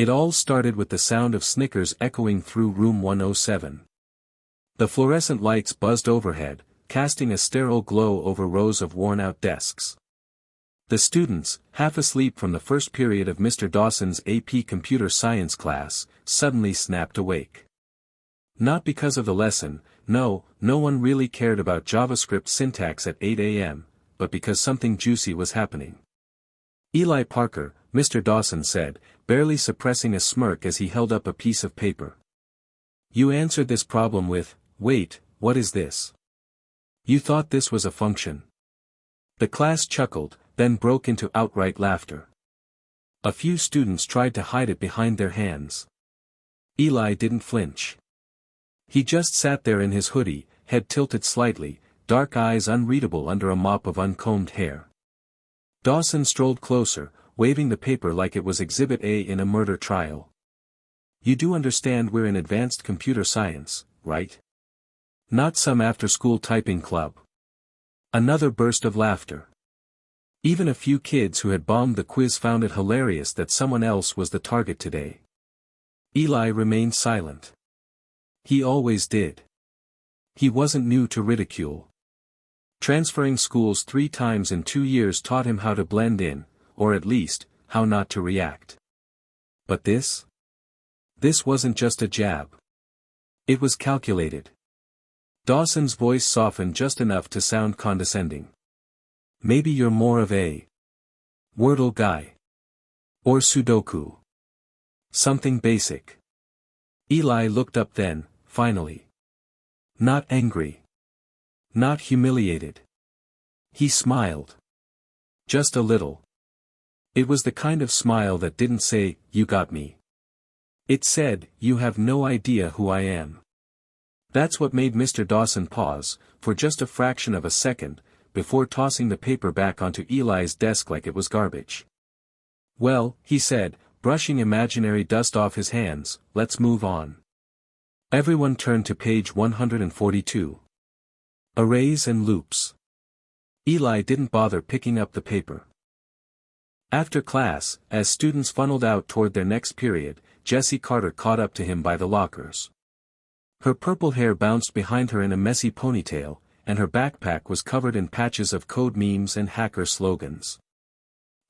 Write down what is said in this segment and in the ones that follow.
It all started with the sound of Snickers echoing through room 107. The fluorescent lights buzzed overhead, casting a sterile glow over rows of worn-out desks. The students, half asleep from the first period of Mr. Dawson's AP Computer Science class, suddenly snapped awake. Not because of the lesson, no one really cared about JavaScript syntax at 8 a.m., but because something juicy was happening. "Eli Parker," Mr. Dawson said, barely suppressing a smirk as he held up a piece of paper. "You answered this problem with, wait, what is this? You thought this was a function." The class chuckled, then broke into outright laughter. A few students tried to hide it behind their hands. Eli didn't flinch. He just sat there in his hoodie, head tilted slightly, dark eyes unreadable under a mop of uncombed hair. Dawson strolled closer, waving the paper like it was Exhibit A in a murder trial. "You do understand we're in advanced computer science, right? Not some after-school typing club." Another burst of laughter. Even a few kids who had bombed the quiz found it hilarious that someone else was the target today. Eli remained silent. He always did. He wasn't new to ridicule. Transferring schools 3 times in 2 years taught him how to blend in, or at least, how not to react. But this? This wasn't just a jab. It was calculated. Dawson's voice softened just enough to sound condescending. "Maybe you're more of a Wordle guy. Or Sudoku. Something basic." Eli looked up then, finally. Not angry. Not humiliated. He smiled. Just a little. It was the kind of smile that didn't say, "You got me." It said, "You have no idea who I am." That's what made Mr. Dawson pause, for just a fraction of a second, before tossing the paper back onto Eli's desk like it was garbage. "Well," he said, brushing imaginary dust off his hands, "let's move on." Everyone turned to page 142. Arrays and loops. Eli didn't bother picking up the paper. After class, as students funneled out toward their next period, Jessie Carter caught up to him by the lockers. Her purple hair bounced behind her in a messy ponytail, and her backpack was covered in patches of code memes and hacker slogans.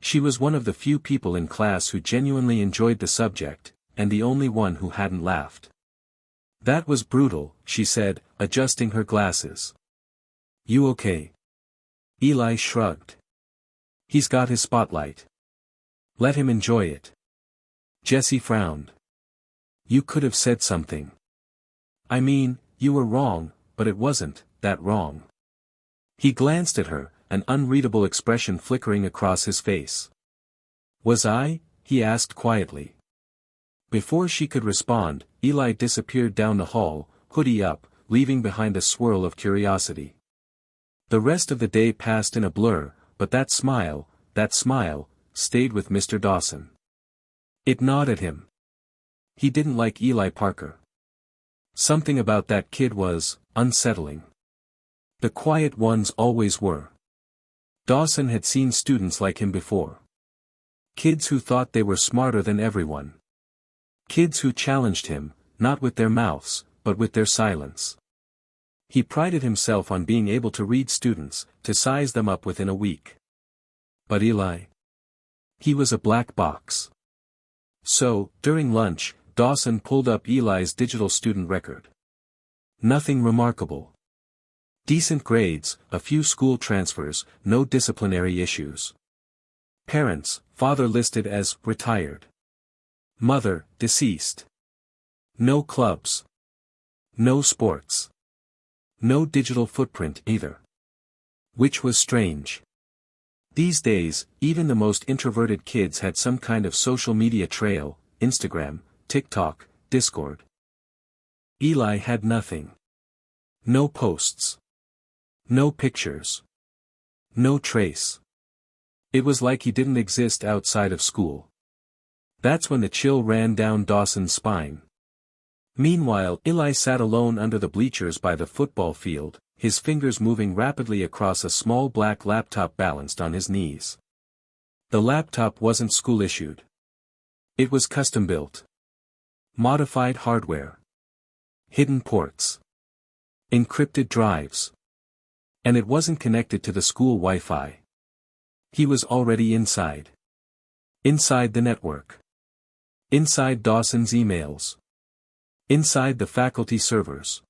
She was one of the few people in class who genuinely enjoyed the subject, and the only one who hadn't laughed. "That was brutal," she said, adjusting her glasses. "You okay?" Eli shrugged. "He's got his spotlight. Let him enjoy it." Jessie frowned. "You could have said something. I mean, you were wrong, but it wasn't that wrong." He glanced at her, an unreadable expression flickering across his face. "Was I?" he asked quietly. Before she could respond, Eli disappeared down the hall, hoodie up, leaving behind a swirl of curiosity. The rest of the day passed in a blur, but that smile, stayed with Mr. Dawson. It gnawed at him. He didn't like Eli Parker. Something about that kid was unsettling. The quiet ones always were. Dawson had seen students like him before. Kids who thought they were smarter than everyone. Kids who challenged him, not with their mouths, but with their silence. He prided himself on being able to read students, to size them up within a week. But Eli? He was a black box. So, during lunch, Dawson pulled up Eli's digital student record. Nothing remarkable. Decent grades, a few school transfers, no disciplinary issues. Parents, father listed as retired. Mother, deceased. No clubs. No sports. No digital footprint either. Which was strange. These days, even the most introverted kids had some kind of social media trail, Instagram, TikTok, Discord. Eli had nothing. No posts. No pictures. No trace. It was like he didn't exist outside of school. That's when the chill ran down Dawson's spine. Meanwhile, Eli sat alone under the bleachers by the football field, his fingers moving rapidly across a small black laptop balanced on his knees. The laptop wasn't school-issued. It was custom-built. Modified hardware. Hidden ports. Encrypted drives. And it wasn't connected to the school Wi-Fi. He was already inside. Inside the network. Inside Dawson's emails. Inside the faculty servers.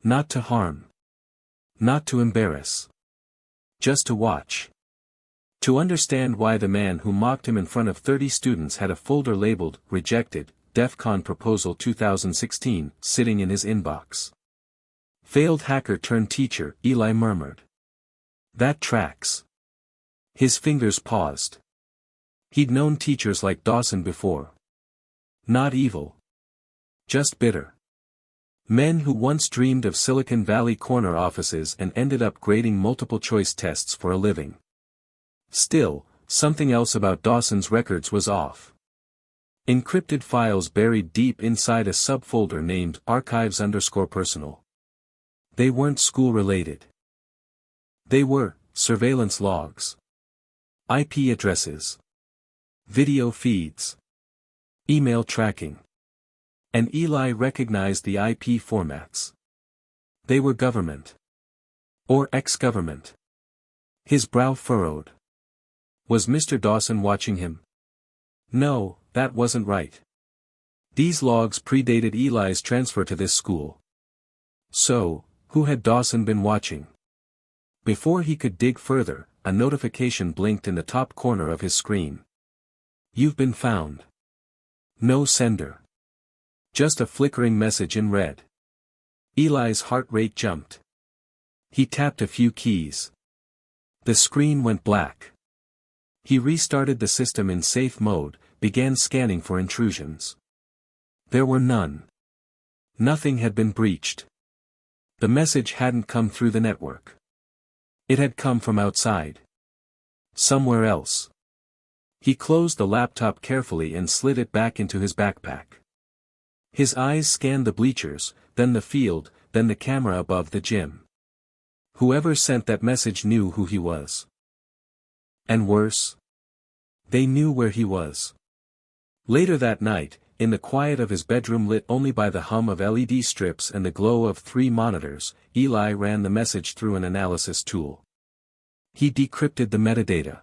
Not to harm. Not to embarrass. Just to watch. To understand why the man who mocked him in front of 30 students had a folder labeled, "Rejected, DEF CON Proposal 2016, sitting in his inbox. Failed hacker turned teacher, Eli murmured. That tracks. His fingers paused. He'd known teachers like Dawson before. Not evil. Just bitter. Men who once dreamed of Silicon Valley corner offices and ended up grading multiple-choice tests for a living. Still, something else about Dawson's records was off. Encrypted files buried deep inside a subfolder named archives_personal. They weren't school-related. They were surveillance logs. IP addresses. Video feeds. Email tracking. And Eli recognized the IP formats. They were government. Or ex-government. His brow furrowed. Was Mr. Dawson watching him? No, that wasn't right. These logs predated Eli's transfer to this school. So, who had Dawson been watching? Before he could dig further, a notification blinked in the top corner of his screen. You've been found. No sender. Just a flickering message in red. Eli's heart rate jumped. He tapped a few keys. The screen went black. He restarted the system in safe mode, began scanning for intrusions. There were none. Nothing had been breached. The message hadn't come through the network. It had come from outside. Somewhere else. He closed the laptop carefully and slid it back into his backpack. His eyes scanned the bleachers, then the field, then the camera above the gym. Whoever sent that message knew who he was. And worse, they knew where he was. Later that night, in the quiet of his bedroom lit only by the hum of LED strips and the glow of 3 monitors, Eli ran the message through an analysis tool. He decrypted the metadata.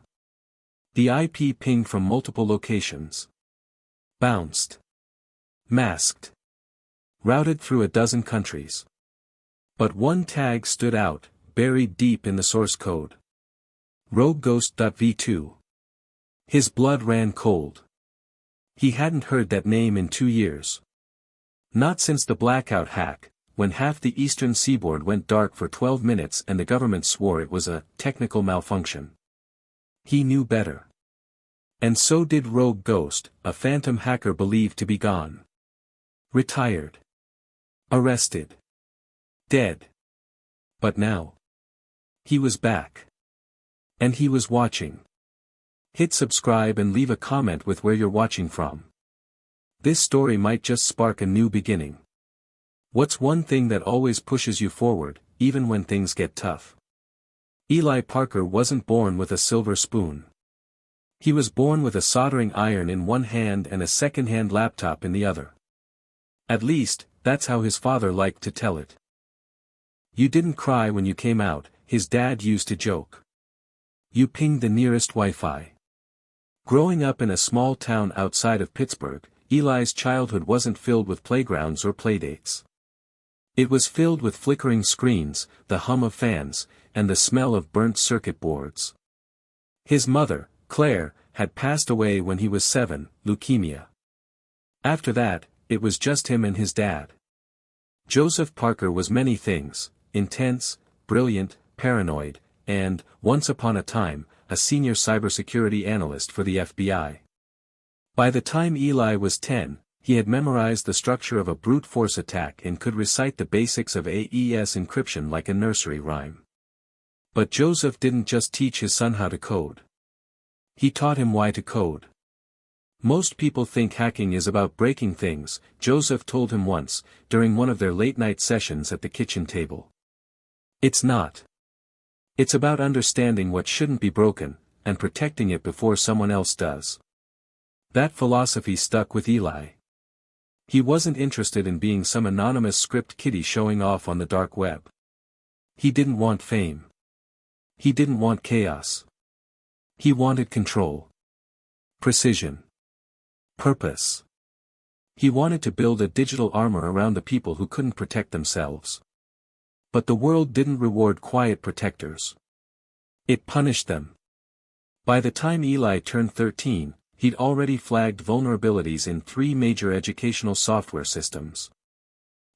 The IP pinged from multiple locations. Bounced. Masked. Routed through a dozen countries. But one tag stood out, buried deep in the source code. RogueGhost.v2. His blood ran cold. He hadn't heard that name in 2 years. Not since the blackout hack, when half the eastern seaboard went dark for 12 minutes and the government swore it was a technical malfunction. He knew better. And so did Rogue Ghost, a phantom hacker believed to be gone. Retired. Arrested. Dead. But now. He was back. And he was watching. Hit subscribe and leave a comment with where you're watching from. This story might just spark a new beginning. What's one thing that always pushes you forward, even when things get tough? Eli Parker wasn't born with a silver spoon. He was born with a soldering iron in one hand and a second-hand laptop in the other. At least, that's how his father liked to tell it. You didn't cry when you came out, his dad used to joke. You pinged the nearest Wi-Fi. Growing up in a small town outside of Pittsburgh, Eli's childhood wasn't filled with playgrounds or playdates. It was filled with flickering screens, the hum of fans, and the smell of burnt circuit boards. His mother, Claire, had passed away when he was 7, leukemia. After that, it was just him and his dad. Joseph Parker was many things: intense, brilliant, paranoid, and, once upon a time, a senior cybersecurity analyst for the FBI. By the time Eli was 10, he had memorized the structure of a brute force attack and could recite the basics of AES encryption like a nursery rhyme. But Joseph didn't just teach his son how to code. He taught him why to code. Most people think hacking is about breaking things, Joseph told him once, during one of their late-night sessions at the kitchen table. It's not. It's about understanding what shouldn't be broken, and protecting it before someone else does. That philosophy stuck with Eli. He wasn't interested in being some anonymous script kiddie showing off on the dark web. He didn't want fame. He didn't want chaos. He wanted control. Precision. Purpose. He wanted to build a digital armor around the people who couldn't protect themselves. But the world didn't reward quiet protectors. It punished them. By the time Eli turned 13, he'd already flagged vulnerabilities in 3 major educational software systems.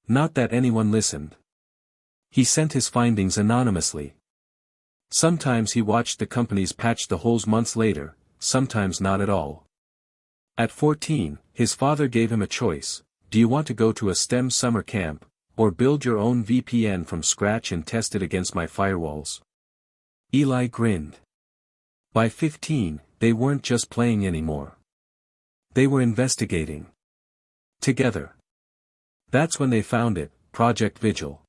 Not that anyone listened. He sent his findings anonymously. Sometimes he watched the companies patch the holes months later, sometimes not at all. At 14, his father gave him a choice: do you want to go to a STEM summer camp, or build your own VPN from scratch and test it against my firewalls? Eli grinned. By 15, they weren't just playing anymore. They were investigating. Together. That's when they found it, Project Vigil.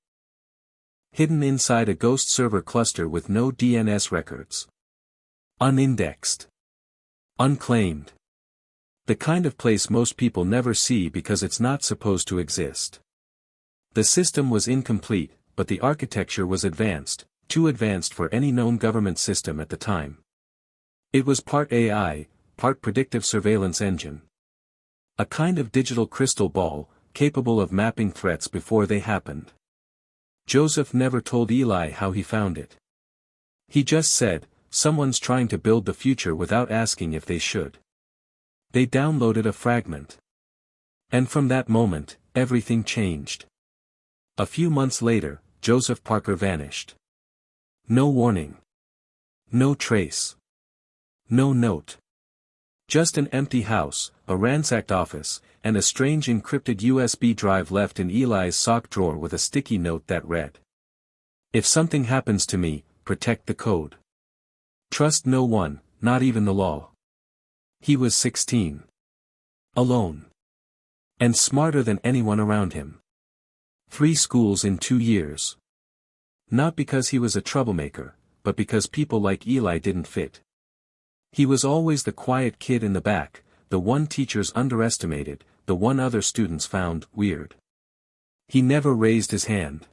Hidden inside a ghost server cluster with no DNS records. Unindexed. Unclaimed. The kind of place most people never see because it's not supposed to exist. The system was incomplete, but the architecture was advanced, too advanced for any known government system at the time. It was part AI, part predictive surveillance engine. A kind of digital crystal ball, capable of mapping threats before they happened. Joseph never told Eli how he found it. He just said, someone's trying to build the future without asking if they should. They downloaded a fragment. And from that moment, everything changed. A few months later, Joseph Parker vanished. No warning. No trace. No note. Just an empty house, a ransacked office, and a strange encrypted USB drive left in Eli's sock drawer with a sticky note that read: if something happens to me, protect the code. Trust no one, not even the law. He was 16. Alone. And smarter than anyone around him. 3 schools in 2 years. Not because he was a troublemaker, but because people like Eli didn't fit. He was always the quiet kid in the back, the one teachers underestimated, the one other students found weird. He never raised his hand.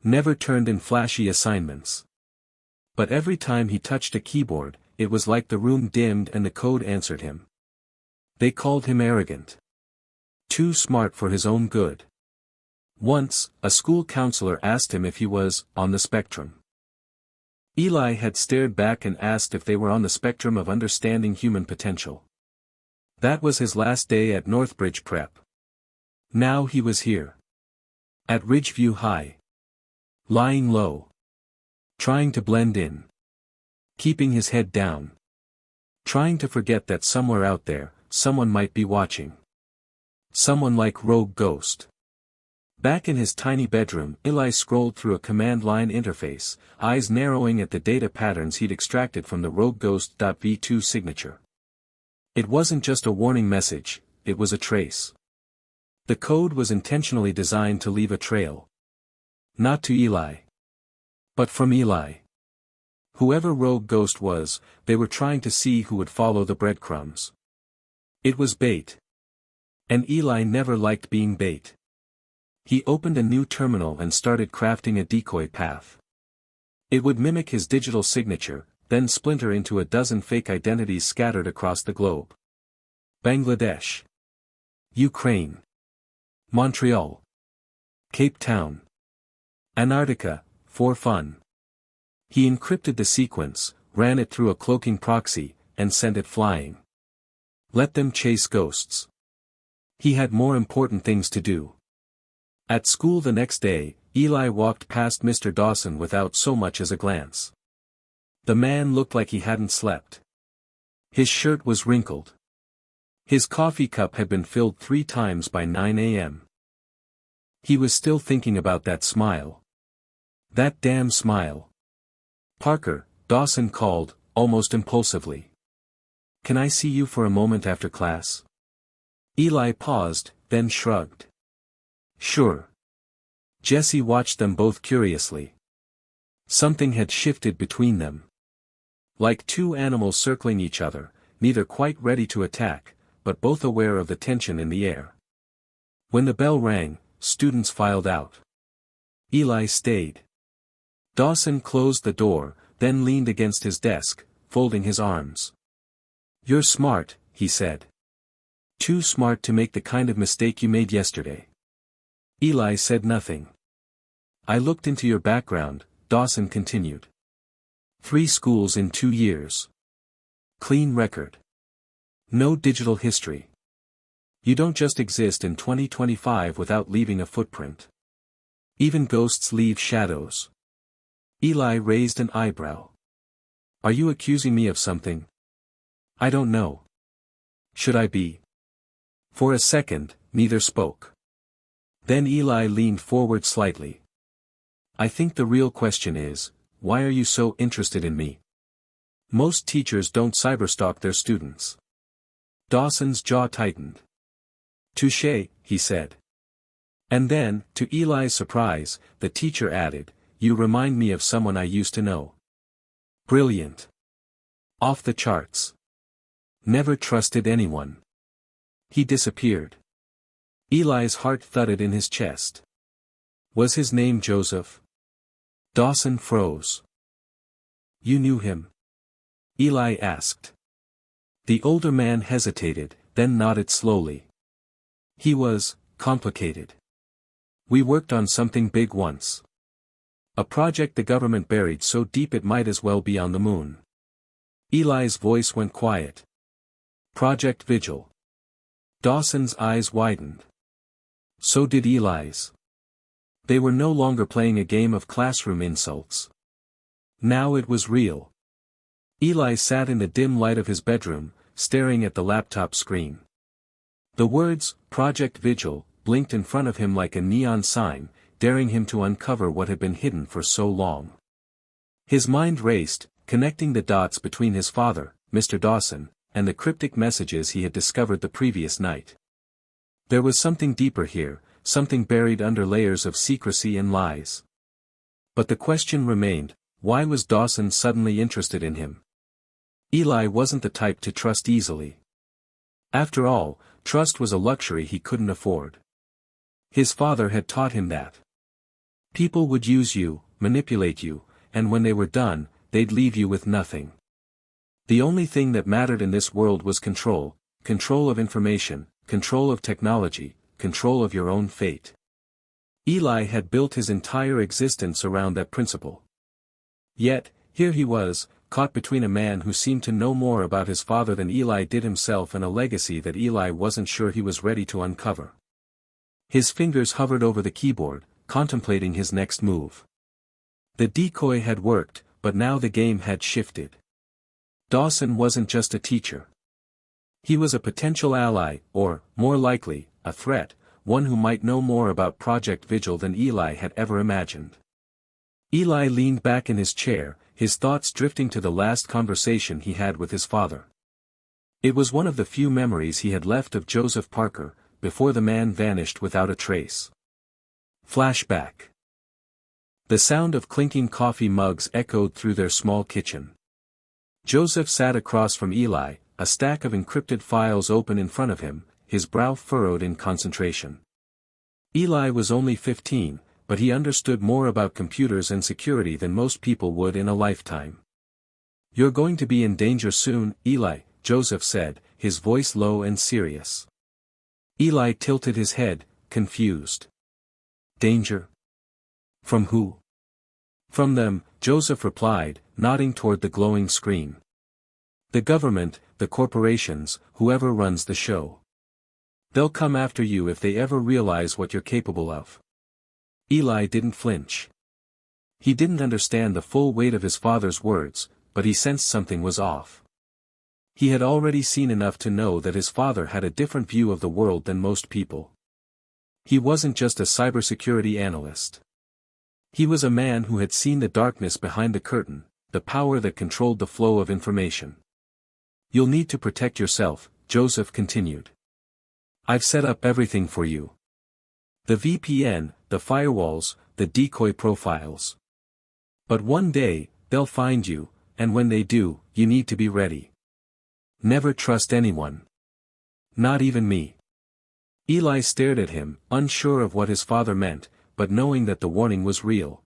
Never turned in flashy assignments. But every time he touched a keyboard, it was like the room dimmed and the code answered him. They called him arrogant. Too smart for his own good. Once, a school counselor asked him if he was on the spectrum. Eli had stared back and asked if they were on the spectrum of understanding human potential. That was his last day at Northbridge Prep. Now he was here. At Ridgeview High. Lying low. Trying to blend in. Keeping his head down. Trying to forget that somewhere out there, someone might be watching. Someone like Rogue Ghost. Back in his tiny bedroom, Eli scrolled through a command line interface, eyes narrowing at the data patterns he'd extracted from the Rogue Ghost.v2 signature. It wasn't just a warning message, it was a trace. The code was intentionally designed to leave a trail. Not to Eli. But from Eli. Whoever Rogue Ghost was, they were trying to see who would follow the breadcrumbs. It was bait. And Eli never liked being bait. He opened a new terminal and started crafting a decoy path. It would mimic his digital signature, then splinter into a dozen fake identities scattered across the globe. Bangladesh. Ukraine. Montreal. Cape Town. Antarctica, for fun. He encrypted the sequence, ran it through a cloaking proxy, and sent it flying. Let them chase ghosts. He had more important things to do. At school the next day, Eli walked past Mr. Dawson without so much as a glance. The man looked like he hadn't slept. His shirt was wrinkled. His coffee cup had been filled 3 times by 9 a.m. He was still thinking about that smile. That damn smile. Parker, Dawson called, almost impulsively. Can I see you for a moment after class? Eli paused, then shrugged. Sure. Jesse watched them both curiously. Something had shifted between them. Like 2 animals circling each other, neither quite ready to attack, but both aware of the tension in the air. When the bell rang, students filed out. Eli stayed. Dawson closed the door, then leaned against his desk, folding his arms. "You're smart," he said. "Too smart to make the kind of mistake you made yesterday." Eli said nothing. "I looked into your background," Dawson continued. 3 schools in 2 years. Clean record. No digital history. You don't just exist in 2025 without leaving a footprint. Even ghosts leave shadows." Eli raised an eyebrow. "Are you accusing me of something?" "I don't know. Should I be?" For a second, neither spoke. Then Eli leaned forward slightly. "I think the real question is, why are you so interested in me? Most teachers don't cyberstalk their students." Dawson's jaw tightened. "Touché," he said. And then, to Eli's surprise, the teacher added, "You remind me of someone I used to know." Brilliant. Off the charts. Never trusted anyone. He disappeared. Eli's heart thudded in his chest. Was his name Joseph? Dawson froze. "You knew him?" Eli asked. The older man hesitated, then nodded slowly. "He was complicated. We worked on something big once. A project the government buried so deep it might as well be on the moon." Eli's voice went quiet. "Project Vigil." Dawson's eyes widened. So did Eli's. They were no longer playing a game of classroom insults. Now it was real. Eli sat in the dim light of his bedroom, staring at the laptop screen. The words, Project Vigil, blinked in front of him like a neon sign, daring him to uncover what had been hidden for so long. His mind raced, connecting the dots between his father, Mr. Dawson, and the cryptic messages he had discovered the previous night. There was something deeper here, something buried under layers of secrecy and lies. But the question remained, why was Dawson suddenly interested in him? Eli wasn't the type to trust easily. After all, trust was a luxury he couldn't afford. His father had taught him that. People would use you, manipulate you, and when they were done, they'd leave you with nothing. The only thing that mattered in this world was control, control of information, control of technology, control of your own fate. Eli had built his entire existence around that principle. Yet, here he was, caught between a man who seemed to know more about his father than Eli did himself and a legacy that Eli wasn't sure he was ready to uncover. His fingers hovered over the keyboard, contemplating his next move. The decoy had worked, but now the game had shifted. Dawson wasn't just a teacher. He was a potential ally, or, more likely, a threat, one who might know more about Project Vigil than Eli had ever imagined. Eli leaned back in his chair, his thoughts drifting to the last conversation he had with his father. It was one of the few memories he had left of Joseph Parker, before the man vanished without a trace. Flashback. The sound of clinking coffee mugs echoed through their small kitchen. Joseph sat across from Eli, a stack of encrypted files open in front of him, his brow furrowed in concentration. Eli was only 15, but he understood more about computers and security than most people would in a lifetime. "You're going to be in danger soon, Eli," Joseph said, his voice low and serious. Eli tilted his head, confused. "Danger? From who?" "From them," Joseph replied, nodding toward the glowing screen. "The government, the corporations, whoever runs the show. They'll come after you if they ever realize what you're capable of." Eli didn't flinch. He didn't understand the full weight of his father's words, but he sensed something was off. He had already seen enough to know that his father had a different view of the world than most people. He wasn't just a cybersecurity analyst. He was a man who had seen the darkness behind the curtain, the power that controlled the flow of information. "You'll need to protect yourself," Joseph continued. "I've set up everything for you. The VPN, the firewalls, the decoy profiles. But one day, they'll find you, and when they do, you need to be ready. Never trust anyone. Not even me. Eli stared at him, unsure of what his father meant, but knowing that the warning was real.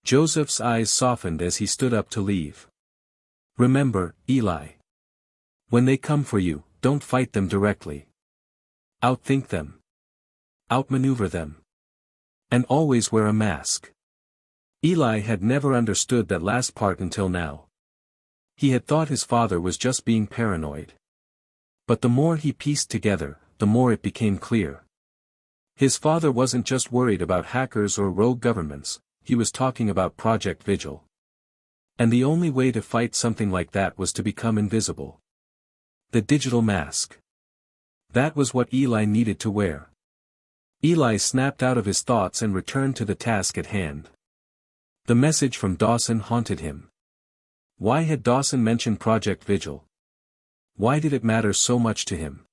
Joseph's eyes softened as he stood up to leave. Remember, Eli. When they come for you, don't fight them directly. Outthink them. Outmaneuver them. And always wear a mask. Eli had never understood that last part until now. He had thought his father was just being paranoid. But the more he pieced together, the more it became clear. His father wasn't just worried about hackers or rogue governments, he was talking about Project Vigil. And the only way to fight something like that was to become invisible. The digital mask. That was what Eli needed to wear. Eli snapped out of his thoughts and returned to the task at hand. The message from Dawson haunted him. Why had Dawson mentioned Project Vigil? Why did it matter so much to him?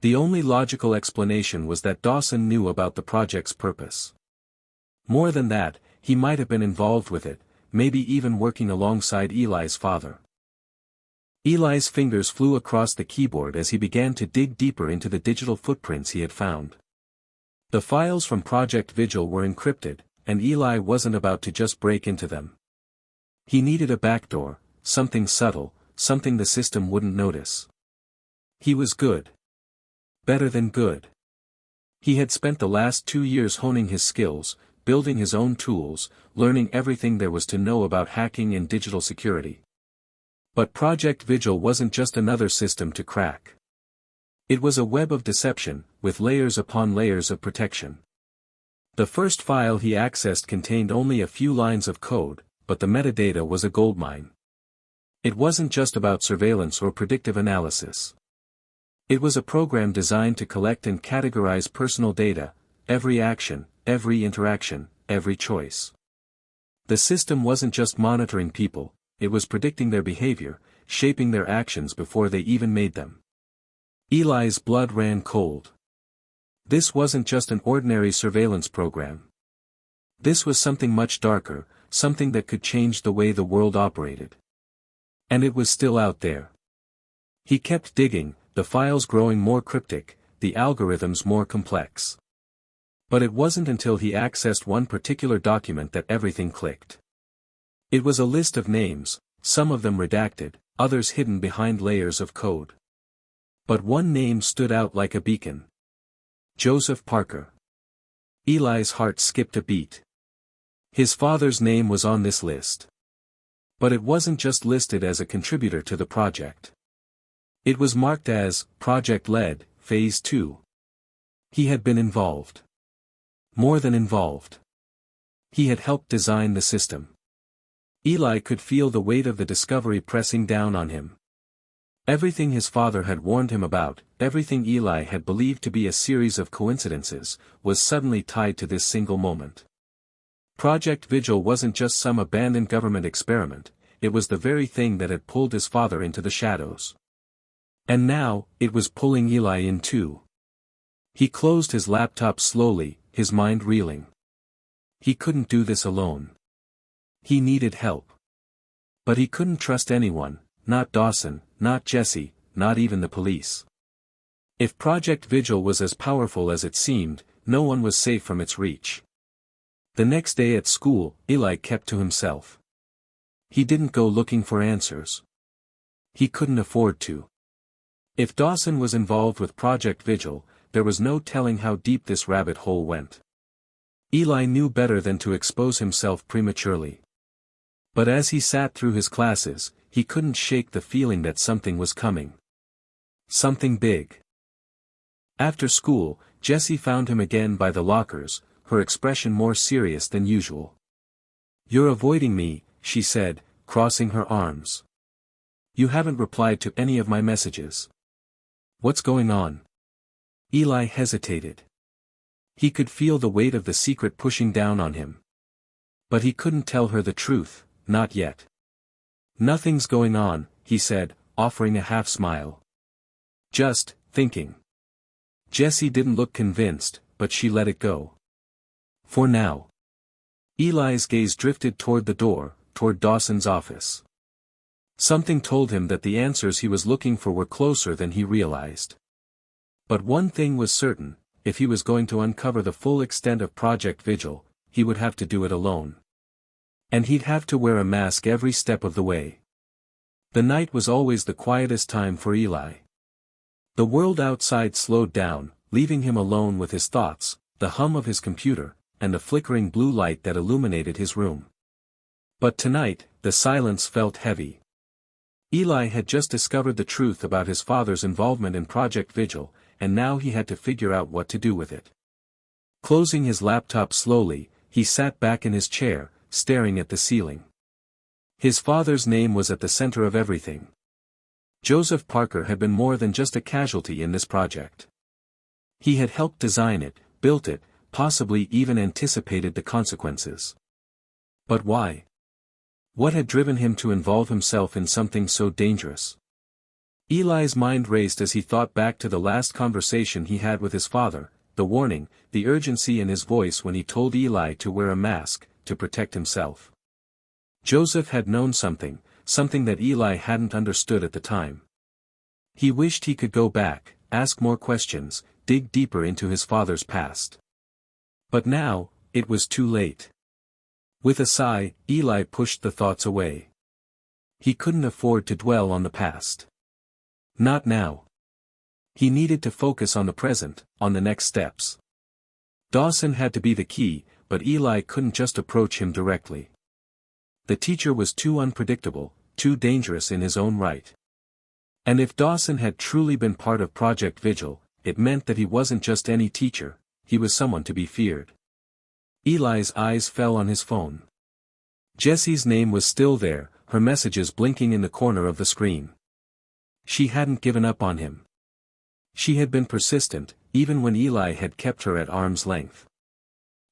The only logical explanation was that Dawson knew about the project's purpose. More than that, he might have been involved with it, maybe even working alongside Eli's father. Eli's fingers flew across the keyboard as he began to dig deeper into the digital footprints he had found. The files from Project Vigil were encrypted, and Eli wasn't about to just break into them. He needed a backdoor, something subtle, something the system wouldn't notice. He was good. Better than good. He had spent the last 2 years honing his skills, building his own tools, learning everything there was to know about hacking and digital security. But Project Vigil wasn't just another system to crack. It was a web of deception, with layers upon layers of protection. The first file he accessed contained only a few lines of code, but the metadata was a goldmine. It wasn't just about surveillance or predictive analysis. It was a program designed to collect and categorize personal data, every action, every interaction, every choice. The system wasn't just monitoring people, it was predicting their behavior, shaping their actions before they even made them. Eli's blood ran cold. This wasn't just an ordinary surveillance program. This was something much darker, something that could change the way the world operated. And it was still out there. He kept digging, the files growing more cryptic, the algorithms more complex. But it wasn't until he accessed one particular document that everything clicked. It was a list of names, some of them redacted, others hidden behind layers of code. But one name stood out like a beacon. Joseph Parker. Eli's heart skipped a beat. His father's name was on this list. But it wasn't just listed as a contributor to the project. It was marked as, Project Led, Phase 2. He had been involved. More than involved. He had helped design the system. Eli could feel the weight of the discovery pressing down on him. Everything his father had warned him about, everything Eli had believed to be a series of coincidences, was suddenly tied to this single moment. Project Vigil wasn't just some abandoned government experiment, it was the very thing that had pulled his father into the shadows. And now, it was pulling Eli in too. He closed his laptop slowly, his mind reeling. He couldn't do this alone. He needed help. But he couldn't trust anyone, not Dawson, not Jesse, not even the police. If Project Vigil was as powerful as it seemed, no one was safe from its reach. The next day at school, Eli kept to himself. He didn't go looking for answers. He couldn't afford to. If Dawson was involved with Project Vigil, there was no telling how deep this rabbit hole went. Eli knew better than to expose himself prematurely. But as he sat through his classes, he couldn't shake the feeling that something was coming. Something big. After school, Jessie found him again by the lockers, her expression more serious than usual. "You're avoiding me," she said, crossing her arms. "You haven't replied to any of my messages. What's going on?" Eli hesitated. He could feel the weight of the secret pushing down on him. But he couldn't tell her the truth, not yet. "Nothing's going on," he said, offering a half smile. "Just thinking." Jessie didn't look convinced, but she let it go. For now. Eli's gaze drifted toward the door, toward Dawson's office. Something told him that the answers he was looking for were closer than he realized. But one thing was certain, if he was going to uncover the full extent of Project Vigil, he would have to do it alone. And he'd have to wear a mask every step of the way. The night was always the quietest time for Eli. The world outside slowed down, leaving him alone with his thoughts, the hum of his computer, and the flickering blue light that illuminated his room. But tonight, the silence felt heavy. Eli had just discovered the truth about his father's involvement in Project Vigil, and now he had to figure out what to do with it. Closing his laptop slowly, he sat back in his chair, staring at the ceiling. His father's name was at the center of everything. Joseph Parker had been more than just a casualty in this project. He had helped design it, built it, possibly even anticipated the consequences. But why? What had driven him to involve himself in something so dangerous? Eli's mind raced as he thought back to the last conversation he had with his father, the warning, the urgency in his voice when he told Eli to wear a mask, to protect himself. Joseph had known something that Eli hadn't understood at the time. He wished he could go back, ask more questions, dig deeper into his father's past. But now, it was too late. With a sigh, Eli pushed the thoughts away. He couldn't afford to dwell on the past. Not now. He needed to focus on the present, on the next steps. Dawson had to be the key, but Eli couldn't just approach him directly. The teacher was too unpredictable, too dangerous in his own right. And if Dawson had truly been part of Project Vigil, it meant that he wasn't just any teacher, he was someone to be feared. Eli's eyes fell on his phone. Jessie's name was still there, her messages blinking in the corner of the screen. She hadn't given up on him. She had been persistent, even when Eli had kept her at arm's length.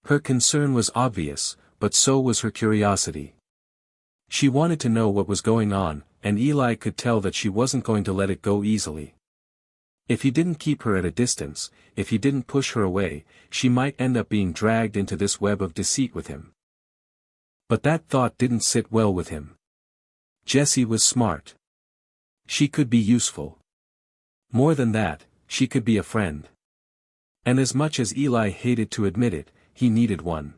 Her concern was obvious, but so was her curiosity. She wanted to know what was going on, and Eli could tell that she wasn't going to let it go easily. If he didn't keep her at a distance, if he didn't push her away, she might end up being dragged into this web of deceit with him. But that thought didn't sit well with him. Jessie was smart. She could be useful. More than that, she could be a friend. And as much as Eli hated to admit it, he needed one.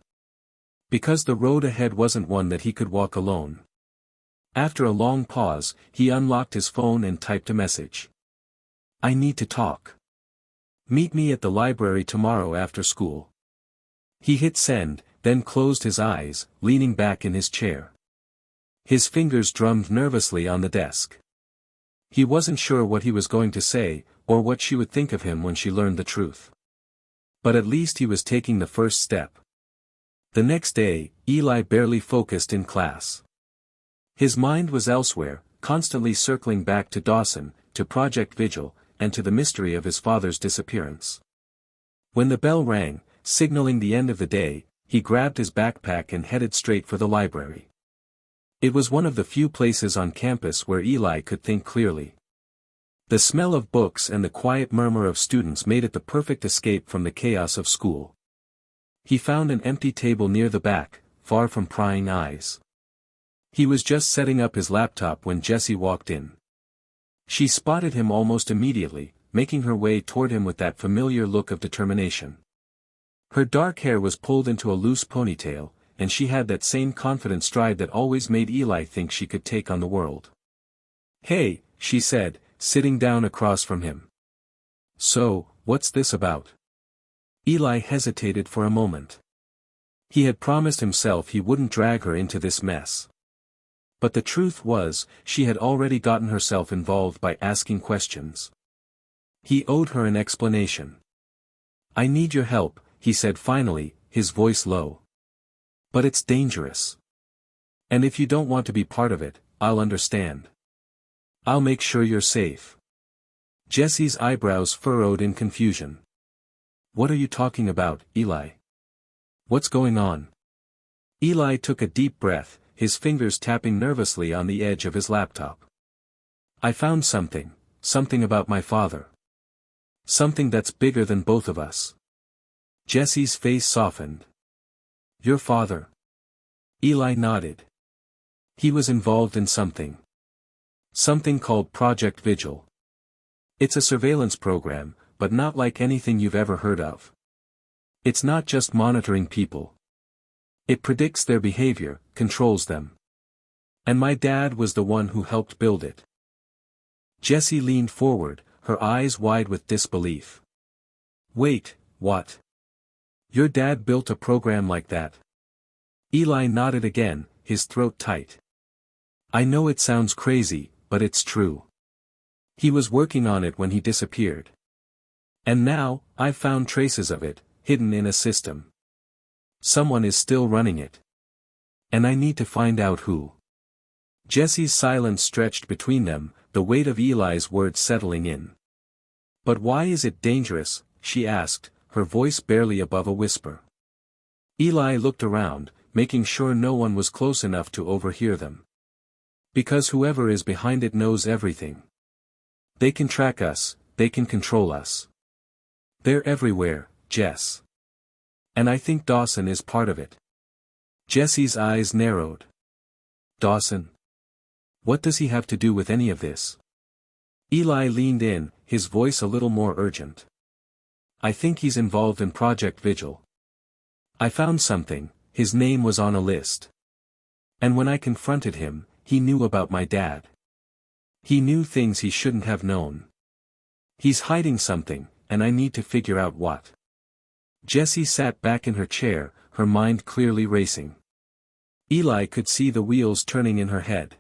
Because the road ahead wasn't one that he could walk alone. After a long pause, he unlocked his phone and typed a message. I need to talk. Meet me at the library tomorrow after school. He hit send, then closed his eyes, leaning back in his chair. His fingers drummed nervously on the desk. He wasn't sure what he was going to say, or what she would think of him when she learned the truth. But at least he was taking the first step. The next day, Eli barely focused in class. His mind was elsewhere, constantly circling back to Dawson, to Project Vigil, and to the mystery of his father's disappearance. When the bell rang, signaling the end of the day, he grabbed his backpack and headed straight for the library. It was one of the few places on campus where Eli could think clearly. The smell of books and the quiet murmur of students made it the perfect escape from the chaos of school. He found an empty table near the back, far from prying eyes. He was just setting up his laptop when Jessie walked in. She spotted him almost immediately, making her way toward him with that familiar look of determination. Her dark hair was pulled into a loose ponytail, and she had that same confident stride that always made Eli think she could take on the world. Hey, she said, sitting down across from him. So, what's this about? Eli hesitated for a moment. He had promised himself he wouldn't drag her into this mess. But the truth was, she had already gotten herself involved by asking questions. He owed her an explanation. I need your help, he said finally, his voice low. But it's dangerous. And if you don't want to be part of it, I'll understand. I'll make sure you're safe. Jessie's eyebrows furrowed in confusion. What are you talking about, Eli? What's going on? Eli took a deep breath, his fingers tapping nervously on the edge of his laptop. I found something about my father. Something that's bigger than both of us. Jessie's face softened. Your father? Eli nodded. He was involved in something. Something called Project Vigil. It's a surveillance program, but not like anything you've ever heard of. It's not just monitoring people. It predicts their behavior, controls them. And my dad was the one who helped build it. Jessie leaned forward, her eyes wide with disbelief. Wait, what? Your dad built a program like that? Eli nodded again, his throat tight. I know it sounds crazy, but it's true. He was working on it when he disappeared. And now, I've found traces of it, hidden in a system. Someone is still running it. And I need to find out who. Jessie's silence stretched between them, the weight of Eli's words settling in. But why is it dangerous? She asked, her voice barely above a whisper. Eli looked around, making sure no one was close enough to overhear them. Because whoever is behind it knows everything. They can track us, they can control us. They're everywhere, Jess. And I think Dawson is part of it. Jessie's eyes narrowed. Dawson? What does he have to do with any of this? Eli leaned in, his voice a little more urgent. I think he's involved in Project Vigil. I found something, his name was on a list. And when I confronted him, he knew about my dad. He knew things he shouldn't have known. He's hiding something, and I need to figure out what. Jessie sat back in her chair, her mind clearly racing. Eli could see the wheels turning in her head.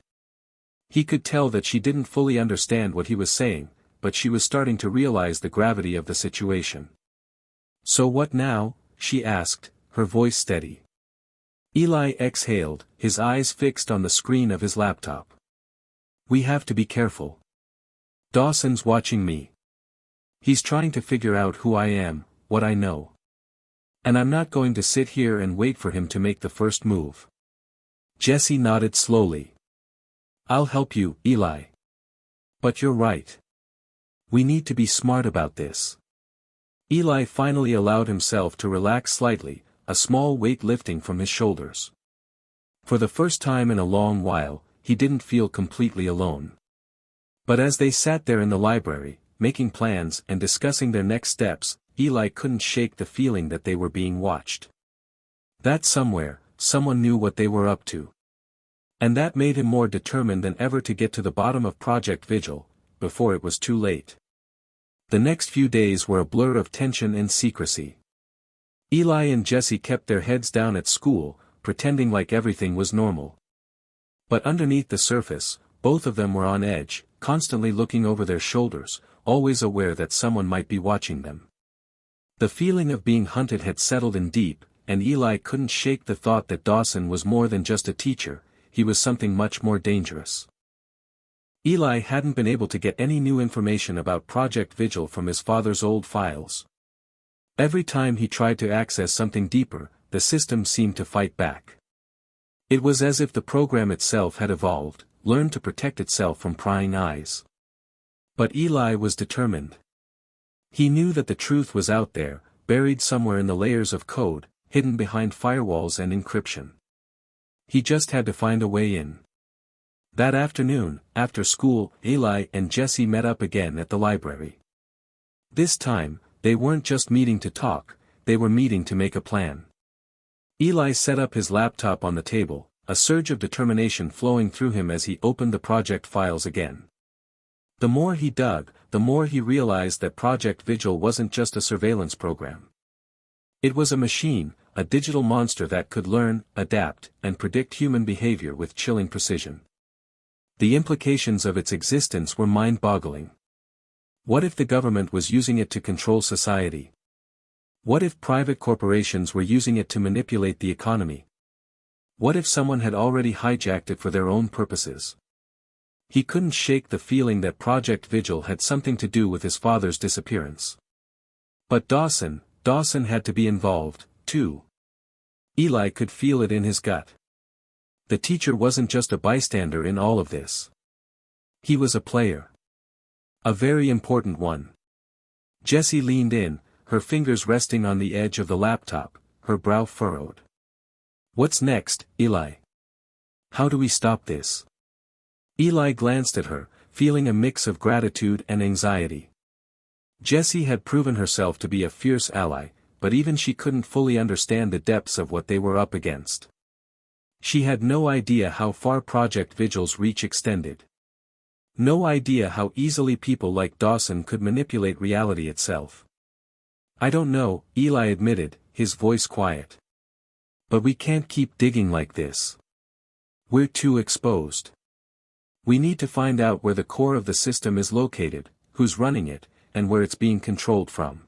He could tell that she didn't fully understand what he was saying, but she was starting to realize the gravity of the situation. So what now? She asked, her voice steady. Eli exhaled, his eyes fixed on the screen of his laptop. We have to be careful. Dawson's watching me. He's trying to figure out who I am, what I know. And I'm not going to sit here and wait for him to make the first move. Jessie nodded slowly. I'll help you, Eli. But you're right. We need to be smart about this. Eli finally allowed himself to relax slightly, a small weight lifting from his shoulders. For the first time in a long while, he didn't feel completely alone. But as they sat there in the library, making plans and discussing their next steps, Eli couldn't shake the feeling that they were being watched. That somewhere, someone knew what they were up to. And that made him more determined than ever to get to the bottom of Project Vigil, before it was too late. The next few days were a blur of tension and secrecy. Eli and Jessie kept their heads down at school, pretending like everything was normal. But underneath the surface, both of them were on edge, constantly looking over their shoulders, always aware that someone might be watching them. The feeling of being hunted had settled in deep, and Eli couldn't shake the thought that Dawson was more than just a teacher, he was something much more dangerous. Eli hadn't been able to get any new information about Project Vigil from his father's old files. Every time he tried to access something deeper, the system seemed to fight back. It was as if the program itself had evolved, learned to protect itself from prying eyes. But Eli was determined. He knew that the truth was out there, buried somewhere in the layers of code, hidden behind firewalls and encryption. He just had to find a way in. That afternoon, after school, Eli and Jessie met up again at the library. This time, they weren't just meeting to talk, they were meeting to make a plan. Eli set up his laptop on the table, a surge of determination flowing through him as he opened the project files again. The more he dug, the more he realized that Project Vigil wasn't just a surveillance program. It was a machine, a digital monster that could learn, adapt, and predict human behavior with chilling precision. The implications of its existence were mind-boggling. What if the government was using it to control society? What if private corporations were using it to manipulate the economy? What if someone had already hijacked it for their own purposes? He couldn't shake the feeling that Project Vigil had something to do with his father's disappearance. But Dawson had to be involved, too. Eli could feel it in his gut. The teacher wasn't just a bystander in all of this. He was a player. A very important one. Jessie leaned in, her fingers resting on the edge of the laptop, her brow furrowed. What's next, Eli? How do we stop this? Eli glanced at her, feeling a mix of gratitude and anxiety. Jessie had proven herself to be a fierce ally, but even she couldn't fully understand the depths of what they were up against. She had no idea how far Project Vigil's reach extended. No idea how easily people like Dawson could manipulate reality itself. "I don't know," Eli admitted, his voice quiet. "But we can't keep digging like this. We're too exposed. We need to find out where the core of the system is located, who's running it, and where it's being controlled from.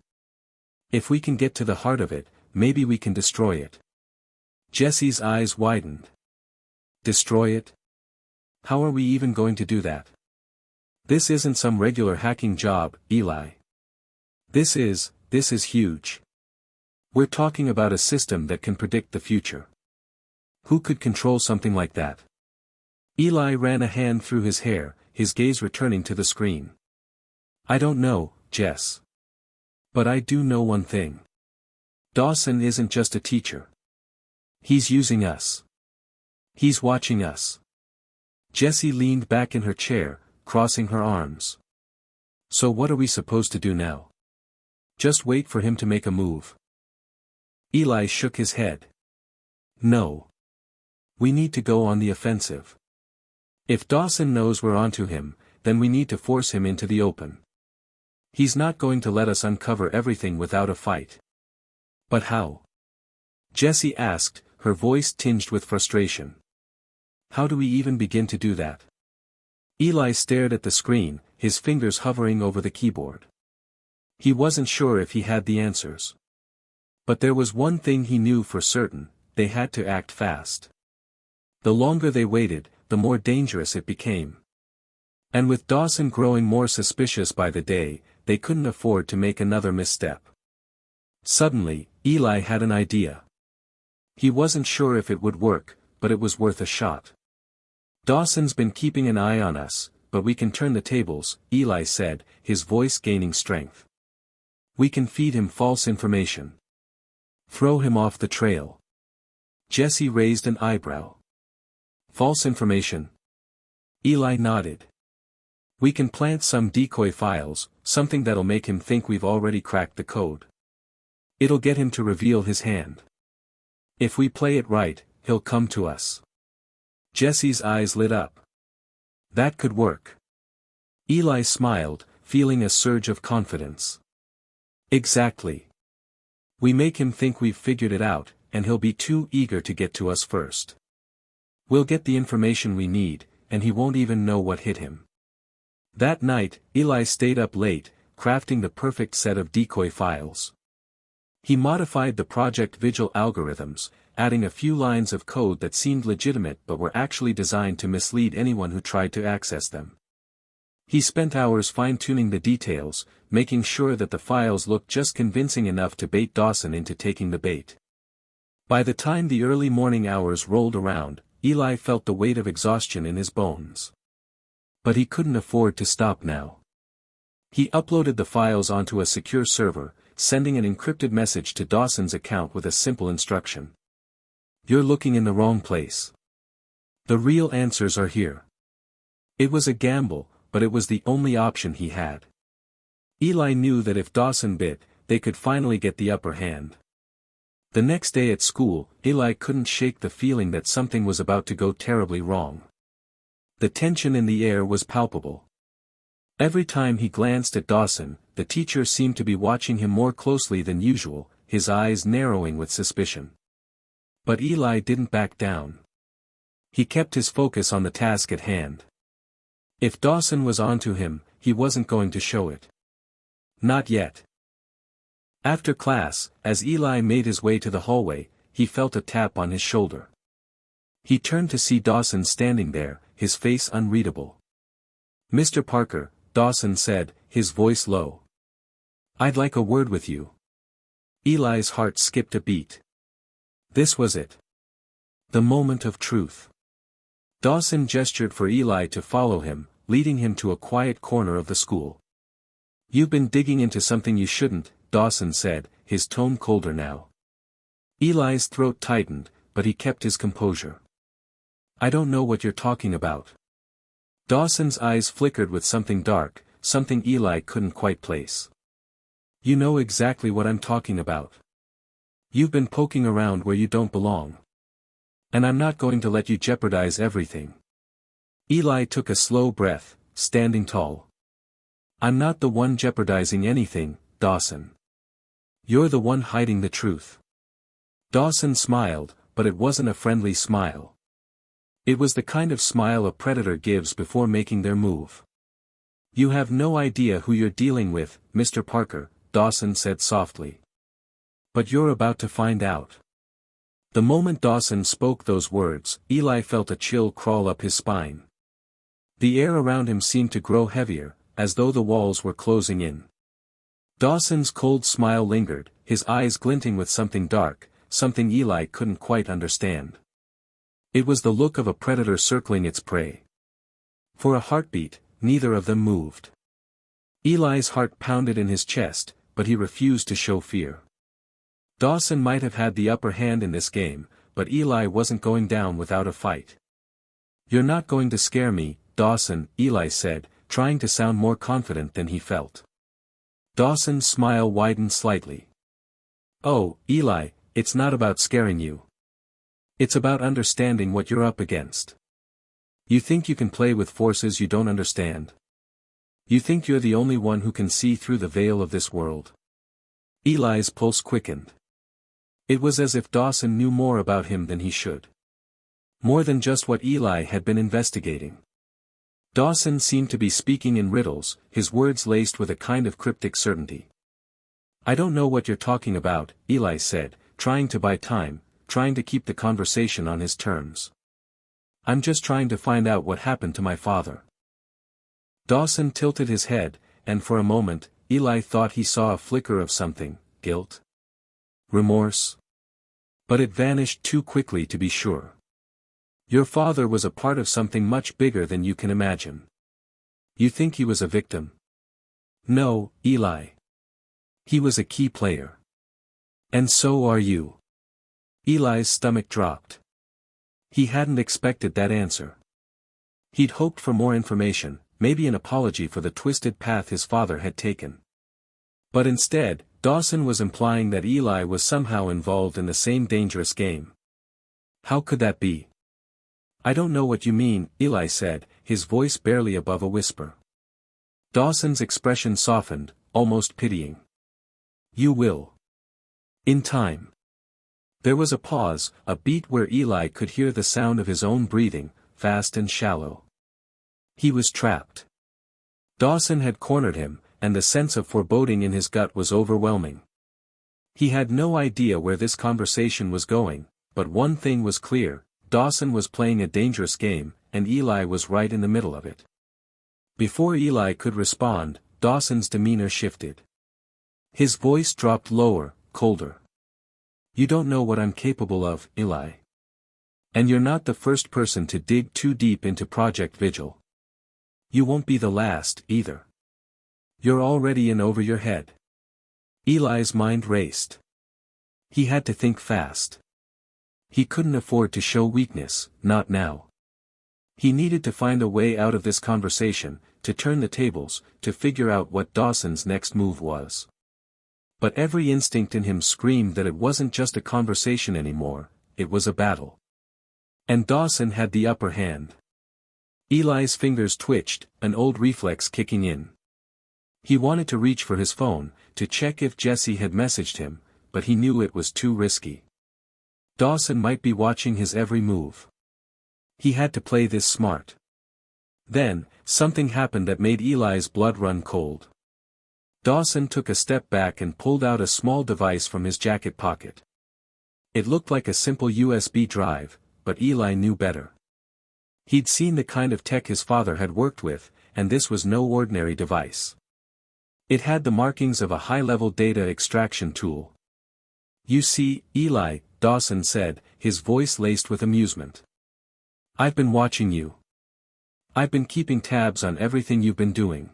If we can get to the heart of it, maybe we can destroy it." Jessie's eyes widened. Destroy it? How are we even going to do that? This isn't some regular hacking job, Eli. This is huge. We're talking about a system that can predict the future. Who could control something like that? Eli ran a hand through his hair, his gaze returning to the screen. "I don't know, Jess. But I do know one thing. Dawson isn't just a teacher. He's using us. He's watching us." Jessie leaned back in her chair, crossing her arms. "So what are we supposed to do now? Just wait for him to make a move?" Eli shook his head. "No. We need to go on the offensive. If Dawson knows we're onto him, then we need to force him into the open. He's not going to let us uncover everything without a fight." "But how?" Jessie asked, her voice tinged with frustration. "How do we even begin to do that?" Eli stared at the screen, his fingers hovering over the keyboard. He wasn't sure if he had the answers. But there was one thing he knew for certain: they had to act fast. The longer they waited, the more dangerous it became. And with Dawson growing more suspicious by the day, they couldn't afford to make another misstep. Suddenly, Eli had an idea. He wasn't sure if it would work, but it was worth a shot. "Dawson's been keeping an eye on us, but we can turn the tables," Eli said, his voice gaining strength. "We can feed him false information. Throw him off the trail." Jessie raised an eyebrow. "False information?" Eli nodded. "We can plant some decoy files, something that'll make him think we've already cracked the code. It'll get him to reveal his hand. If we play it right, he'll come to us." Jessie's eyes lit up. That could work. Eli smiled, feeling a surge of confidence. "Exactly. We make him think we've figured it out, and he'll be too eager to get to us first. We'll get the information we need, and he won't even know what hit him." That night, Eli stayed up late, crafting the perfect set of decoy files. He modified the Project Vigil algorithms, adding a few lines of code that seemed legitimate but were actually designed to mislead anyone who tried to access them. He spent hours fine-tuning the details, making sure that the files looked just convincing enough to bait Dawson into taking the bait. By the time the early morning hours rolled around, Eli felt the weight of exhaustion in his bones. But he couldn't afford to stop now. He uploaded the files onto a secure server, sending an encrypted message to Dawson's account with a simple instruction. "You're looking in the wrong place. The real answers are here." It was a gamble, but it was the only option he had. Eli knew that if Dawson bit, they could finally get the upper hand. The next day at school, Eli couldn't shake the feeling that something was about to go terribly wrong. The tension in the air was palpable. Every time he glanced at Dawson, the teacher seemed to be watching him more closely than usual, his eyes narrowing with suspicion. But Eli didn't back down. He kept his focus on the task at hand. If Dawson was onto him, he wasn't going to show it. Not yet. After class, as Eli made his way to the hallway, he felt a tap on his shoulder. He turned to see Dawson standing there, his face unreadable. "Mr. Parker," Dawson said, his voice low. "I'd like a word with you." Eli's heart skipped a beat. This was it. The moment of truth. Dawson gestured for Eli to follow him, leading him to a quiet corner of the school. "You've been digging into something you shouldn't," Dawson said, his tone colder now. Eli's throat tightened, but he kept his composure. "I don't know what you're talking about." Dawson's eyes flickered with something dark, something Eli couldn't quite place. You know exactly what I'm talking about. You've been poking around where you don't belong. And I'm not going to let you jeopardize everything. Eli took a slow breath, standing tall. I'm not the one jeopardizing anything, Dawson. You're the one hiding the truth. Dawson smiled, but it wasn't a friendly smile. It was the kind of smile a predator gives before making their move. You have no idea who you're dealing with, Mr. Parker, Dawson said softly. But you're about to find out. The moment Dawson spoke those words, Eli felt a chill crawl up his spine. The air around him seemed to grow heavier, as though the walls were closing in. Dawson's cold smile lingered, his eyes glinting with something dark, something Eli couldn't quite understand. It was the look of a predator circling its prey. For a heartbeat, neither of them moved. Eli's heart pounded in his chest, but he refused to show fear. Dawson might have had the upper hand in this game, but Eli wasn't going down without a fight. You're not going to scare me, Dawson, Eli said, trying to sound more confident than he felt. Dawson's smile widened slightly. Oh, Eli, it's not about scaring you. It's about understanding what you're up against. You think you can play with forces you don't understand? You think you're the only one who can see through the veil of this world? Eli's pulse quickened. It was as if Dawson knew more about him than he should. More than just what Eli had been investigating. Dawson seemed to be speaking in riddles, his words laced with a kind of cryptic certainty. I don't know what you're talking about, Eli said, trying to buy time, trying to keep the conversation on his terms. I'm just trying to find out what happened to my father. Dawson tilted his head, and for a moment, Eli thought he saw a flicker of something, guilt? Remorse? But it vanished too quickly to be sure. Your father was a part of something much bigger than you can imagine. You think he was a victim? No, Eli. He was a key player. And so are you. Eli's stomach dropped. He hadn't expected that answer. He'd hoped for more information, maybe an apology for the twisted path his father had taken. But instead, Dawson was implying that Eli was somehow involved in the same dangerous game. How could that be? I don't know what you mean, Eli said, his voice barely above a whisper. Dawson's expression softened, almost pitying. You will. In time. There was a pause, a beat where Eli could hear the sound of his own breathing, fast and shallow. He was trapped. Dawson had cornered him, and the sense of foreboding in his gut was overwhelming. He had no idea where this conversation was going, but one thing was clear. Dawson was playing a dangerous game, and Eli was right in the middle of it. Before Eli could respond, Dawson's demeanor shifted. His voice dropped lower, colder. You don't know what I'm capable of, Eli. And you're not the first person to dig too deep into Project Vigil. You won't be the last, either. You're already in over your head. Eli's mind raced. He had to think fast. He couldn't afford to show weakness, not now. He needed to find a way out of this conversation, to turn the tables, to figure out what Dawson's next move was. But every instinct in him screamed that it wasn't just a conversation anymore, it was a battle. And Dawson had the upper hand. Eli's fingers twitched, an old reflex kicking in. He wanted to reach for his phone, to check if Jesse had messaged him, but he knew it was too risky. Dawson might be watching his every move. He had to play this smart. Then, something happened that made Eli's blood run cold. Dawson took a step back and pulled out a small device from his jacket pocket. It looked like a simple USB drive, but Eli knew better. He'd seen the kind of tech his father had worked with, and this was no ordinary device. It had the markings of a high-level data extraction tool. You see, Eli, Dawson said, his voice laced with amusement. I've been watching you. I've been keeping tabs on everything you've been doing.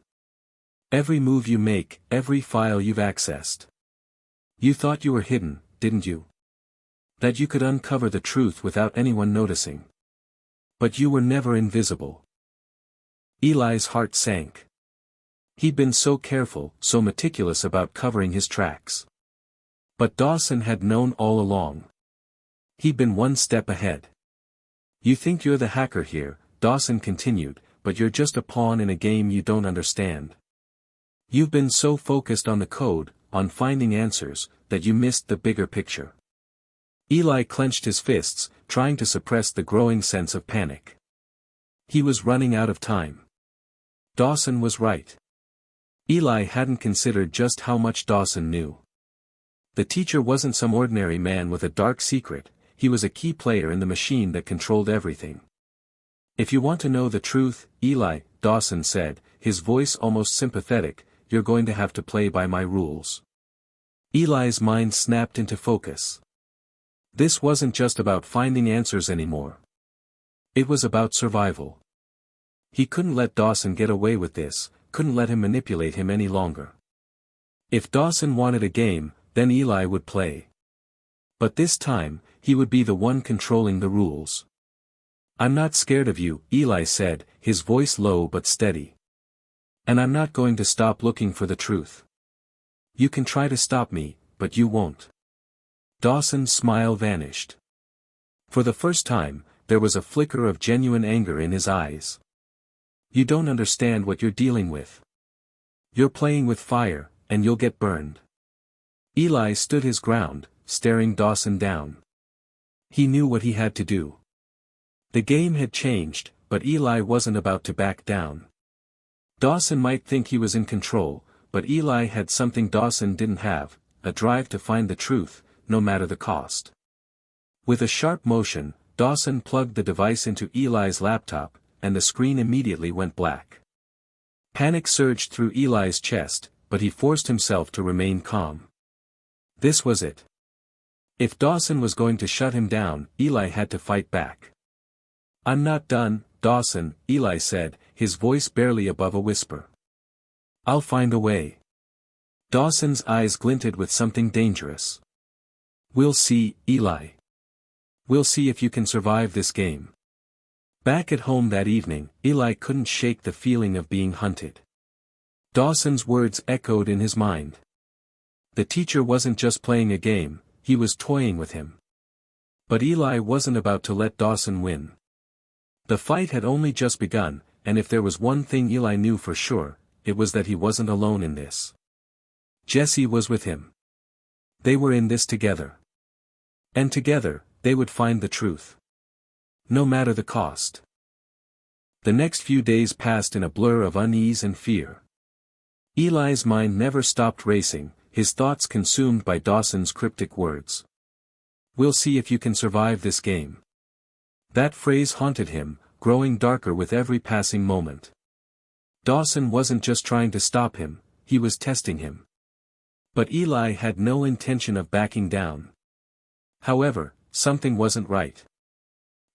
Every move you make, every file you've accessed. You thought you were hidden, didn't you? That you could uncover the truth without anyone noticing. But you were never invisible. Eli's heart sank. He'd been so careful, so meticulous about covering his tracks. But Dawson had known all along. He'd been one step ahead. "You think you're the hacker here," Dawson continued, "but you're just a pawn in a game you don't understand. You've been so focused on the code, on finding answers, that you missed the bigger picture." Eli clenched his fists, trying to suppress the growing sense of panic. He was running out of time. Dawson was right. Eli hadn't considered just how much Dawson knew. The teacher wasn't some ordinary man with a dark secret, he was a key player in the machine that controlled everything. "If you want to know the truth, Eli," Dawson said, his voice almost sympathetic, "you're going to have to play by my rules." Eli's mind snapped into focus. This wasn't just about finding answers anymore. It was about survival. He couldn't let Dawson get away with this, couldn't let him manipulate him any longer. If Dawson wanted a game, then Eli would play. But this time, he would be the one controlling the rules. "I'm not scared of you," Eli said, his voice low but steady. "And I'm not going to stop looking for the truth. You can try to stop me, but you won't." Dawson's smile vanished. For the first time, there was a flicker of genuine anger in his eyes. "You don't understand what you're dealing with. You're playing with fire, and you'll get burned." Eli stood his ground, staring Dawson down. He knew what he had to do. The game had changed, but Eli wasn't about to back down. Dawson might think he was in control, but Eli had something Dawson didn't have, a drive to find the truth, no matter the cost. With a sharp motion, Dawson plugged the device into Eli's laptop, and the screen immediately went black. Panic surged through Eli's chest, but he forced himself to remain calm. This was it. If Dawson was going to shut him down, Eli had to fight back. "I'm not done, Dawson," Eli said, his voice barely above a whisper. "I'll find a way." Dawson's eyes glinted with something dangerous. "We'll see, Eli. We'll see if you can survive this game." Back at home that evening, Eli couldn't shake the feeling of being hunted. Dawson's words echoed in his mind. The teacher wasn't just playing a game, he was toying with him. But Eli wasn't about to let Dawson win. The fight had only just begun, and if there was one thing Eli knew for sure, it was that he wasn't alone in this. Jesse was with him. They were in this together. And together, they would find the truth. No matter the cost. The next few days passed in a blur of unease and fear. Eli's mind never stopped racing, his thoughts consumed by Dawson's cryptic words. "We'll see if you can survive this game." That phrase haunted him, growing darker with every passing moment. Dawson wasn't just trying to stop him, he was testing him. But Eli had no intention of backing down. However, something wasn't right.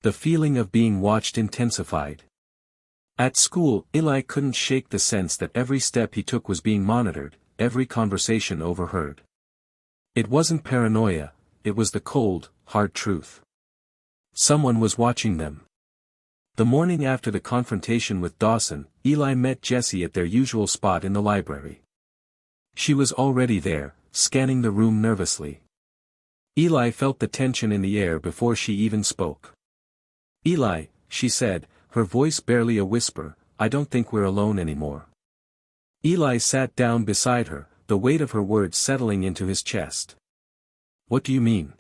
The feeling of being watched intensified. At school, Eli couldn't shake the sense that every step he took was being monitored, every conversation overheard. It wasn't paranoia, it was the cold, hard truth. Someone was watching them. The morning after the confrontation with Dawson, Eli met Jessie at their usual spot in the library. She was already there, scanning the room nervously. Eli felt the tension in the air before she even spoke. "Eli," she said, her voice barely a whisper, "I don't think we're alone anymore." Eli sat down beside her, the weight of her words settling into his chest. "What do you mean?"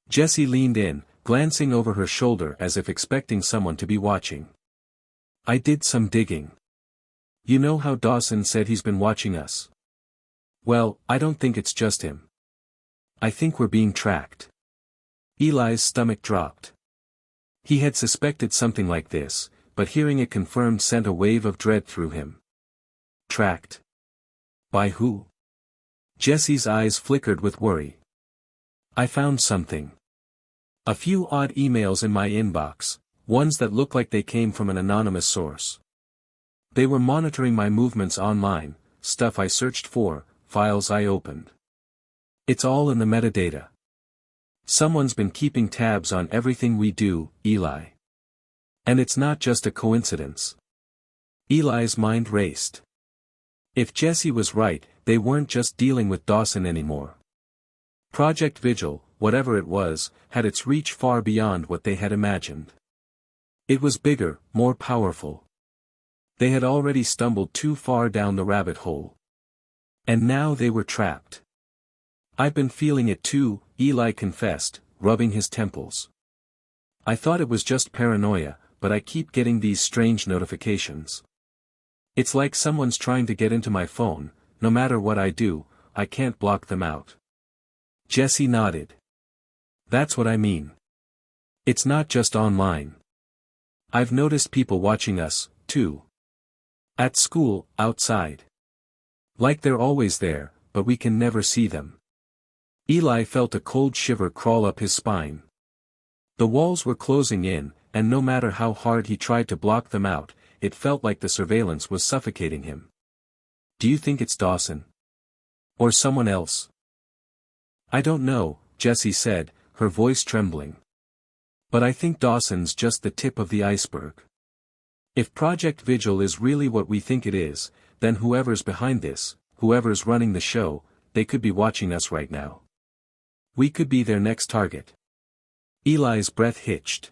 Jessie leaned in, glancing over her shoulder as if expecting someone to be watching. "I did some digging. You know how Dawson said he's been watching us? Well, I don't think it's just him. I think we're being tracked." Eli's stomach dropped. He had suspected something like this, but hearing it confirmed sent a wave of dread through him. Tracked? By who? Jessie's eyes flickered with worry. "I found something. A few odd emails in my inbox, ones that look like they came from an anonymous source. They were monitoring my movements online, stuff I searched for, files I opened. It's all in the metadata. Someone's been keeping tabs on everything we do, Eli. And it's not just a coincidence." Eli's mind raced. If Jesse was right, they weren't just dealing with Dawson anymore. Project Vigil, whatever it was, had its reach far beyond what they had imagined. It was bigger, more powerful. They had already stumbled too far down the rabbit hole. And now they were trapped. "I've been feeling it too," Eli confessed, rubbing his temples. "I thought it was just paranoia, but I keep getting these strange notifications. It's like someone's trying to get into my phone. No matter what I do, I can't block them out." Jesse nodded. "That's what I mean. It's not just online. I've noticed people watching us, too. At school, outside. Like they're always there, but we can never see them." Eli felt a cold shiver crawl up his spine. The walls were closing in, and no matter how hard he tried to block them out, it felt like the surveillance was suffocating him. "Do you think it's Dawson? Or someone else?" "I don't know," Jessie said, her voice trembling. "But I think Dawson's just the tip of the iceberg. If Project Vigil is really what we think it is, then whoever's behind this, whoever's running the show, they could be watching us right now. We could be their next target." Eli's breath hitched.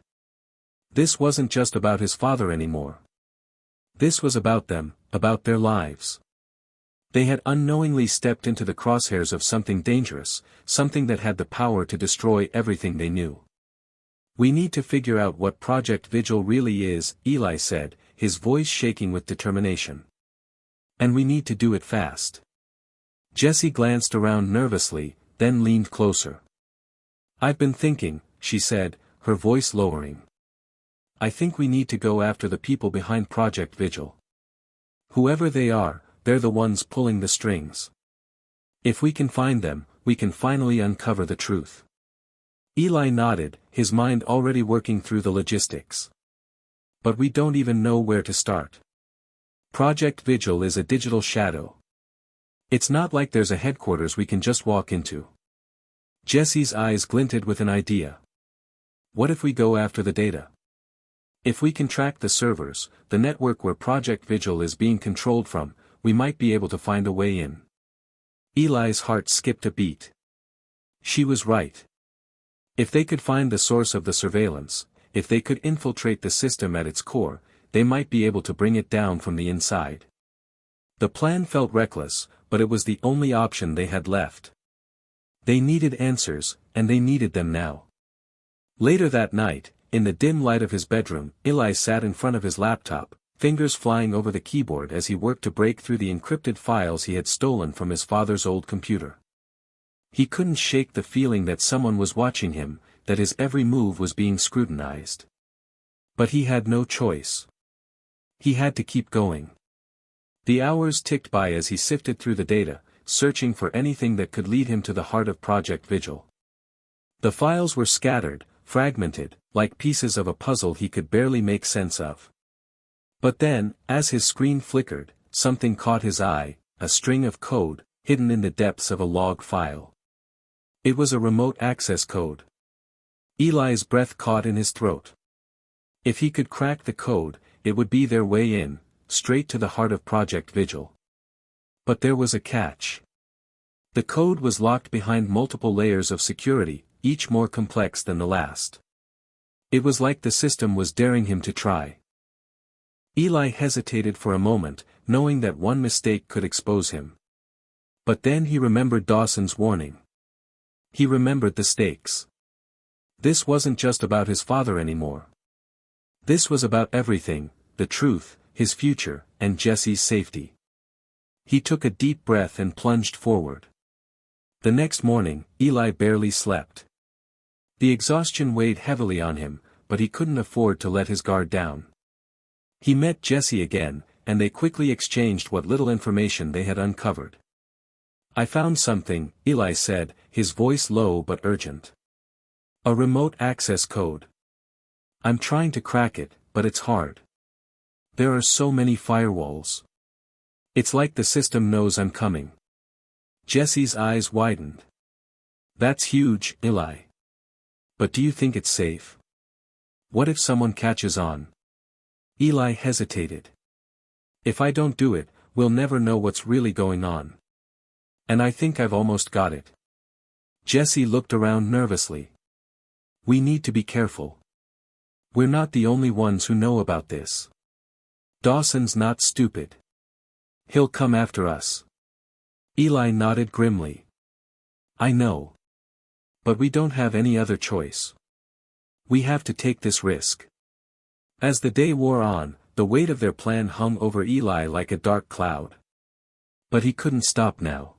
This wasn't just about his father anymore. This was about them, about their lives. They had unknowingly stepped into the crosshairs of something dangerous, something that had the power to destroy everything they knew. "We need to figure out what Project Vigil really is," Eli said, his voice shaking with determination. "And we need to do it fast." Jessie glanced around nervously, then leaned closer. "I've been thinking," she said, her voice lowering. "I think we need to go after the people behind Project Vigil. Whoever they are, they're the ones pulling the strings. If we can find them, we can finally uncover the truth." Eli nodded, his mind already working through the logistics. "But we don't even know where to start. Project Vigil is a digital shadow. It's not like there's a headquarters we can just walk into." Jesse's eyes glinted with an idea. "What if we go after the data? If we can track the servers, the network where Project Vigil is being controlled from, we might be able to find a way in." Eli's heart skipped a beat. She was right. If they could find the source of the surveillance, if they could infiltrate the system at its core, they might be able to bring it down from the inside. The plan felt reckless, but it was the only option they had left. They needed answers, and they needed them now. Later that night, in the dim light of his bedroom, Eli sat in front of his laptop, fingers flying over the keyboard as he worked to break through the encrypted files he had stolen from his father's old computer. He couldn't shake the feeling that someone was watching him, that his every move was being scrutinized. But he had no choice. He had to keep going. The hours ticked by as he sifted through the data, searching for anything that could lead him to the heart of Project Vigil. The files were scattered, fragmented, like pieces of a puzzle he could barely make sense of. But then, as his screen flickered, something caught his eye, a string of code, hidden in the depths of a log file. It was a remote access code. Eli's breath caught in his throat. If he could crack the code, it would be their way in, straight to the heart of Project Vigil. But there was a catch. The code was locked behind multiple layers of security, each more complex than the last. It was like the system was daring him to try. Eli hesitated for a moment, knowing that one mistake could expose him. But then he remembered Dawson's warning. He remembered the stakes. This wasn't just about his father anymore. This was about everything, the truth, his future, and Jesse's safety. He took a deep breath and plunged forward. The next morning, Eli barely slept. The exhaustion weighed heavily on him, but he couldn't afford to let his guard down. He met Jesse again, and they quickly exchanged what little information they had uncovered. "I found something," Eli said, his voice low but urgent. "A remote access code. I'm trying to crack it, but it's hard. There are so many firewalls. It's like the system knows I'm coming." Jesse's eyes widened. "That's huge, Eli. But do you think it's safe? What if someone catches on?" Eli hesitated. "If I don't do it, we'll never know what's really going on. And I think I've almost got it. Jesse looked around nervously. We need to be careful. We're not the only ones who know about this. Dawson's not stupid. He'll come after us. Eli nodded grimly. I know. But we don't have any other choice. We have to take this risk. As the day wore on, the weight of their plan hung over Eli like a dark cloud. But he couldn't stop now.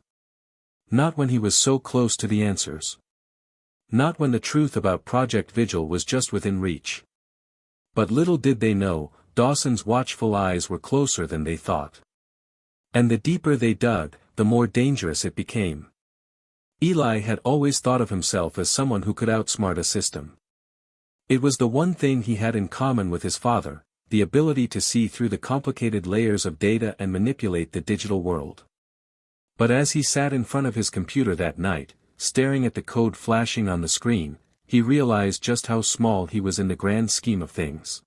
Not when he was so close to the answers. Not when the truth about Project Vigil was just within reach. But little did they know, Dawson's watchful eyes were closer than they thought. And the deeper they dug, the more dangerous it became. Eli had always thought of himself as someone who could outsmart a system. It was the one thing he had in common with his father, the ability to see through the complicated layers of data and manipulate the digital world. But as he sat in front of his computer that night, staring at the code flashing on the screen, he realized just how small he was in the grand scheme of things.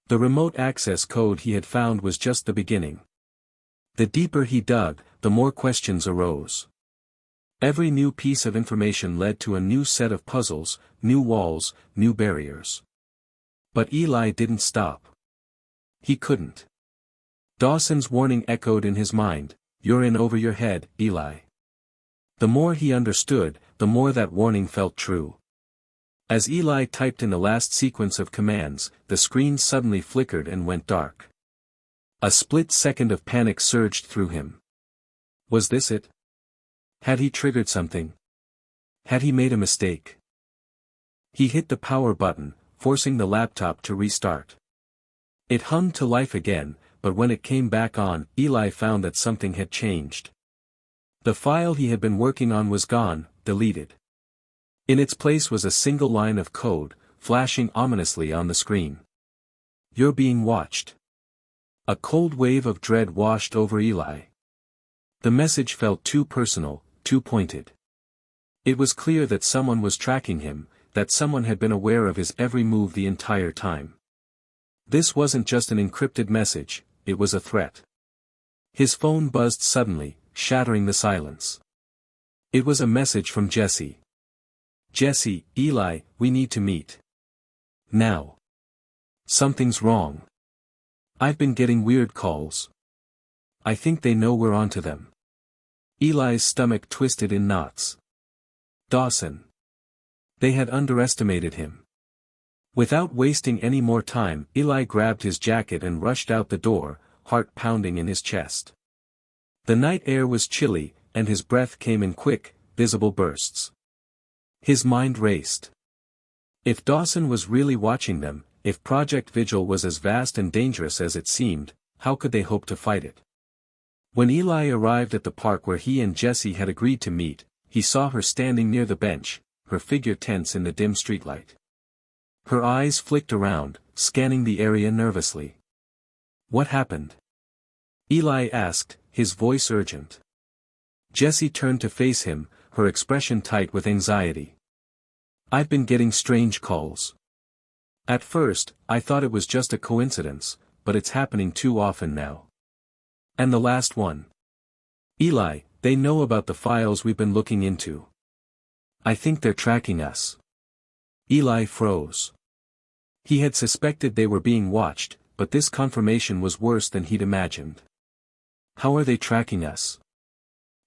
The remote access code he had found was just the beginning. The deeper he dug, the more questions arose. Every new piece of information led to a new set of puzzles, new walls, new barriers. But Eli didn't stop. He couldn't. Dawson's warning echoed in his mind, "You're in over your head, Eli." The more he understood, the more that warning felt true. As Eli typed in the last sequence of commands, the screen suddenly flickered and went dark. A split second of panic surged through him. Was this it? Had he triggered something? Had he made a mistake? He hit the power button, forcing the laptop to restart. It hummed to life again, but when it came back on, Eli found that something had changed. The file he had been working on was gone, deleted. In its place was a single line of code, flashing ominously on the screen. "You're being watched." A cold wave of dread washed over Eli. The message felt too personal, too pointed. It was clear that someone was tracking him, that someone had been aware of his every move the entire time. This wasn't just an encrypted message, it was a threat. His phone buzzed suddenly, shattering the silence. It was a message from Jesse. "Jesse, Eli, we need to meet. Now. Something's wrong. I've been getting weird calls. I think they know we're onto them." Eli's stomach twisted in knots. Dawson. They had underestimated him. Without wasting any more time, Eli grabbed his jacket and rushed out the door, heart pounding in his chest. The night air was chilly, and his breath came in quick, visible bursts. His mind raced. If Dawson was really watching them, if Project Vigil was as vast and dangerous as it seemed, how could they hope to fight it? When Eli arrived at the park where he and Jesse had agreed to meet, he saw her standing near the bench, her figure tense in the dim streetlight. Her eyes flicked around, scanning the area nervously. "What happened?" Eli asked, his voice urgent. Jesse turned to face him, her expression tight with anxiety. "I've been getting strange calls. At first, I thought it was just a coincidence, but it's happening too often now. And the last one. Eli, they know about the files we've been looking into. I think they're tracking us." Eli froze. He had suspected they were being watched, but this confirmation was worse than he'd imagined. "How are they tracking us?"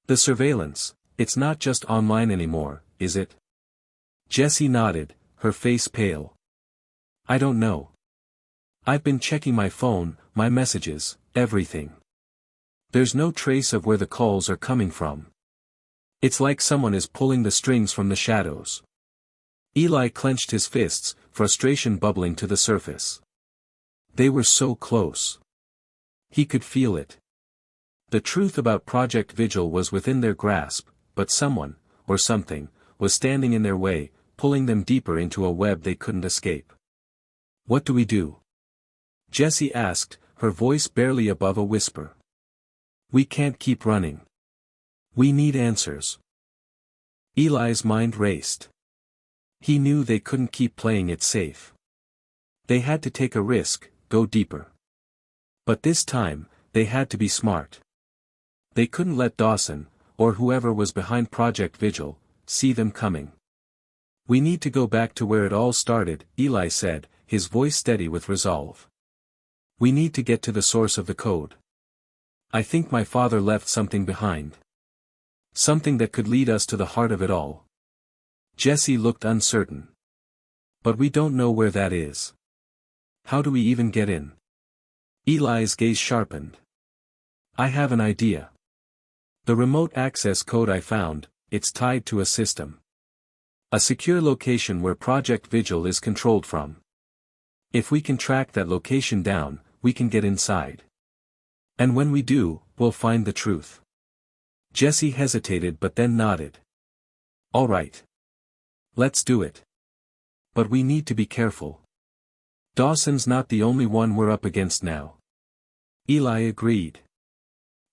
"The surveillance, it's not just online anymore, is it?" Jessie nodded, her face pale. "I don't know. I've been checking my phone, my messages, everything. There's no trace of where the calls are coming from. It's like someone is pulling the strings from the shadows." Eli clenched his fists, frustration bubbling to the surface. They were so close. He could feel it. The truth about Project Vigil was within their grasp, but someone, or something, was standing in their way, pulling them deeper into a web they couldn't escape. "What do we do?" Jessie asked, her voice barely above a whisper. "We can't keep running. We need answers." Eli's mind raced. He knew they couldn't keep playing it safe. They had to take a risk, go deeper. But this time, they had to be smart. They couldn't let Dawson, or whoever was behind Project Vigil, see them coming. "We need to go back to where it all started," Eli said, his voice steady with resolve. "We need to get to the source of the code. I think my father left something behind. Something that could lead us to the heart of it all." Jesse looked uncertain. "But we don't know where that is. How do we even get in?" Eli's gaze sharpened. "I have an idea. The remote access code I found, it's tied to a system. A secure location where Project Vigil is controlled from. If we can track that location down, we can get inside. And when we do, we'll find the truth." Jesse hesitated but then nodded. "All right. Let's do it. But we need to be careful. Dawson's not the only one we're up against now." Eli agreed.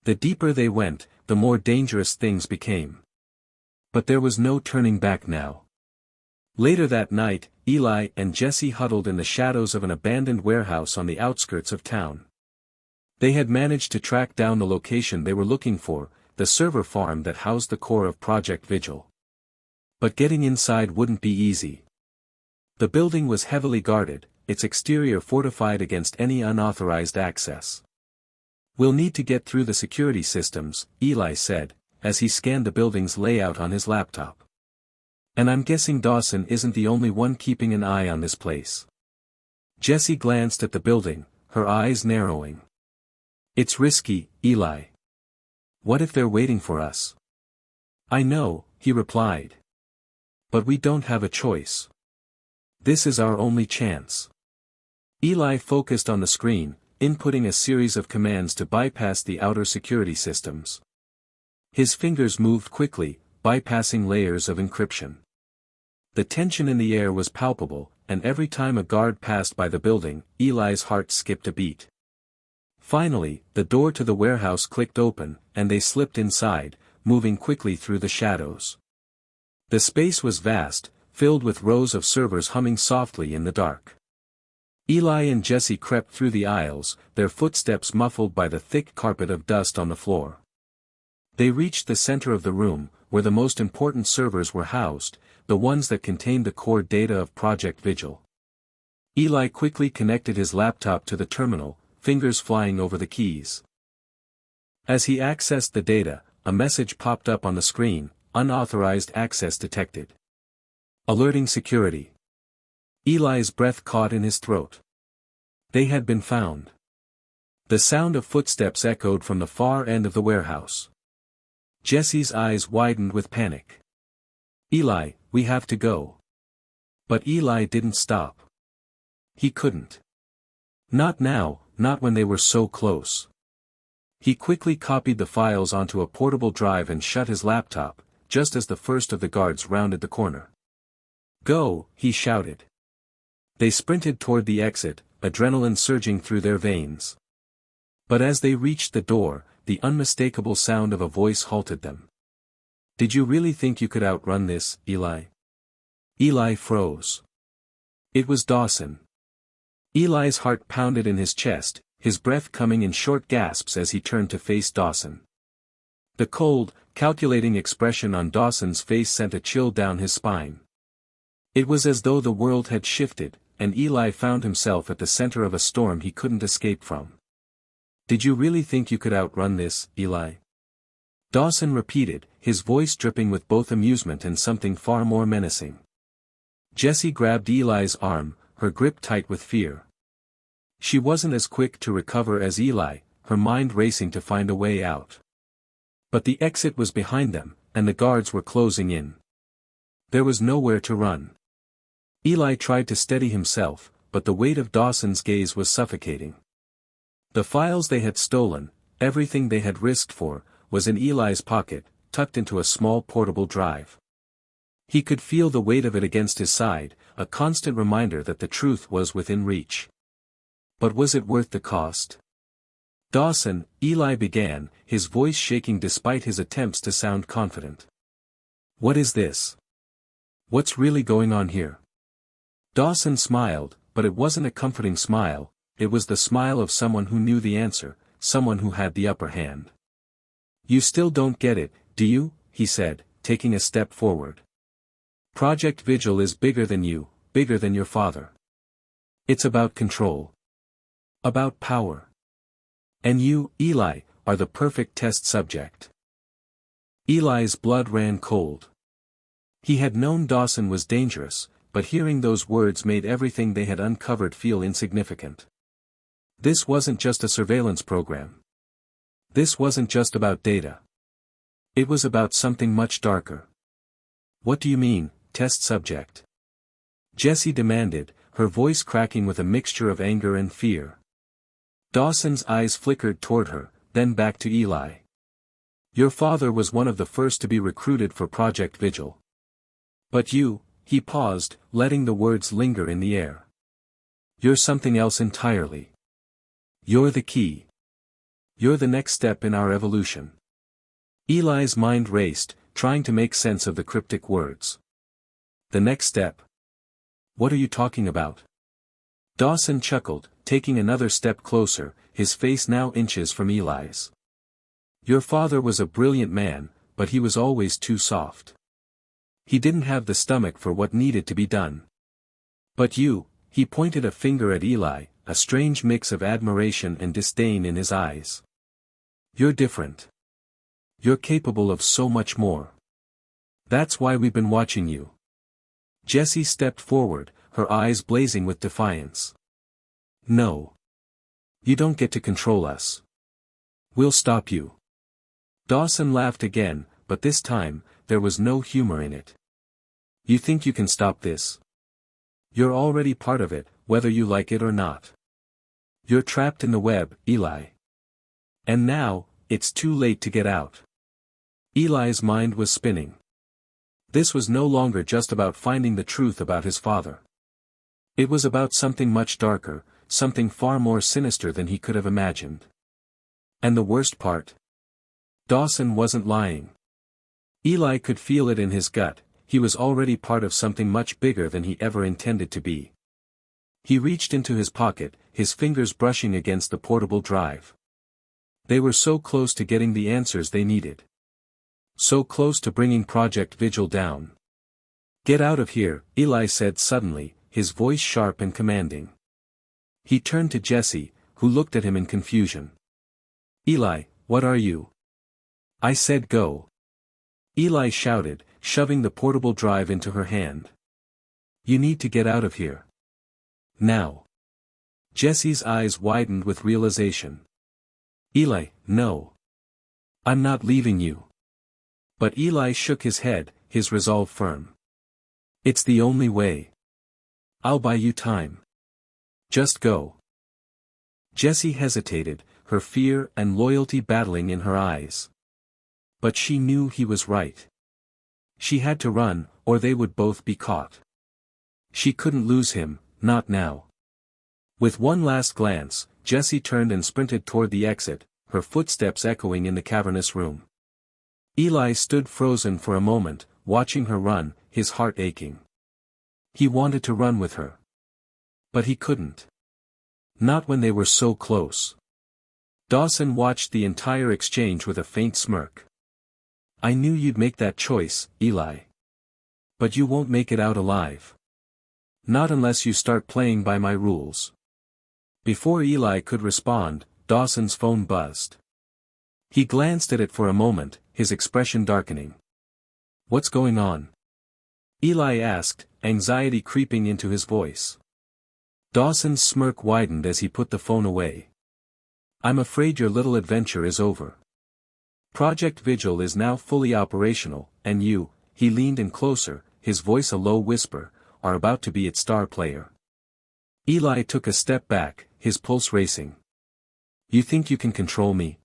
The deeper they went, the more dangerous things became. But there was no turning back now. Later that night, Eli and Jesse huddled in the shadows of an abandoned warehouse on the outskirts of town. They had managed to track down the location they were looking for, the server farm that housed the core of Project Vigil. But getting inside wouldn't be easy. The building was heavily guarded, its exterior fortified against any unauthorized access. "We'll need to get through the security systems," Eli said, as he scanned the building's layout on his laptop. "And I'm guessing Dawson isn't the only one keeping an eye on this place." Jessie glanced at the building, her eyes narrowing. "It's risky, Eli. What if they're waiting for us?" "I know," he replied. "But we don't have a choice. This is our only chance." Eli focused on the screen, inputting a series of commands to bypass the outer security systems. His fingers moved quickly, bypassing layers of encryption. The tension in the air was palpable, and every time a guard passed by the building, Eli's heart skipped a beat. Finally, the door to the warehouse clicked open, and they slipped inside, moving quickly through the shadows. The space was vast, filled with rows of servers humming softly in the dark. Eli and Jesse crept through the aisles, their footsteps muffled by the thick carpet of dust on the floor. They reached the center of the room, where the most important servers were housed, the ones that contained the core data of Project Vigil. Eli quickly connected his laptop to the terminal, fingers flying over the keys. As he accessed the data, a message popped up on the screen: "Unauthorized access detected. Alerting security." Eli's breath caught in his throat. They had been found. The sound of footsteps echoed from the far end of the warehouse. Jesse's eyes widened with panic. "Eli, we have to go." But Eli didn't stop. He couldn't. Not now, not when they were so close. He quickly copied the files onto a portable drive and shut his laptop, just as the first of the guards rounded the corner. "Go," he shouted. They sprinted toward the exit, adrenaline surging through their veins. But as they reached the door, the unmistakable sound of a voice halted them. "Did you really think you could outrun this, Eli?" Eli froze. It was Dawson. Eli's heart pounded in his chest, his breath coming in short gasps as he turned to face Dawson. The cold, calculating expression on Dawson's face sent a chill down his spine. It was as though the world had shifted, and Eli found himself at the center of a storm he couldn't escape from. "Did you really think you could outrun this, Eli?" Dawson repeated, his voice dripping with both amusement and something far more menacing. Jessie grabbed Eli's arm, her grip tight with fear. She wasn't as quick to recover as Eli, her mind racing to find a way out. But the exit was behind them, and the guards were closing in. There was nowhere to run. Eli tried to steady himself, but the weight of Dawson's gaze was suffocating. The files they had stolen, everything they had risked for, was in Eli's pocket, tucked into a small portable drive. He could feel the weight of it against his side, a constant reminder that the truth was within reach. But was it worth the cost? "Dawson," Eli began, his voice shaking despite his attempts to sound confident. "What is this? What's really going on here?" Dawson smiled, but it wasn't a comforting smile, it was the smile of someone who knew the answer, someone who had the upper hand. "You still don't get it, do you?" he said, taking a step forward. "Project Vigil is bigger than you, bigger than your father. It's about control. About power. And you, Eli, are the perfect test subject." Eli's blood ran cold. He had known Dawson was dangerous, but hearing those words made everything they had uncovered feel insignificant. This wasn't just a surveillance program. This wasn't just about data. It was about something much darker. "What do you mean, test subject?" Jessie demanded, her voice cracking with a mixture of anger and fear. Dawson's eyes flickered toward her, then back to Eli. "Your father was one of the first to be recruited for Project Vigil. But you," he paused, letting the words linger in the air. "You're something else entirely. You're the key. You're the next step in our evolution." Eli's mind raced, trying to make sense of the cryptic words. "The next step? What are you talking about?" Dawson chuckled, taking another step closer, his face now inches from Eli's. "Your father was a brilliant man, but he was always too soft. He didn't have the stomach for what needed to be done. But you," he pointed a finger at Eli, a strange mix of admiration and disdain in his eyes. "You're different. You're capable of so much more. That's why we've been watching you." Jessie stepped forward, her eyes blazing with defiance. "No. You don't get to control us. We'll stop you." Dawson laughed again, but this time, there was no humor in it. "You think you can stop this? You're already part of it, whether you like it or not. You're trapped in the web, Eli. And now, it's too late to get out." Eli's mind was spinning. This was no longer just about finding the truth about his father. It was about something much darker, something far more sinister than he could have imagined. And the worst part? Dawson wasn't lying. Eli could feel it in his gut, he was already part of something much bigger than he ever intended to be. He reached into his pocket, his fingers brushing against the portable drive. They were so close to getting the answers they needed. So close to bringing Project Vigil down. "Get out of here," Eli said suddenly, his voice sharp and commanding. He turned to Jessie, who looked at him in confusion. "Eli, what are you?" "I said go." Eli shouted, shoving the portable drive into her hand. "You need to get out of here. Now." Jessie's eyes widened with realization. "Eli, no. I'm not leaving you." But Eli shook his head, his resolve firm. "It's the only way. I'll buy you time. Just go." Jessie hesitated, her fear and loyalty battling in her eyes. But she knew he was right. She had to run, or they would both be caught. She couldn't lose him, not now. With one last glance, Jessie turned and sprinted toward the exit, her footsteps echoing in the cavernous room. Eli stood frozen for a moment, watching her run, his heart aching. He wanted to run with her. But he couldn't. Not when they were so close. Dawson watched the entire exchange with a faint smirk. "I knew you'd make that choice, Eli. But you won't make it out alive. Not unless you start playing by my rules." Before Eli could respond, Dawson's phone buzzed. He glanced at it for a moment, his expression darkening. "What's going on?" Eli asked, anxiety creeping into his voice. Dawson's smirk widened as he put the phone away. "I'm afraid your little adventure is over. Project Vigil is now fully operational, and you," he leaned in closer, his voice a low whisper, "are about to be its star player." Eli took a step back, his pulse racing. "You think you can control me?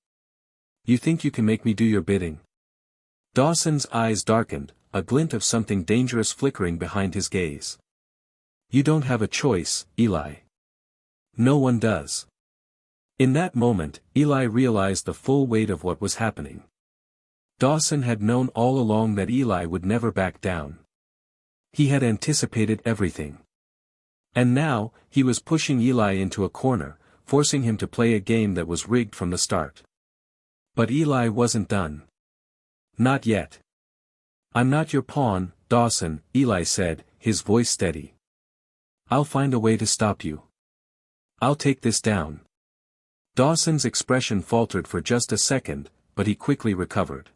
You think you can make me do your bidding?" Dawson's eyes darkened, a glint of something dangerous flickering behind his gaze. "You don't have a choice, Eli. No one does." In that moment, Eli realized the full weight of what was happening. Dawson had known all along that Eli would never back down. He had anticipated everything. And now, he was pushing Eli into a corner, forcing him to play a game that was rigged from the start. But Eli wasn't done. Not yet. "I'm not your pawn, Dawson," Eli said, his voice steady. "I'll find a way to stop you. I'll take this down." Dawson's expression faltered for just a second, but he quickly recovered.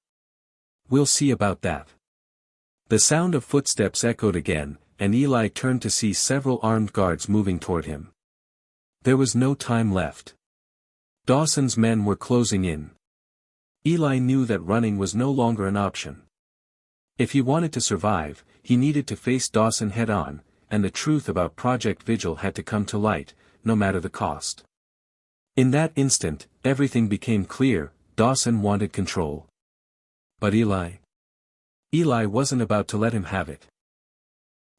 "We'll see about that." The sound of footsteps echoed again, and Eli turned to see several armed guards moving toward him. There was no time left. Dawson's men were closing in. Eli knew that running was no longer an option. If he wanted to survive, he needed to face Dawson head-on, and the truth about Project Vigil had to come to light, no matter the cost. In that instant, everything became clear. Dawson wanted control. But Eli wasn't about to let him have it.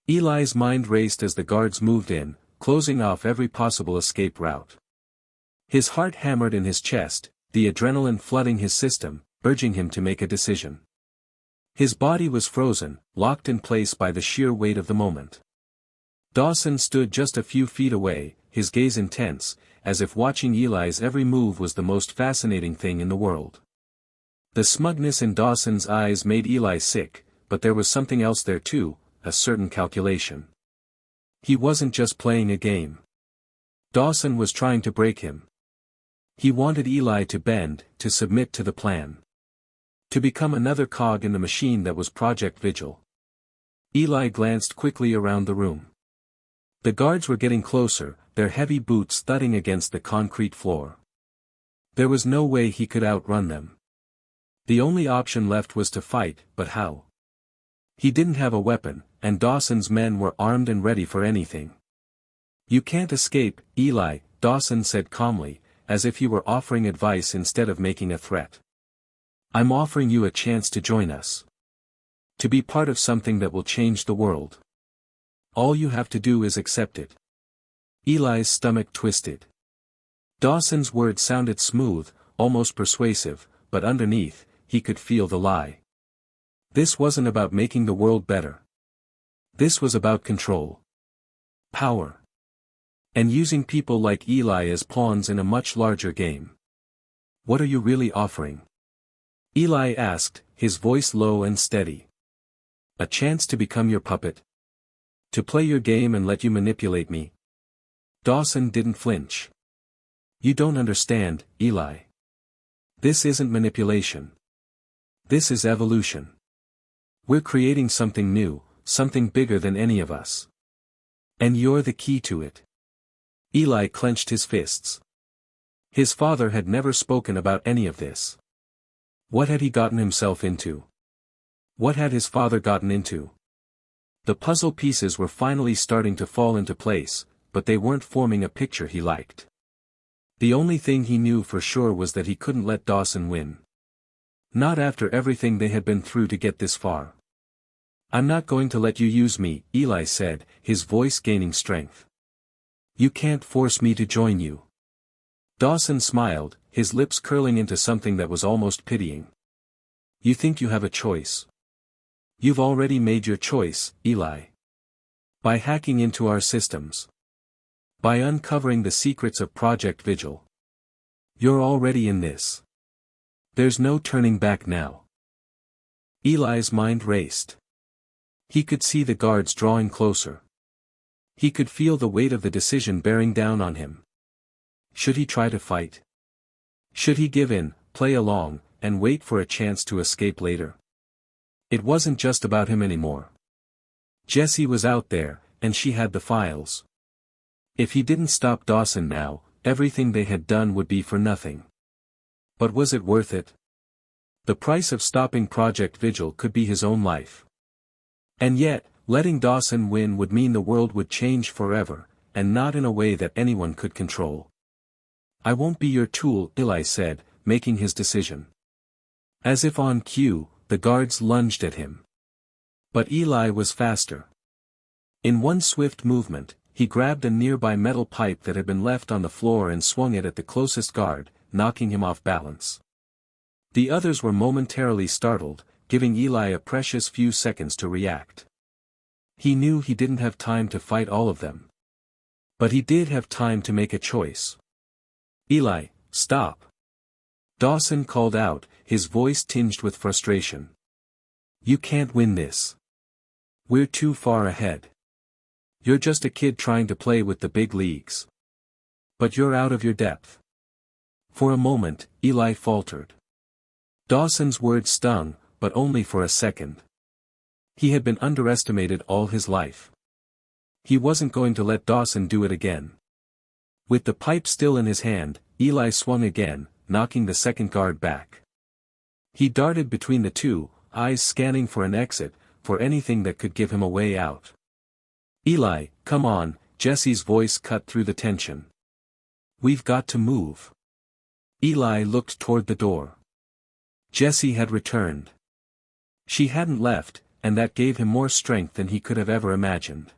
Eli's mind raced as the guards moved in, closing off every possible escape route. His heart hammered in his chest, the adrenaline flooding his system, urging him to make a decision. His body was frozen, locked in place by the sheer weight of the moment. Dawson stood just a few feet away, his gaze intense, as if watching Eli's every move was the most fascinating thing in the world. The smugness in Dawson's eyes made Eli sick, but there was something else there too, a certain calculation. He wasn't just playing a game. Dawson was trying to break him. He wanted Eli to bend, to submit to the plan. To become another cog in the machine that was Project Vigil. Eli glanced quickly around the room. The guards were getting closer, their heavy boots thudding against the concrete floor. There was no way he could outrun them. The only option left was to fight, but how? He didn't have a weapon, and Dawson's men were armed and ready for anything. "You can't escape, Eli," Dawson said calmly, as if he were offering advice instead of making a threat. "I'm offering you a chance to join us. To be part of something that will change the world. All you have to do is accept it." Eli's stomach twisted. Dawson's words sounded smooth, almost persuasive, but underneath, he could feel the lie. This wasn't about making the world better. This was about control. Power. And using people like Eli as pawns in a much larger game. "What are you really offering?" Eli asked, his voice low and steady. "A chance to become your puppet? To play your game and let you manipulate me?" Dawson didn't flinch. "You don't understand, Eli. This isn't manipulation. This is evolution. We're creating something new, something bigger than any of us. And you're the key to it." Eli clenched his fists. His father had never spoken about any of this. What had he gotten himself into? What had his father gotten into? The puzzle pieces were finally starting to fall into place, but they weren't forming a picture he liked. The only thing he knew for sure was that he couldn't let Dawson win. Not after everything they had been through to get this far. "I'm not going to let you use me," Eli said, his voice gaining strength. "You can't force me to join you." Dawson smiled, his lips curling into something that was almost pitying. "You think you have a choice? You've already made your choice, Eli. By hacking into our systems. By uncovering the secrets of Project Vigil. You're already in this. There's no turning back now." Eli's mind raced. He could see the guards drawing closer. He could feel the weight of the decision bearing down on him. Should he try to fight? Should he give in, play along, and wait for a chance to escape later? It wasn't just about him anymore. Jessie was out there, and she had the files. If he didn't stop Dawson now, everything they had done would be for nothing. But was it worth it? The price of stopping Project Vigil could be his own life. And yet, letting Dawson win would mean the world would change forever, and not in a way that anyone could control. "I won't be your tool," Eli said, making his decision. As if on cue, the guards lunged at him. But Eli was faster. In one swift movement, he grabbed a nearby metal pipe that had been left on the floor and swung it at the closest guard, knocking him off balance. The others were momentarily startled, giving Eli a precious few seconds to react. He knew he didn't have time to fight all of them. But he did have time to make a choice. Eli, stop. Dawson called out, his voice tinged with frustration. You can't win this. We're too far ahead. You're just a kid trying to play with the big leagues. But you're out of your depth. For a moment, Eli faltered. Dawson's words stung, but only for a second. He had been underestimated all his life. He wasn't going to let Dawson do it again. With the pipe still in his hand, Eli swung again, knocking the second guard back. He darted between the two, eyes scanning for an exit, for anything that could give him a way out. Eli, come on, Jesse's voice cut through the tension. We've got to move. Eli looked toward the door. Jessie had returned. She hadn't left, and that gave him more strength than he could have ever imagined.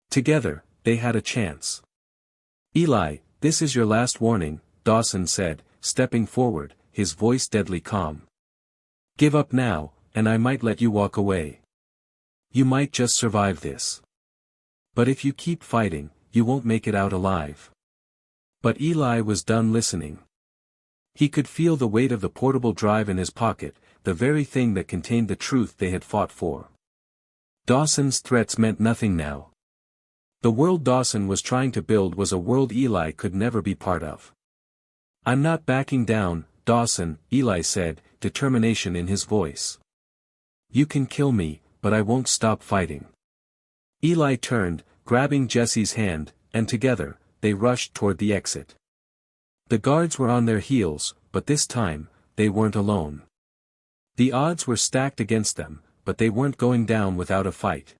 Together, they had a chance. Eli, this is your last warning, Dawson said, stepping forward, his voice deadly calm. Give up now, and I might let you walk away. You might just survive this. But if you keep fighting, you won't make it out alive. But Eli was done listening. He could feel the weight of the portable drive in his pocket, the very thing that contained the truth they had fought for. Dawson's threats meant nothing now. The world Dawson was trying to build was a world Eli could never be part of. I'm not backing down, Dawson, Eli said, determination in his voice. You can kill me, but I won't stop fighting. Eli turned, grabbing Jesse's hand, and together, they rushed toward the exit. The guards were on their heels, but this time, they weren't alone. The odds were stacked against them, but they weren't going down without a fight.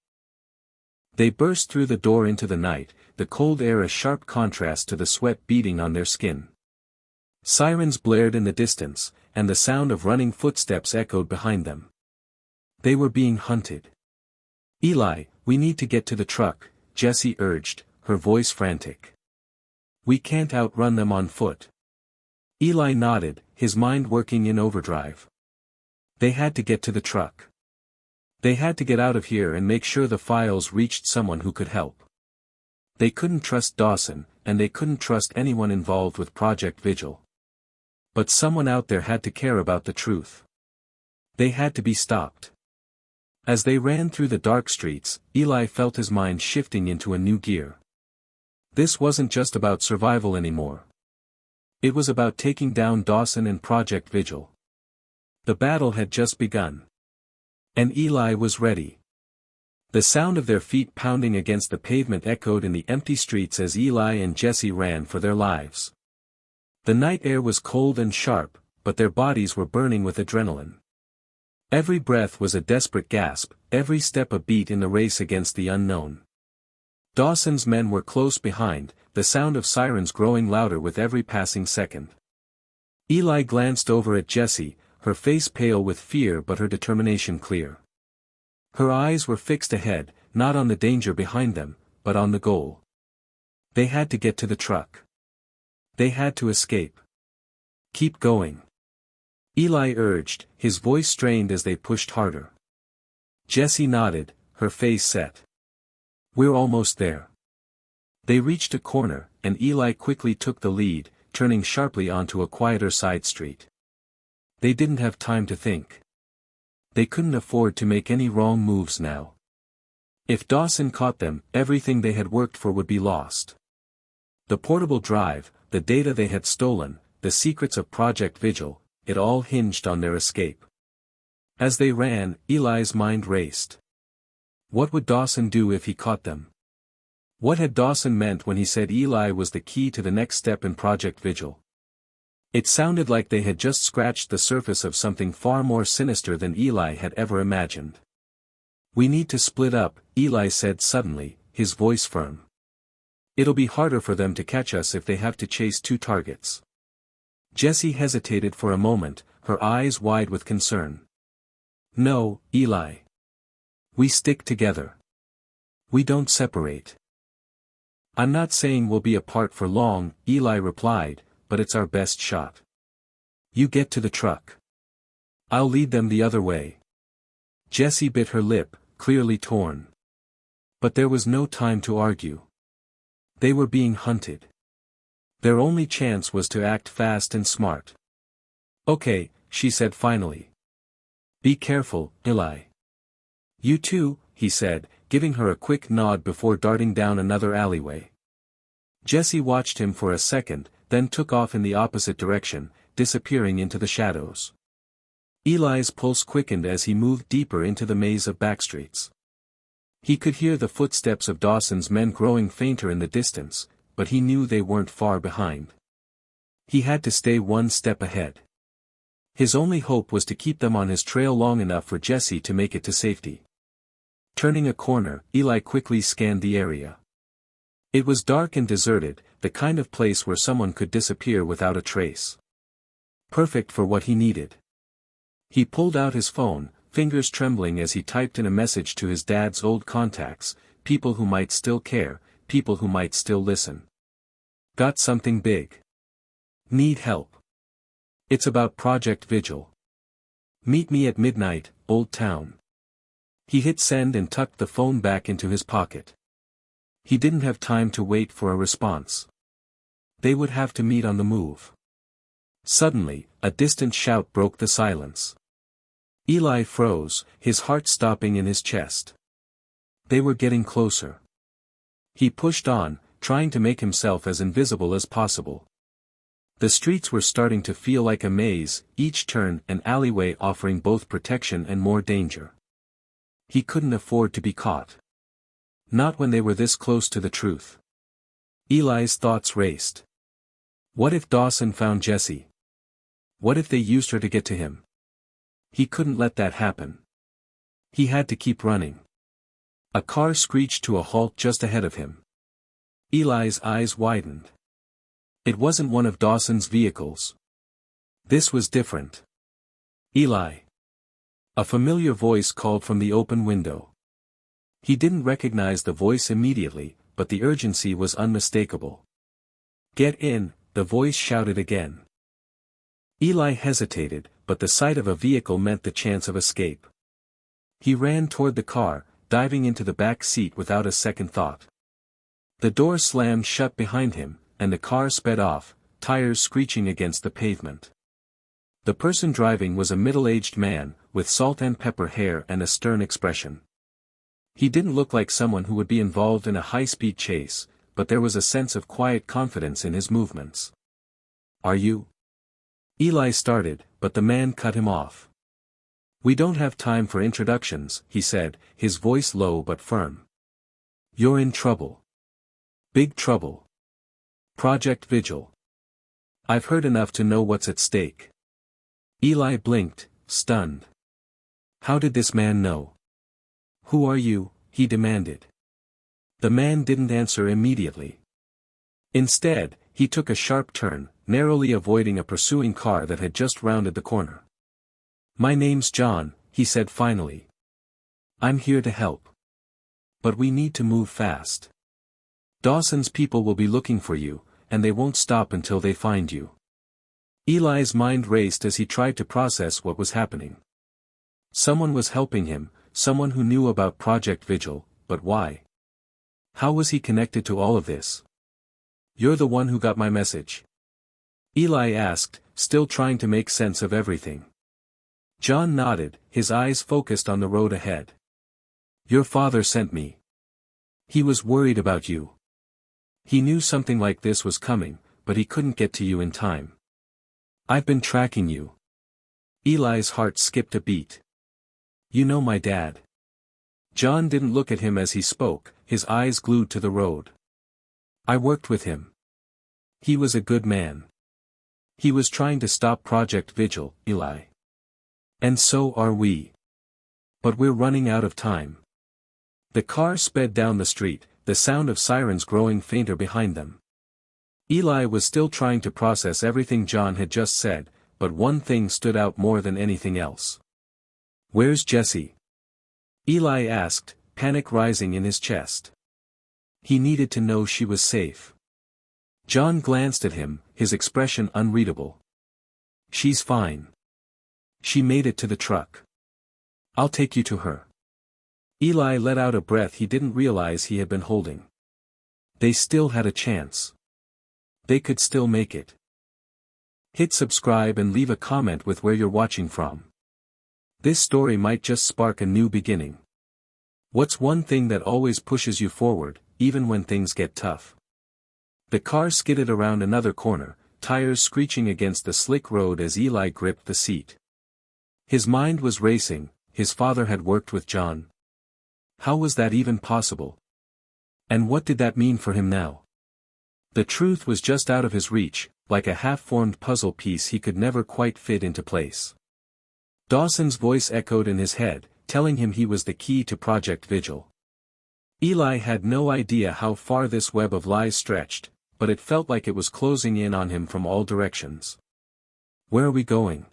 They burst through the door into the night, the cold air a sharp contrast to the sweat beading on their skin. Sirens blared in the distance, and the sound of running footsteps echoed behind them. They were being hunted. Eli, we need to get to the truck, Jessie urged, her voice frantic. We can't outrun them on foot. Eli nodded, his mind working in overdrive. They had to get to the truck. They had to get out of here and make sure the files reached someone who could help. They couldn't trust Dawson, and they couldn't trust anyone involved with Project Vigil. But someone out there had to care about the truth. They had to be stopped. As they ran through the dark streets, Eli felt his mind shifting into a new gear. This wasn't just about survival anymore. It was about taking down Dawson and Project Vigil. The battle had just begun. And Eli was ready. The sound of their feet pounding against the pavement echoed in the empty streets as Eli and Jessie ran for their lives. The night air was cold and sharp, but their bodies were burning with adrenaline. Every breath was a desperate gasp, every step a beat in the race against the unknown. Dawson's men were close behind, the sound of sirens growing louder with every passing second. Eli glanced over at Jessie, her face pale with fear but her determination clear. Her eyes were fixed ahead, not on the danger behind them, but on the goal. They had to get to the truck. They had to escape. Keep going. Eli urged, his voice strained as they pushed harder. Jessie nodded, her face set. We're almost there. They reached a corner, and Eli quickly took the lead, turning sharply onto a quieter side street. They didn't have time to think. They couldn't afford to make any wrong moves now. If Dawson caught them, everything they had worked for would be lost. The portable drive, the data they had stolen, the secrets of Project Vigil, it all hinged on their escape. As they ran, Eli's mind raced. What would Dawson do if he caught them? What had Dawson meant when he said Eli was the key to the next step in Project Vigil? It sounded like they had just scratched the surface of something far more sinister than Eli had ever imagined. We need to split up, Eli said suddenly, his voice firm. It'll be harder for them to catch us if they have to chase two targets. Jessie hesitated for a moment, her eyes wide with concern. No, Eli. We stick together. We don't separate. I'm not saying we'll be apart for long, Eli replied, but it's our best shot. You get to the truck. I'll lead them the other way. Jessie bit her lip, clearly torn. But there was no time to argue. They were being hunted. Their only chance was to act fast and smart. "Okay," she said finally. "Be careful, Eli." "You too," he said, giving her a quick nod before darting down another alleyway. Jesse watched him for a second, then took off in the opposite direction, disappearing into the shadows. Eli's pulse quickened as he moved deeper into the maze of backstreets. He could hear the footsteps of Dawson's men growing fainter in the distance, but he knew they weren't far behind. He had to stay one step ahead. His only hope was to keep them on his trail long enough for Jesse to make it to safety. Turning a corner, Eli quickly scanned the area. It was dark and deserted, the kind of place where someone could disappear without a trace. Perfect for what he needed. He pulled out his phone, fingers trembling as he typed in a message to his dad's old contacts, people who might still care, people who might still listen. "Got something big. Need help. It's about Project Vigil. Meet me at midnight, Old Town." He hit send and tucked the phone back into his pocket. He didn't have time to wait for a response. They would have to meet on the move. Suddenly, a distant shout broke the silence. Eli froze, his heart stopping in his chest. They were getting closer. He pushed on, trying to make himself as invisible as possible. The streets were starting to feel like a maze, each turn an alleyway offering both protection and more danger. He couldn't afford to be caught. Not when they were this close to the truth. Eli's thoughts raced. What if Dawson found Jesse? What if they used her to get to him? He couldn't let that happen. He had to keep running. A car screeched to a halt just ahead of him. Eli's eyes widened. It wasn't one of Dawson's vehicles. This was different. "Eli." A familiar voice called from the open window. He didn't recognize the voice immediately, but the urgency was unmistakable. "Get in," the voice shouted again. Eli hesitated, but the sight of a vehicle meant the chance of escape. He ran toward the car, diving into the back seat without a second thought. The door slammed shut behind him, and the car sped off, tires screeching against the pavement. The person driving was a middle-aged man, with salt and pepper hair and a stern expression. He didn't look like someone who would be involved in a high-speed chase, but there was a sense of quiet confidence in his movements. "Are you?" Eli started, but the man cut him off. "We don't have time for introductions," he said, his voice low but firm. "You're in trouble. Big trouble. Project Vigil. I've heard enough to know what's at stake." Eli blinked, stunned. How did this man know? "Who are you?" he demanded. The man didn't answer immediately. Instead, he took a sharp turn, narrowly avoiding a pursuing car that had just rounded the corner. "My name's John," he said finally. "I'm here to help. But we need to move fast. Dawson's people will be looking for you, and they won't stop until they find you." Eli's mind raced as he tried to process what was happening. Someone was helping him, someone who knew about Project Vigil, but why? How was he connected to all of this? "You're the one who got my message?" Eli asked, still trying to make sense of everything. John nodded, his eyes focused on the road ahead. "Your father sent me. He was worried about you. He knew something like this was coming, but he couldn't get to you in time. I've been tracking you." Eli's heart skipped a beat. "You know my dad?" John didn't look at him as he spoke, his eyes glued to the road. "I worked with him. He was a good man. He was trying to stop Project Vigil, Eli. And so are we. But we're running out of time." The car sped down the street, the sound of sirens growing fainter behind them. Eli was still trying to process everything John had just said, but one thing stood out more than anything else. "Where's Jesse?" Eli asked, panic rising in his chest. He needed to know she was safe. John glanced at him, his expression unreadable. "She's fine. She made it to the truck. I'll take you to her." Eli let out a breath he didn't realize he had been holding. They still had a chance. They could still make it. Hit subscribe and leave a comment with where you're watching from. This story might just spark a new beginning. What's one thing that always pushes you forward, even when things get tough? The car skidded around another corner, tires screeching against the slick road as Eli gripped the seat. His mind was racing. His father had worked with John. How was that even possible? And what did that mean for him now? The truth was just out of his reach, like a half-formed puzzle piece he could never quite fit into place. Dawson's voice echoed in his head, telling him he was the key to Project Vigil. Eli had no idea how far this web of lies stretched, but it felt like it was closing in on him from all directions. "Where are we going?"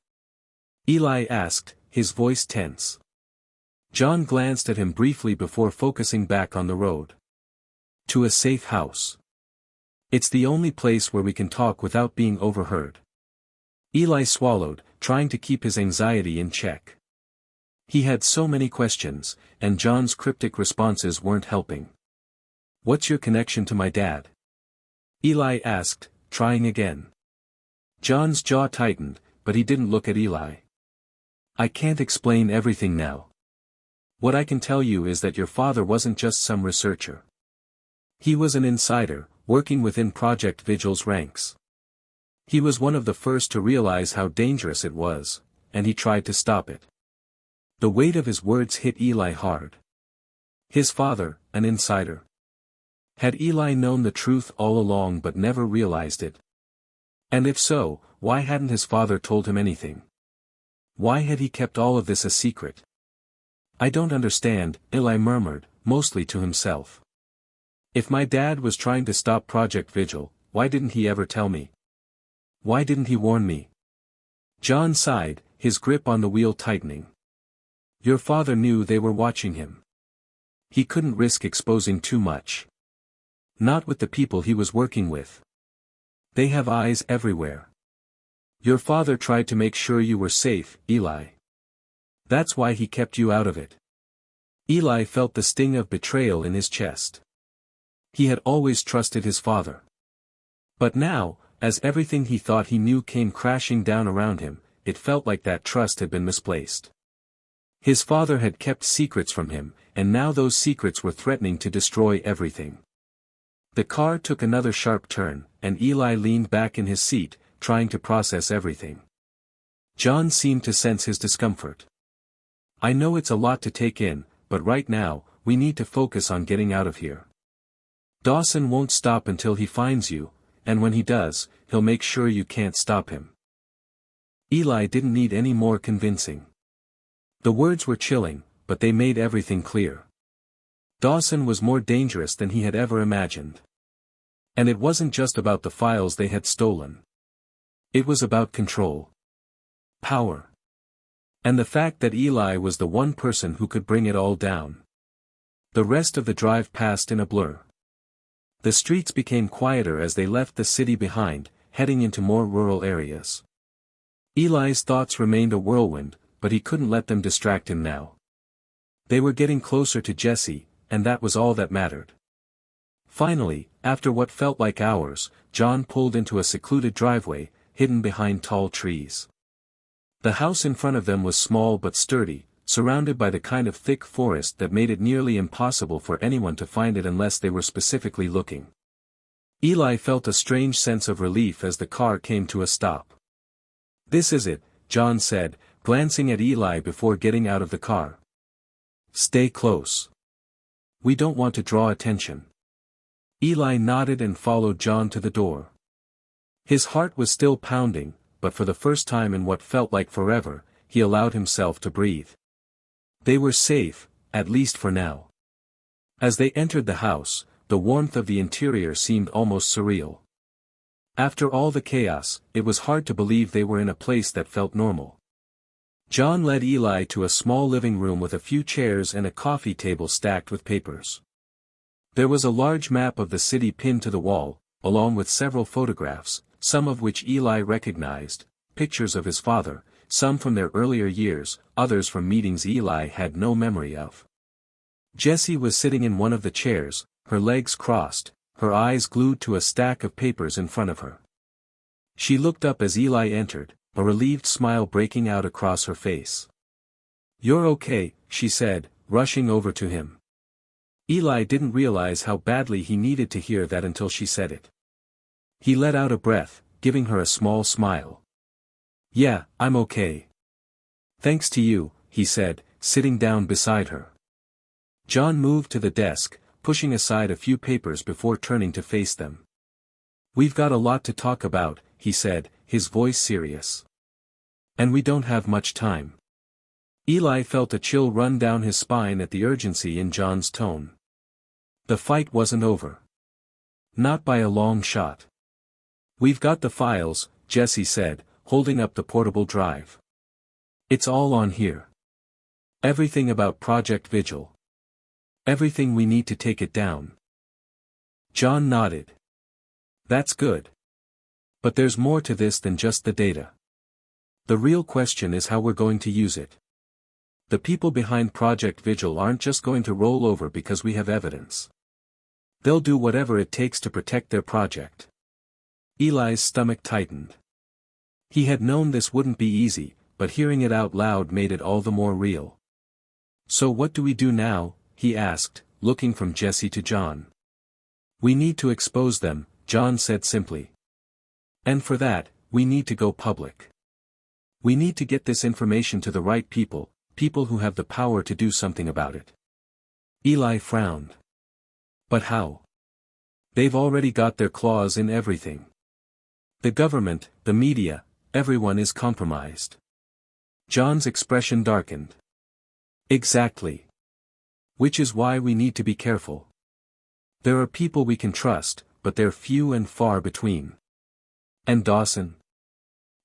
Eli asked, his voice tense. John glanced at him briefly before focusing back on the road. "To a safe house. It's the only place where we can talk without being overheard." Eli swallowed, trying to keep his anxiety in check. He had so many questions, and John's cryptic responses weren't helping. "What's your connection to my dad?" Eli asked, trying again. John's jaw tightened, but he didn't look at Eli. "I can't explain everything now. What I can tell you is that your father wasn't just some researcher. He was an insider, working within Project Vigil's ranks. He was one of the first to realize how dangerous it was, and he tried to stop it." The weight of his words hit Eli hard. His father, an insider. Had Eli known the truth all along but never realized it? And if so, why hadn't his father told him anything? Why had he kept all of this a secret? "I don't understand," Eli murmured, mostly to himself. "If my dad was trying to stop Project Vigil, why didn't he ever tell me? Why didn't he warn me?" John sighed, his grip on the wheel tightening. "Your father knew they were watching him. He couldn't risk exposing too much. Not with the people he was working with. They have eyes everywhere. Your father tried to make sure you were safe, Eli. That's why he kept you out of it." Eli felt the sting of betrayal in his chest. He had always trusted his father. But now, as everything he thought he knew came crashing down around him, it felt like that trust had been misplaced. His father had kept secrets from him, and now those secrets were threatening to destroy everything. The car took another sharp turn, and Eli leaned back in his seat, trying to process everything. John seemed to sense his discomfort. "I know it's a lot to take in, but right now, we need to focus on getting out of here. Dawson won't stop until he finds you, and when he does, he'll make sure you can't stop him." Eli didn't need any more convincing. The words were chilling, but they made everything clear. Dawson was more dangerous than he had ever imagined. And it wasn't just about the files they had stolen. It was about control. Power. And the fact that Eli was the one person who could bring it all down. The rest of the drive passed in a blur. The streets became quieter as they left the city behind, heading into more rural areas. Eli's thoughts remained a whirlwind, but he couldn't let them distract him now. They were getting closer to Jesse, and that was all that mattered. Finally, after what felt like hours, John pulled into a secluded driveway, hidden behind tall trees. The house in front of them was small but sturdy, surrounded by the kind of thick forest that made it nearly impossible for anyone to find it unless they were specifically looking. Eli felt a strange sense of relief as the car came to a stop. "This is it," John said, glancing at Eli before getting out of the car. "Stay close. We don't want to draw attention." Eli nodded and followed John to the door. His heart was still pounding, but for the first time in what felt like forever, he allowed himself to breathe. They were safe, at least for now. As they entered the house, the warmth of the interior seemed almost surreal. After all the chaos, it was hard to believe they were in a place that felt normal. John led Eli to a small living room with a few chairs and a coffee table stacked with papers. There was a large map of the city pinned to the wall, along with several photographs, some of which Eli recognized, pictures of his father, some from their earlier years, others from meetings Eli had no memory of. Jessie was sitting in one of the chairs, her legs crossed, her eyes glued to a stack of papers in front of her. She looked up as Eli entered, a relieved smile breaking out across her face. "You're okay," she said, rushing over to him. Eli didn't realize how badly he needed to hear that until she said it. He let out a breath, giving her a small smile. "Yeah, I'm okay. Thanks to you," he said, sitting down beside her. John moved to the desk, pushing aside a few papers before turning to face them. "We've got a lot to talk about," he said, his voice serious. "And we don't have much time." Eli felt a chill run down his spine at the urgency in John's tone. The fight wasn't over. Not by a long shot. "We've got the files," Jesse said, holding up the portable drive. "It's all on here. Everything about Project Vigil. Everything we need to take it down." John nodded. "That's good. But there's more to this than just the data. The real question is how we're going to use it. The people behind Project Vigil aren't just going to roll over because we have evidence. They'll do whatever it takes to protect their project." Eli's stomach tightened. He had known this wouldn't be easy, but hearing it out loud made it all the more real. "So what do we do now?" he asked, looking from Jesse to John. "We need to expose them," John said simply. "And for that, we need to go public. We need to get this information to the right people, people who have the power to do something about it." Eli frowned. "But how? They've already got their claws in everything. The government, the media, everyone is compromised." John's expression darkened. "Exactly. Which is why we need to be careful. There are people we can trust, but they're few and far between. And Dawson?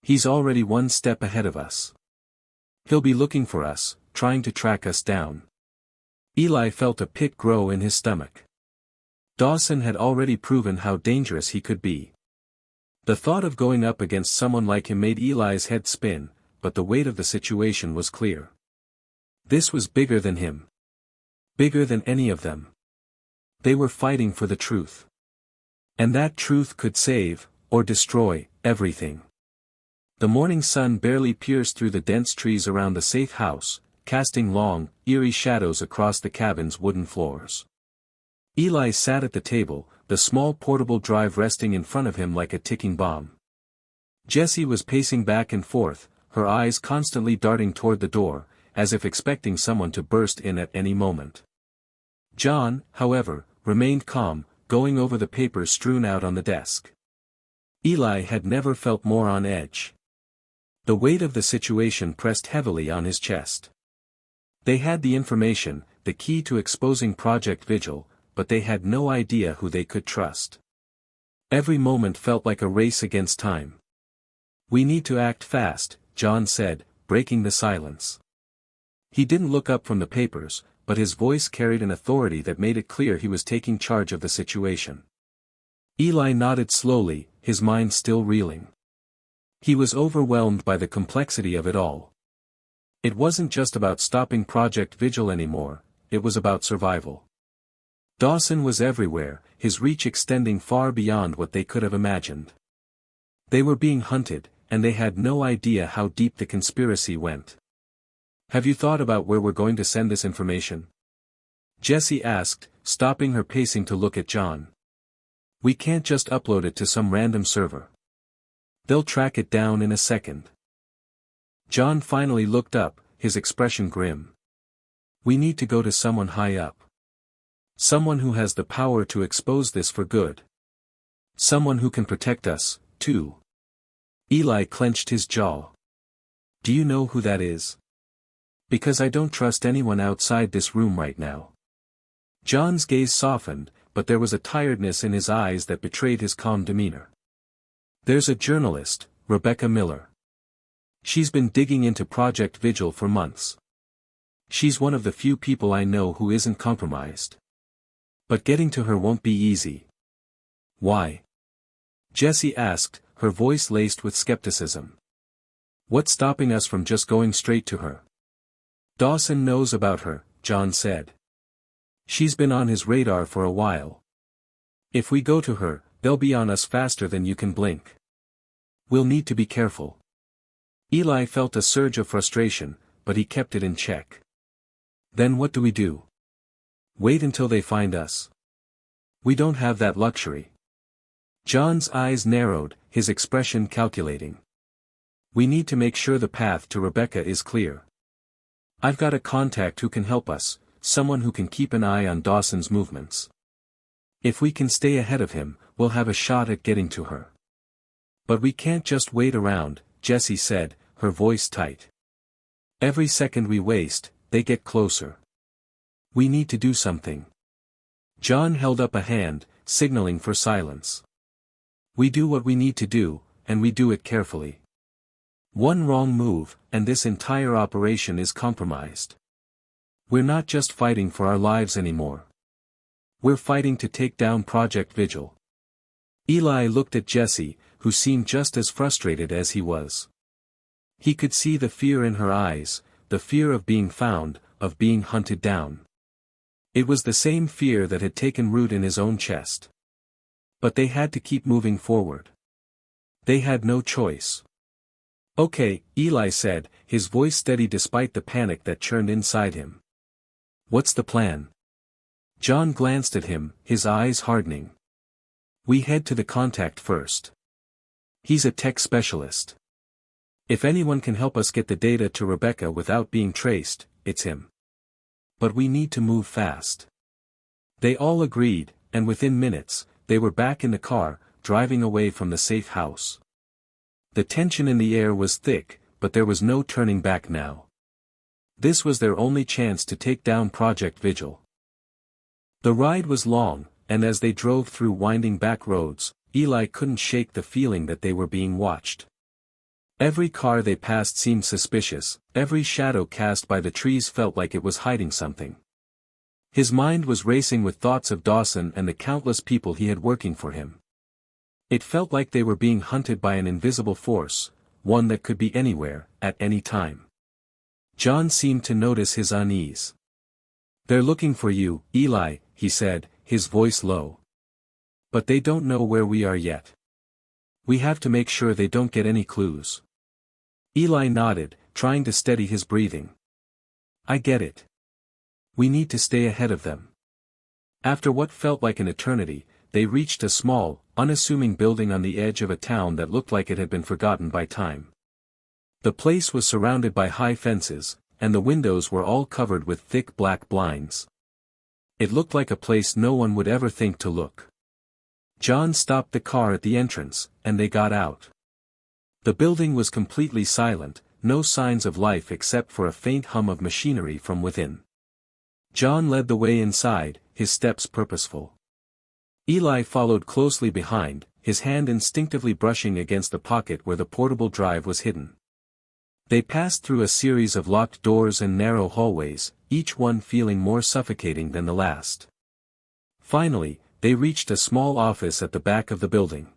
He's already one step ahead of us. He'll be looking for us, trying to track us down." Eli felt a pit grow in his stomach. Dawson had already proven how dangerous he could be. The thought of going up against someone like him made Eli's head spin, but the weight of the situation was clear. This was bigger than him. Bigger than any of them. They were fighting for the truth. And that truth could save, or destroy, everything. The morning sun barely pierced through the dense trees around the safe house, casting long, eerie shadows across the cabin's wooden floors. Eli sat at the table, the small portable drive resting in front of him like a ticking bomb. Jessie was pacing back and forth, her eyes constantly darting toward the door, as if expecting someone to burst in at any moment. John, however, remained calm, going over the papers strewn out on the desk. Eli had never felt more on edge. The weight of the situation pressed heavily on his chest. They had the information, the key to exposing Project Vigil, but they had no idea who they could trust. Every moment felt like a race against time. "We need to act fast," John said, breaking the silence. He didn't look up from the papers, but his voice carried an authority that made it clear he was taking charge of the situation. Eli nodded slowly, his mind still reeling. He was overwhelmed by the complexity of it all. It wasn't just about stopping Project Vigil anymore, it was about survival. Dawson was everywhere, his reach extending far beyond what they could have imagined. They were being hunted, and they had no idea how deep the conspiracy went. "Have you thought about where we're going to send this information?" Jessie asked, stopping her pacing to look at John. "We can't just upload it to some random server. They'll track it down in a second." John finally looked up, his expression grim. "We need to go to someone high up. Someone who has the power to expose this for good. Someone who can protect us, too." Eli clenched his jaw. "Do you know who that is?" "Because I don't trust anyone outside this room right now." John's gaze softened, but there was a tiredness in his eyes that betrayed his calm demeanor. "There's a journalist, Rebecca Miller. She's been digging into Project Vigil for months. She's one of the few people I know who isn't compromised. But getting to her won't be easy." "Why?" Jessie asked, her voice laced with skepticism. "What's stopping us from just going straight to her?" "Dawson knows about her," John said. "She's been on his radar for a while. If we go to her, they'll be on us faster than you can blink. We'll need to be careful. Eli felt a surge of frustration, but he kept it in check. Then what do we do? Wait until they find us. We don't have that luxury. John's eyes narrowed, his expression calculating. We need to make sure the path to Rebecca is clear. I've got a contact who can help us, someone who can keep an eye on Dawson's movements. If we can stay ahead of him, we'll have a shot at getting to her. But we can't just wait around, Jessie said, her voice tight. Every second we waste, they get closer. We need to do something. John held up a hand, signaling for silence. We do what we need to do, and we do it carefully. One wrong move, and this entire operation is compromised. We're not just fighting for our lives anymore. We're fighting to take down Project Vigil. Eli looked at Jessie, who seemed just as frustrated as he was. He could see the fear in her eyes, the fear of being found, of being hunted down. It was the same fear that had taken root in his own chest. But they had to keep moving forward. They had no choice. Okay, Eli said, his voice steady despite the panic that churned inside him. What's the plan? John glanced at him, his eyes hardening. We head to the contact first. He's a tech specialist. If anyone can help us get the data to Rebecca without being traced, it's him. But we need to move fast. They all agreed, and within minutes, they were back in the car, driving away from the safe house. The tension in the air was thick, but there was no turning back now. This was their only chance to take down Project Vigil. The ride was long, and as they drove through winding back roads, Eli couldn't shake the feeling that they were being watched. Every car they passed seemed suspicious, every shadow cast by the trees felt like it was hiding something. His mind was racing with thoughts of Dawson and the countless people he had working for him. It felt like they were being hunted by an invisible force, one that could be anywhere, at any time. John seemed to notice his unease. They're looking for you, Eli, he said, his voice low. But they don't know where we are yet. We have to make sure they don't get any clues. Eli nodded, trying to steady his breathing. I get it. We need to stay ahead of them. After what felt like an eternity, they reached a small, unassuming building on the edge of a town that looked like it had been forgotten by time. The place was surrounded by high fences, and the windows were all covered with thick black blinds. It looked like a place no one would ever think to look. John stopped the car at the entrance, and they got out. The building was completely silent, no signs of life except for a faint hum of machinery from within. John led the way inside, his steps purposeful. Eli followed closely behind, his hand instinctively brushing against the pocket where the portable drive was hidden. They passed through a series of locked doors and narrow hallways, each one feeling more suffocating than the last. Finally, they reached a small office at the back of the building.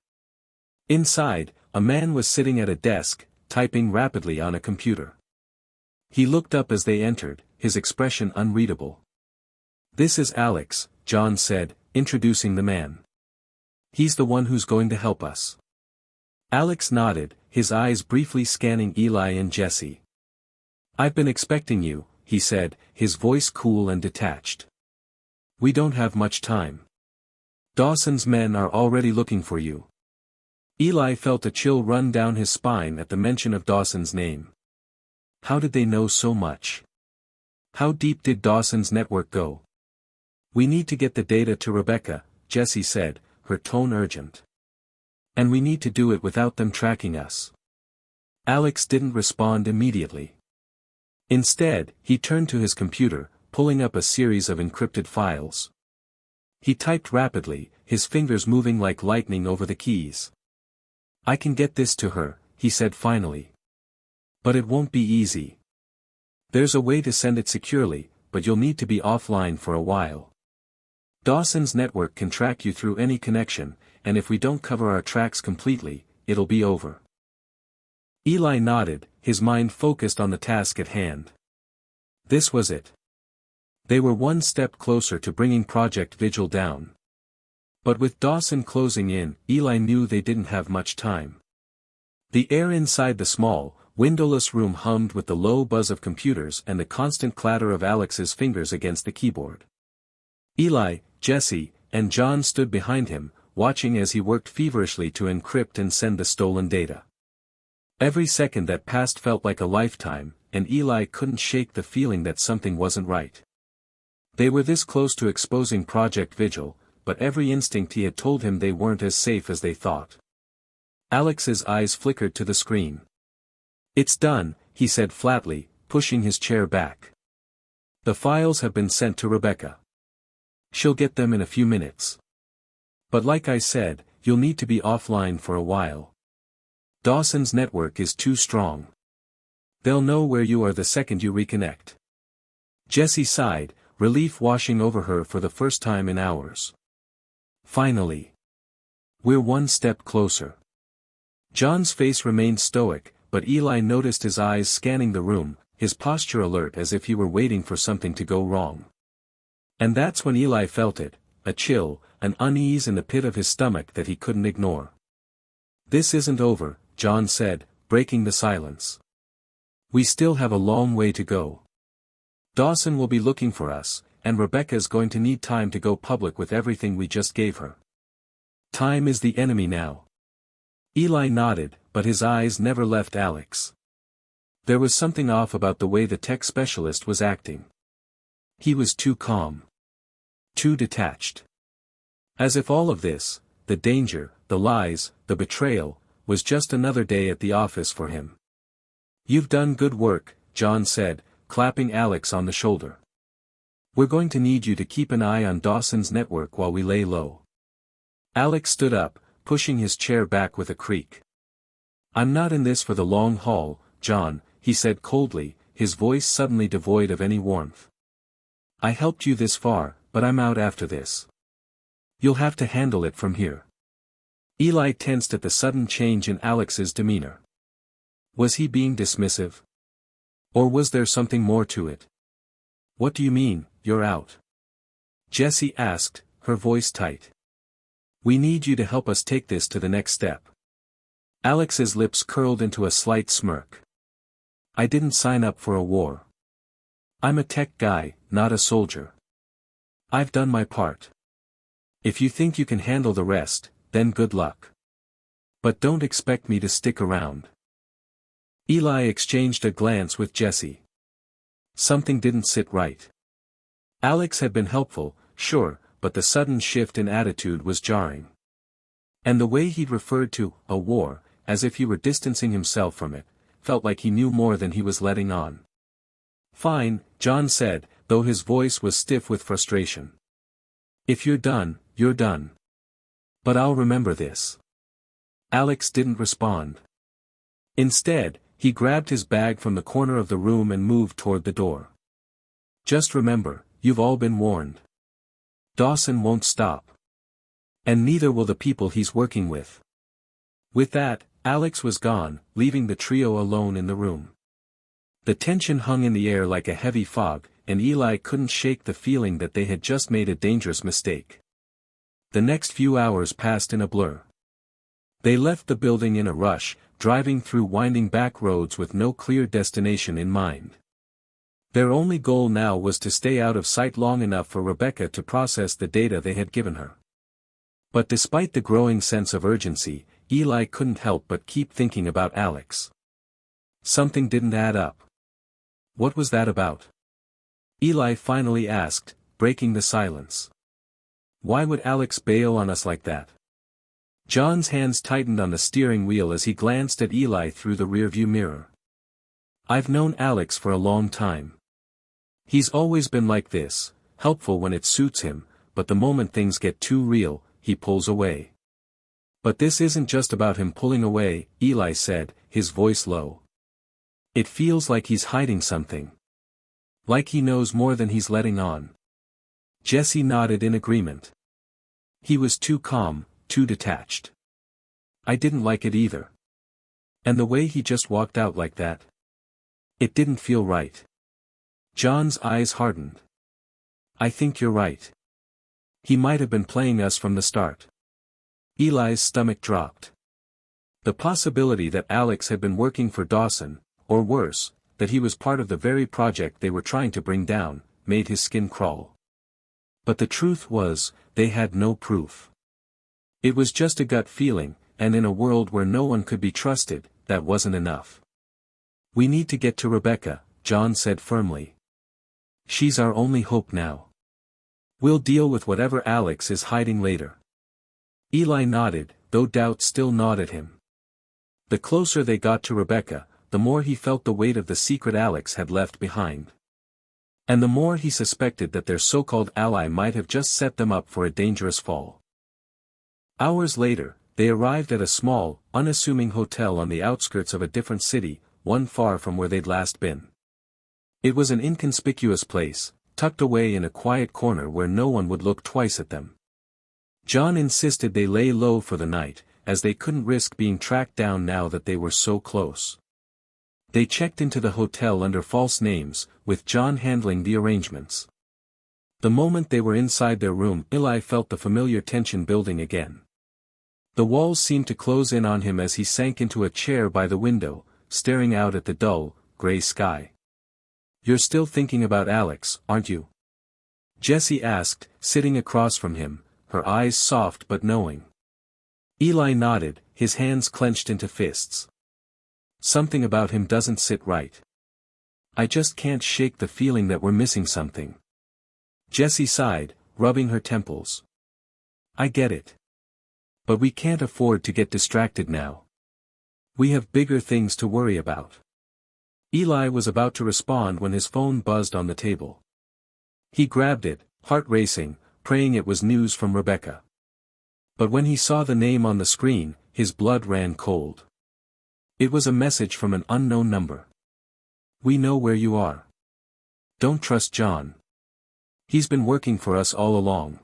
Inside, a man was sitting at a desk, typing rapidly on a computer. He looked up as they entered, his expression unreadable. This is Alex, John said, introducing the man. He's the one who's going to help us. Alex nodded, his eyes briefly scanning Eli and Jessie. I've been expecting you, he said, his voice cool and detached. We don't have much time. Dawson's men are already looking for you. Eli felt a chill run down his spine at the mention of Dawson's name. How did they know so much? How deep did Dawson's network go? We need to get the data to Rebecca, Jessie said, her tone urgent. And we need to do it without them tracking us. Alex didn't respond immediately. Instead, he turned to his computer, pulling up a series of encrypted files. He typed rapidly, his fingers moving like lightning over the keys. I can get this to her, he said finally. But it won't be easy. There's a way to send it securely, but you'll need to be offline for a while. Dawson's network can track you through any connection, and if we don't cover our tracks completely, it'll be over. Eli nodded, his mind focused on the task at hand. This was it. They were one step closer to bringing Project Vigil down. But with Dawson closing in, Eli knew they didn't have much time. The air inside the small, windowless room hummed with the low buzz of computers and the constant clatter of Alex's fingers against the keyboard. Eli, Jesse, and John stood behind him, watching as he worked feverishly to encrypt and send the stolen data. Every second that passed felt like a lifetime, and Eli couldn't shake the feeling that something wasn't right. They were this close to exposing Project Vigil, but every instinct he had told him they weren't as safe as they thought. Alex's eyes flickered to the screen. "It's done," he said flatly, pushing his chair back. "The files have been sent to Rebecca. She'll get them in a few minutes. But like I said, you'll need to be offline for a while. Dawson's network is too strong. They'll know where you are the second you reconnect." Jessie sighed, relief washing over her for the first time in hours. Finally. We're one step closer. John's face remained stoic, but Eli noticed his eyes scanning the room, his posture alert as if he were waiting for something to go wrong. And that's when Eli felt it, a chill, an unease in the pit of his stomach that he couldn't ignore. "This isn't over," John said, breaking the silence. "We still have a long way to go. Dawson will be looking for us, and Rebecca's going to need time to go public with everything we just gave her. Time is the enemy now." Eli nodded, but his eyes never left Alex. There was something off about the way the tech specialist was acting. He was too calm. Too detached. As if all of this, the danger, the lies, the betrayal, was just another day at the office for him. "You've done good work," John said, clapping Alex on the shoulder. "We're going to need you to keep an eye on Dawson's network while we lay low." Alex stood up, pushing his chair back with a creak. "I'm not in this for the long haul, John," he said coldly, his voice suddenly devoid of any warmth. "I helped you this far, but I'm out after this. You'll have to handle it from here." Eli tensed at the sudden change in Alex's demeanor. Was he being dismissive? Or was there something more to it? "What do you mean, you're out?" Jessie asked, her voice tight. "We need you to help us take this to the next step." Alex's lips curled into a slight smirk. "I didn't sign up for a war. I'm a tech guy, not a soldier. I've done my part. If you think you can handle the rest, then good luck. But don't expect me to stick around." Eli exchanged a glance with Jessie. Something didn't sit right. Alex had been helpful, sure, but the sudden shift in attitude was jarring. And the way he'd referred to a war, as if he were distancing himself from it, felt like he knew more than he was letting on. "Fine," John said, though his voice was stiff with frustration. "If you're done, you're done. But I'll remember this." Alex didn't respond. Instead, he grabbed his bag from the corner of the room and moved toward the door. "Just remember, you've all been warned. Dawson won't stop. And neither will the people he's working with." With that, Alex was gone, leaving the trio alone in the room. The tension hung in the air like a heavy fog, and Eli couldn't shake the feeling that they had just made a dangerous mistake. The next few hours passed in a blur. They left the building in a rush, driving through winding back roads with no clear destination in mind. Their only goal now was to stay out of sight long enough for Rebecca to process the data they had given her. But despite the growing sense of urgency, Eli couldn't help but keep thinking about Alex. Something didn't add up. What was that about? Eli finally asked, breaking the silence. Why would Alex bail on us like that? John's hands tightened on the steering wheel as he glanced at Eli through the rearview mirror. "I've known Alex for a long time. He's always been like this, helpful when it suits him, but the moment things get too real, he pulls away." "But this isn't just about him pulling away," Eli said, his voice low. "It feels like he's hiding something. Like he knows more than he's letting on." Jessie nodded in agreement. "He was too calm, too detached. I didn't like it either. And the way he just walked out like that. It didn't feel right." John's eyes hardened. "I think you're right. He might have been playing us from the start. Eli's stomach dropped. The possibility that Alex had been working for Dawson, or worse, that he was part of the very project they were trying to bring down, made his skin crawl. But the truth was, they had no proof. It was just a gut feeling, and in a world where no one could be trusted, that wasn't enough. "We need to get to Rebecca," John said firmly. "She's our only hope now. We'll deal with whatever Alex is hiding later." Eli nodded, though doubt still gnawed at him. The closer they got to Rebecca, the more he felt the weight of the secret Alex had left behind. And the more he suspected that their so-called ally might have just set them up for a dangerous fall. Hours later, they arrived at a small, unassuming hotel on the outskirts of a different city, one far from where they'd last been. It was an inconspicuous place, tucked away in a quiet corner where no one would look twice at them. John insisted they lay low for the night, as they couldn't risk being tracked down now that they were so close. They checked into the hotel under false names, with John handling the arrangements. The moment they were inside their room, Eli felt the familiar tension building again. The walls seemed to close in on him as he sank into a chair by the window, staring out at the dull, gray sky. "You're still thinking about Alex, aren't you?" Jessie asked, sitting across from him, her eyes soft but knowing. Eli nodded, his hands clenched into fists. "Something about him doesn't sit right. I just can't shake the feeling that we're missing something." Jessie sighed, rubbing her temples. "I get it. But we can't afford to get distracted now. We have bigger things to worry about." Eli was about to respond when his phone buzzed on the table. He grabbed it, heart racing, praying it was news from Rebecca. But when he saw the name on the screen, his blood ran cold. It was a message from an unknown number. "We know where you are. Don't trust John. He's been working for us all along."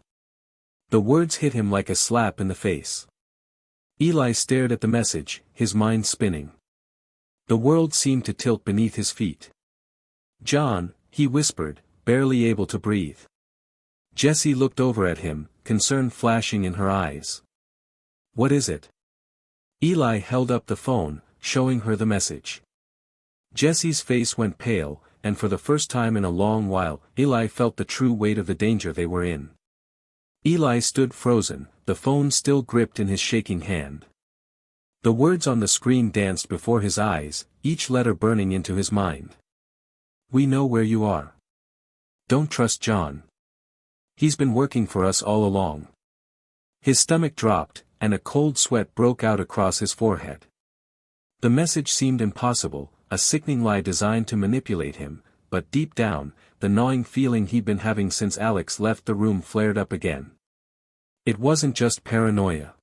The words hit him like a slap in the face. Eli stared at the message, his mind spinning. The world seemed to tilt beneath his feet. "John," he whispered, barely able to breathe. Jessie looked over at him, concern flashing in her eyes. "What is it?" Eli held up the phone, showing her the message. Jessie's face went pale, and for the first time in a long while, Eli felt the true weight of the danger they were in. Eli stood frozen, the phone still gripped in his shaking hand. The words on the screen danced before his eyes, each letter burning into his mind. "We know where you are. Don't trust John. He's been working for us all along." His stomach dropped, and a cold sweat broke out across his forehead. The message seemed impossible, a sickening lie designed to manipulate him, but deep down, the gnawing feeling he'd been having since Alex left the room flared up again. It wasn't just paranoia.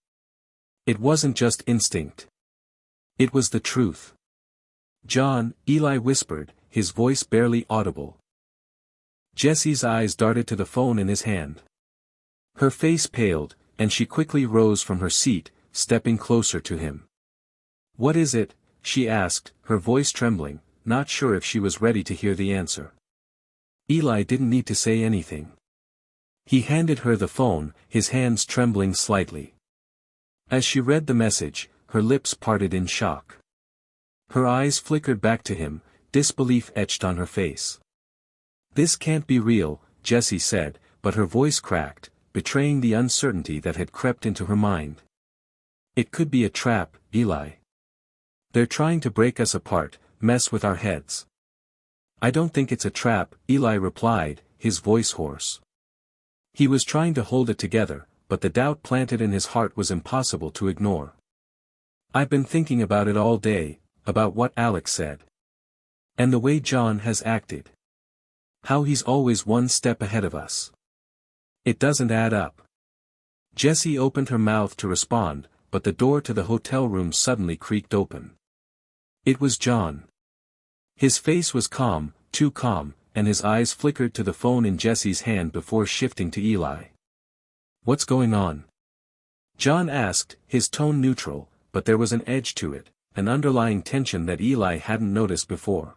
It wasn't just instinct. It was the truth. "John," Eli whispered, his voice barely audible. Jessie's eyes darted to the phone in his hand. Her face paled, and she quickly rose from her seat, stepping closer to him. "What is it?" she asked, her voice trembling, not sure if she was ready to hear the answer. Eli didn't need to say anything. He handed her the phone, his hands trembling slightly. As she read the message, her lips parted in shock. Her eyes flickered back to him, disbelief etched on her face. "This can't be real," Jessie said, but her voice cracked, betraying the uncertainty that had crept into her mind. "It could be a trap, Eli. They're trying to break us apart, mess with our heads." "I don't think it's a trap," Eli replied, his voice hoarse. He was trying to hold it together, but the doubt planted in his heart was impossible to ignore. "I've been thinking about it all day, about what Alex said. And the way John has acted. How he's always one step ahead of us. It doesn't add up." Jessie opened her mouth to respond, but the door to the hotel room suddenly creaked open. It was John. His face was calm, too calm, and his eyes flickered to the phone in Jessie's hand before shifting to Eli. "What's going on?" John asked, his tone neutral, but there was an edge to it, an underlying tension that Eli hadn't noticed before.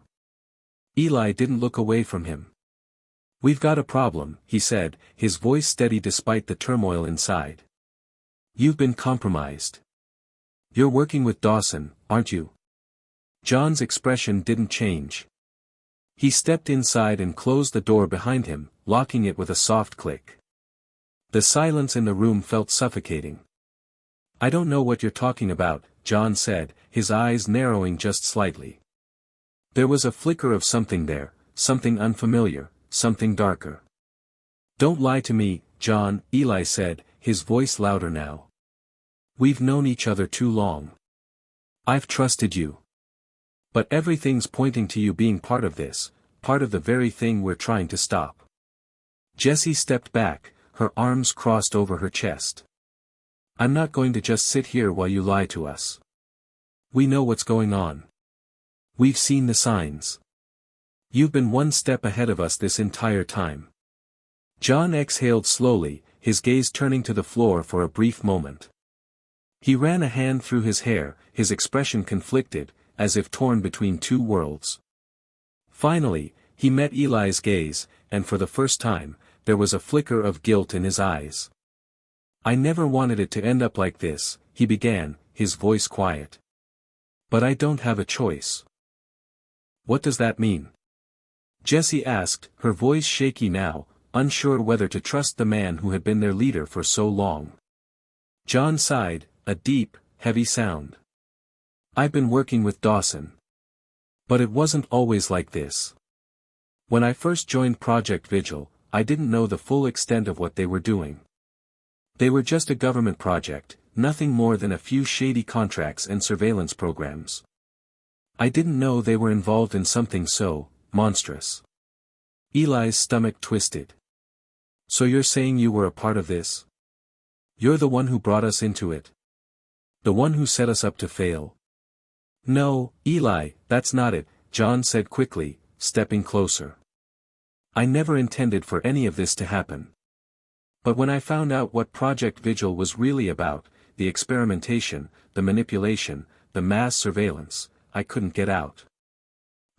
Eli didn't look away from him. "We've got a problem," he said, his voice steady despite the turmoil inside. "You've been compromised. You're working with Dawson, aren't you?" John's expression didn't change. He stepped inside and closed the door behind him, locking it with a soft click. The silence in the room felt suffocating. "I don't know what you're talking about," John said, his eyes narrowing just slightly. There was a flicker of something there, something unfamiliar, something darker. "Don't lie to me, John," Eli said, his voice louder now. "We've known each other too long. I've trusted you. But everything's pointing to you being part of this, part of the very thing we're trying to stop." Jessie stepped back, her arms crossed over her chest. "I'm not going to just sit here while you lie to us. We know what's going on. We've seen the signs. You've been one step ahead of us this entire time." John exhaled slowly, his gaze turning to the floor for a brief moment. He ran a hand through his hair, his expression conflicted, as if torn between two worlds. Finally, he met Eli's gaze, and for the first time, there was a flicker of guilt in his eyes. "I never wanted it to end up like this," he began, his voice quiet. "But I don't have a choice." "What does that mean?" Jessie asked, her voice shaky now, unsure whether to trust the man who had been their leader for so long. John sighed, a deep, heavy sound. "I've been working with Dawson. But it wasn't always like this. When I first joined Project Vigil, I didn't know the full extent of what they were doing. They were just a government project, nothing more than a few shady contracts and surveillance programs. I didn't know they were involved in something so monstrous." Eli's stomach twisted. "So you're saying you were a part of this? You're the one who brought us into it? The one who set us up to fail?" "No, Eli, that's not it," John said quickly, stepping closer. "I never intended for any of this to happen. But when I found out what Project Vigil was really about, the experimentation, the manipulation, the mass surveillance, I couldn't get out.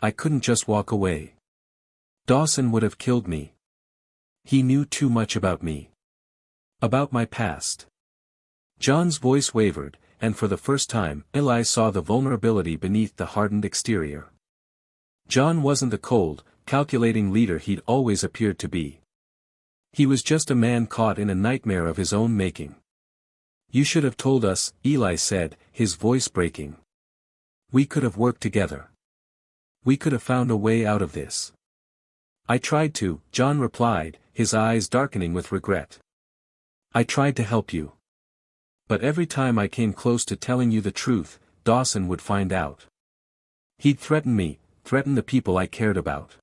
I couldn't just walk away. Dawson would have killed me. He knew too much about me. About my past." John's voice wavered, and for the first time, Eli saw the vulnerability beneath the hardened exterior. John wasn't the cold, calculating leader he'd always appeared to be. He was just a man caught in a nightmare of his own making. "You should have told us," Eli said, his voice breaking. "We could have worked together. We could have found a way out of this." "I tried to," John replied, his eyes darkening with regret. "I tried to help you. But every time I came close to telling you the truth, Dawson would find out. He'd threaten me, threaten the people I cared about.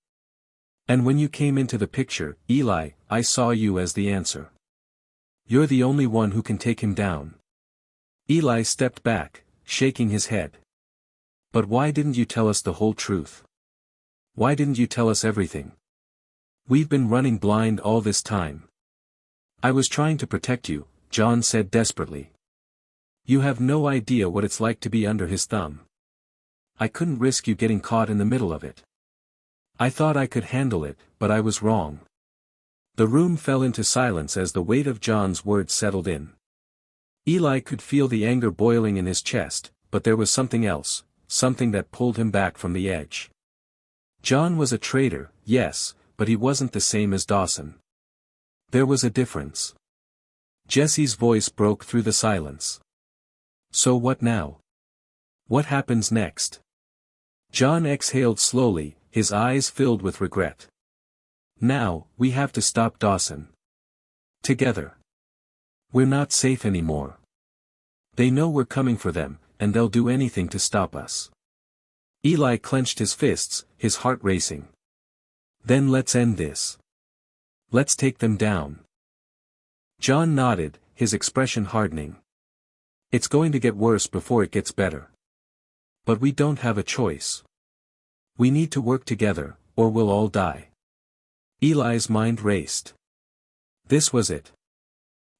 And when you came into the picture, Eli, I saw you as the answer. You're the only one who can take him down." Eli stepped back, shaking his head. "But why didn't you tell us the whole truth? Why didn't you tell us everything? We've been running blind all this time." "I was trying to protect you," John said desperately. "You have no idea what it's like to be under his thumb. I couldn't risk you getting caught in the middle of it. I thought I could handle it, but I was wrong." The room fell into silence as the weight of John's words settled in. Eli could feel the anger boiling in his chest, but there was something else, something that pulled him back from the edge. John was a traitor, yes, but he wasn't the same as Dawson. There was a difference. Jessie's voice broke through the silence. "So what now? What happens next?" John exhaled slowly, his eyes filled with regret. "Now, we have to stop Dawson. Together. We're not safe anymore. They know we're coming for them, and they'll do anything to stop us." Eli clenched his fists, his heart racing. "Then let's end this. Let's take them down." John nodded, his expression hardening. "It's going to get worse before it gets better. But we don't have a choice. We need to work together, or we'll all die." Eli's mind raced. This was it.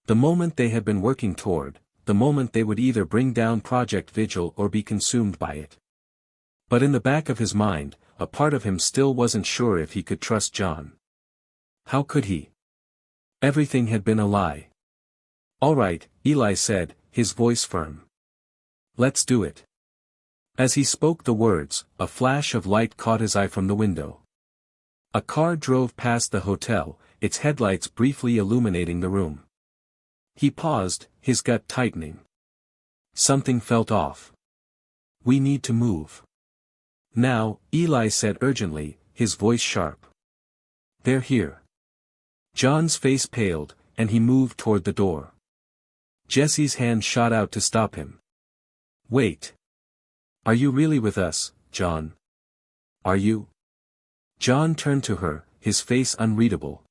The moment they had been working toward, the moment they would either bring down Project Vigil or be consumed by it. But in the back of his mind, a part of him still wasn't sure if he could trust John. How could he? Everything had been a lie. "All right," Eli said, his voice firm. "Let's do it." As he spoke the words, a flash of light caught his eye from the window. A car drove past the hotel, its headlights briefly illuminating the room. He paused, his gut tightening. Something felt off. "We need to move." "Now," Eli said urgently, his voice sharp. "They're here." John's face paled, and he moved toward the door. Jesse's hand shot out to stop him. "Wait. Are you really with us, John? Are you?" John turned to her, his face unreadable.